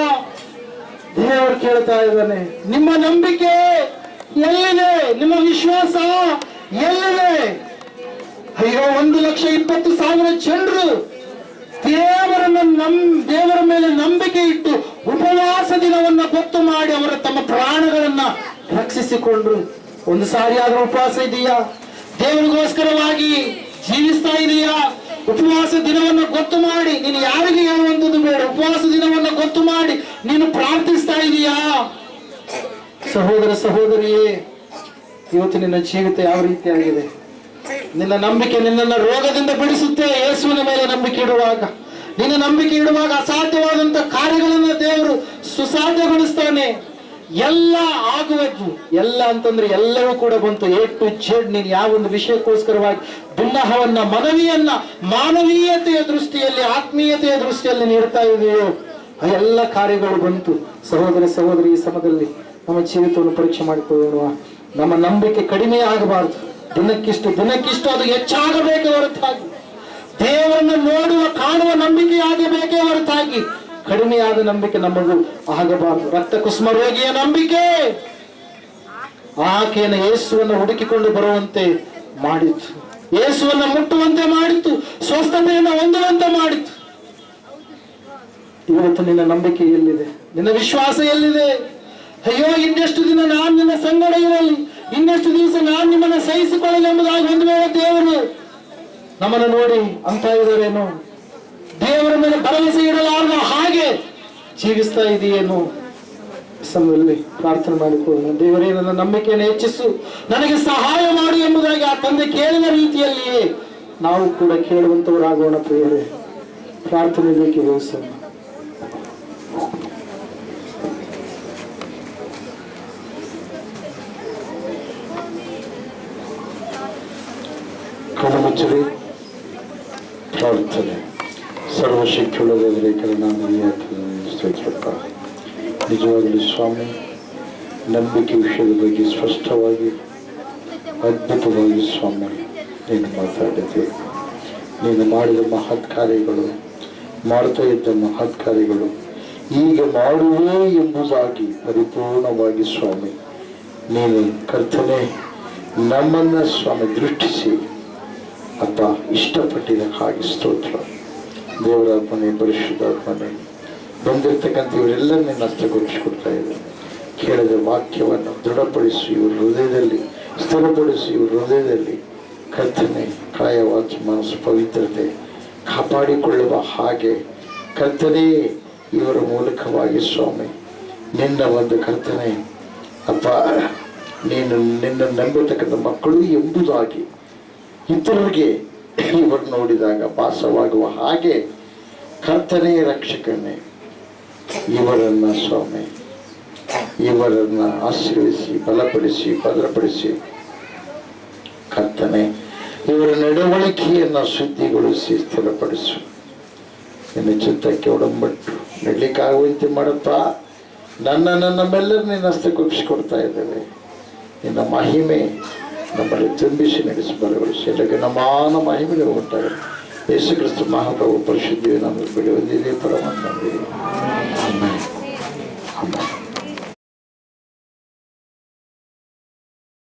ದೇವರು ಕೇಳ್ತಾ ಇದ್ದಾನೆ, ನಿಮ್ಮ ನಂಬಿಕೆ ಎಲ್ಲಿದೆ? ನಿಮ್ಮ ವಿಶ್ವಾಸ ಎಲ್ಲಿದೆ? ಅಯ್ಯೋ, 1,20,000 ಜನರು ದೇವರ ಮೇಲೆ ನಂಬಿಕೆ ಇಟ್ಟು ಉಪವಾಸ ದಿನವನ್ನ ಗೊತ್ತು ಮಾಡಿ ಅವರ ತಮ್ಮ ಪ್ರಾಣಗಳನ್ನ ರಕ್ಷಿಸಿಕೊಂಡ್ರು. ಒಂದು ಸಾರಿ ಆದ್ರೂ ಉಪವಾಸ ಇದೆಯಾ? ದೇವರಿಗೋಸ್ಕರವಾಗಿ ಜೀವಿಸ್ತಾ ಇದೆಯಾ? ಉಪವಾಸ ದಿನವನ್ನು ಗೊತ್ತು ಮಾಡಿ, ನೀನು ಯಾರಿಗೆ ಹೇಳುವಂಥದ್ದು ಬೇಡ, ಉಪವಾಸ ದಿನವನ್ನು ಗೊತ್ತು ಮಾಡಿ ನೀನು ಪ್ರಾರ್ಥಿಸ್ತಾ ಇದೀಯಾ? ಸಹೋದರ ಸಹೋದರಿಯೇ, ಇವತ್ತು ನಿನ್ನ ಜೀವಿತ ಯಾವ ರೀತಿಯಾಗಿದೆ? ನಿನ್ನ ನಂಬಿಕೆ ನಿನ್ನನ್ನು ರೋಗದಿಂದ ಬಿಡಿಸುತ್ತೆ. ಯೇಸುವಿನ ಮೇಲೆ ನಂಬಿಕೆ ಇಡುವಾಗ, ನಿನ್ನ ನಂಬಿಕೆ ಇಡುವಾಗ ಅಸಾಧ್ಯವಾದಂತ ಕಾರ್ಯಗಳನ್ನು ದೇವರು ಸುಸಾಧ್ಯಗೊಳಿಸ್ತಾನೆ. ಎಲ್ಲ ಆಗುವುದು, ಎಲ್ಲ ಅಂತಂದ್ರೆ ಎಲ್ಲವೂ ಕೂಡ ಬಂತು. A to Z. ನೀನು ಯಾವ ಒಂದು ವಿಷಯಕ್ಕೋಸ್ಕರವಾಗಿ ಭಿನ್ನಹವನ್ನ, ಮನವಿಯನ್ನ ಮಾನವೀಯತೆಯ ದೃಷ್ಟಿಯಲ್ಲಿ, ಆತ್ಮೀಯತೆಯ ದೃಷ್ಟಿಯಲ್ಲಿ ನೀಡ್ತಾ ಇದೆಯೋ ಆ ಎಲ್ಲ ಕಾರ್ಯಗಳು ಬಂತು. ಸಹೋದರಿ, ಈ ಸಮಯದಲ್ಲಿ ನಮ್ಮ ಜೀವಿತವನ್ನು ಪರೀಕ್ಷೆ ಮಾಡಿಕೊಳ್ಳುವ. ನಮ್ಮ ನಂಬಿಕೆ ಕಡಿಮೆ ಆಗಬಾರದು. ದಿನಕ್ಕಿಷ್ಟು ಅದು ಹೆಚ್ಚಾಗಬೇಕೇ ಹೊರತಾಗಿ, ದೇವರನ್ನು ನೋಡುವ ಕಾಣುವ ನಂಬಿಕೆ ಆಗಬೇಕೇ ಹೊರತಾಗಿ ಕಡಿಮೆಯಾದ ನಂಬಿಕೆ ನಮಗೂ ಆಗಬಾರದು. ರಕ್ತ ಕುಸುಮ ರೋಗಿಯ ನಂಬಿಕೆ ಆಕೆಯನ್ನು ಯೇಸುವನ್ನು ಹುಡುಕಿಕೊಂಡು ಬರುವಂತೆ ಮಾಡಿತು, ಯೇಸುವನ್ನು ಮುಟ್ಟುವಂತೆ ಮಾಡಿತು, ಸ್ವಸ್ಥತೆಯನ್ನು ಹೊಂದುವಂತೆ ಮಾಡಿತು. ಇವತ್ತು ನಿನ್ನ ನಂಬಿಕೆ ಎಲ್ಲಿದೆ? ನಿನ್ನ ವಿಶ್ವಾಸ ಎಲ್ಲಿದೆ? ಅಯ್ಯೋ, ಇನ್ನೆಷ್ಟು ದಿನ ನಾನು ನಿನ್ನ ಸಂಗಡ ಇರಲಿ, ಇನ್ನೆಷ್ಟು ದಿವಸ ನಾನು ನಿಮ್ಮನ್ನು ಸಹಿಸಿಕೊಳ್ಳಲಿ ಎಂಬುದಾಗಿ ಒಂದು ವೇಳೆ ದೇವರು ನಮ್ಮನ್ನು ನೋಡಿ ಅಂತ ಇದ್ದಾರೇನು? ದೇವರ ಮೇಲೆ ಭರವಸೆ ಇಡಲಾರ್ದ ಹಾಗೆ ಜೀವಿಸ್ತಾ ಇದೆಯೇನು? ಸಮಯದಲ್ಲಿ ಪ್ರಾರ್ಥನೆ ಮಾಡಿಕೊಳ್ಳೋಣ. ದೇವರೇ, ನನ್ನ ನಂಬಿಕೆಯನ್ನು ಹೆಚ್ಚಿಸು, ನನಗೆ ಸಹಾಯ ಮಾಡಿ ಎಂಬುದಾಗಿ ಆ ತಂದೆ ಕೇಳಿದ ರೀತಿಯಲ್ಲಿಯೇ ನಾವು ಕೂಡ ಕೇಳುವಂತವರಾಗೋಣ. ಪ್ರಿಯರೇ, ಪ್ರಾರ್ಥನೆ ಬೇಕಿದೆ. ಕಣ್ಣುಮುಚ್ಚರಿ ಪ್ರಾರ್ಥನೆ. ಸರ್ವಶಕ್ತಿಯುಳ್ಳ ದೇವರೇ, ಕರುಣಾಮಯ ಸ್ತೋತ್ರಪ್ಪ. ನಿಜವಾಗಲೂ ಸ್ವಾಮಿ, ನಂಬಿಕೆ ವಿಷಯದ ಬಗ್ಗೆ ಸ್ಪಷ್ಟವಾಗಿ ಅದ್ಭುತವಾಗಿ ಸ್ವಾಮಿ ನೀನು ಮಾತಾಡಿದೆ. ನೀನು ಮಾಡಿದ ಮಹತ್ ಕಾರ್ಯಗಳು, ಮಾಡ್ತಾ ಇದ್ದ ಮಹತ್ ಕಾರ್ಯಗಳು ಈಗ ಮಾಡುವೇ ಎಂಬುದಾಗಿ ಪರಿಪೂರ್ಣವಾಗಿ ಸ್ವಾಮಿ ನೀನು ಕರ್ತನೆ ನಮ್ಮನ್ನು ಸ್ವಾಮಿ ದೃಷ್ಟಿಸಿ ಅಪ್ಪ ಇಷ್ಟಪಟ್ಟಿದ ಹಾಗೆ ಸ್ತೋತ್ರ. ದೇವರಾತ್ಮನೆ, ಪರಿಶುದ್ಧಾತ್ಮನೆ, ಬಂದಿರ್ತಕ್ಕಂಥ ಇವರೆಲ್ಲ ನಿನ್ನ ಹಸ್ತಗೊಳಿಸಿಕೊಡ್ತಾ ಇದ್ದಾರೆ. ಕೇಳಿದ ವಾಕ್ಯವನ್ನು ದೃಢಪಡಿಸಿ ಇವ್ರ ಹೃದಯದಲ್ಲಿ ಸ್ಥಿರಪಡಿಸಿ, ಇವ್ರ ಹೃದಯದಲ್ಲಿ ಕರ್ತನೆ ಕಾಯ ವಾಚ ಮನಸ್ಸು ಪವಿತ್ರತೆ ಕಾಪಾಡಿಕೊಳ್ಳುವ ಹಾಗೆ ಕರ್ತನೆ ಇವರ ಮೂಲಕವಾಗಿ ಸ್ವಾಮಿ ನಿನ್ನ ಒಂದು ಕರ್ತನೆ ಅಪ್ಪ ನೀನು ನಿನ್ನ ನಂಬತಕ್ಕಂಥ ಮಕ್ಕಳು ಎಂಬುದಾಗಿ ಇತರರಿಗೆ ಇವರು ನೋಡಿದಾಗ ಭಾಸವಾಗುವ ಹಾಗೆ ಕರ್ತನೆ ರಕ್ಷಕನೇ ಇವರನ್ನ ಸ್ವಾಮಿ ಇವರನ್ನ ಆಶೀರ್ವದಿಸಿ, ಬಲಪಡಿಸಿ, ಭದ್ರಪಡಿಸಿ ಕರ್ತನೆ ಇವರ ನಡವಳಿಕೆಯನ್ನು ಶುದ್ಧಿಗೊಳಿಸಿ ಸ್ಥಿರಪಡಿಸು. ನಿನ್ನ ಚಿತ್ತಕ್ಕೆ ಒಡಂಬಟ್ಟು ನಡಲಿಕ್ಕಾಗುವಂತೆ ಮಾಡಪ್ಪ. ನಮ್ಮೆಲ್ಲರೂ ನಿನ್ನ ಹಸ್ತಗೊಳಿಸಿಕೊಡ್ತಾ ಇದ್ದೇವೆ. ನಿನ್ನ ಮಹಿಮೆ ನಮ್ಮಲ್ಲಿ ತುಂಬಿಸಿ ನಡೆಸಿ ಬಲಗೊಳಿಸಿ ಎಲ್ಲಕ್ಕೆ ನಮಾನ ಮಹಿಮೆಗೆ ಉಂಟಾಗಲಿ. ಯೇಸು ಕ್ರಿಸ್ತ ಮಹಾಪ್ರಭು ಪರಿಶುದ್ಧಿಯು ನಮಗೆ ಬಿಡುವುದಿದೆ ಪರಮಾತ್ಮ.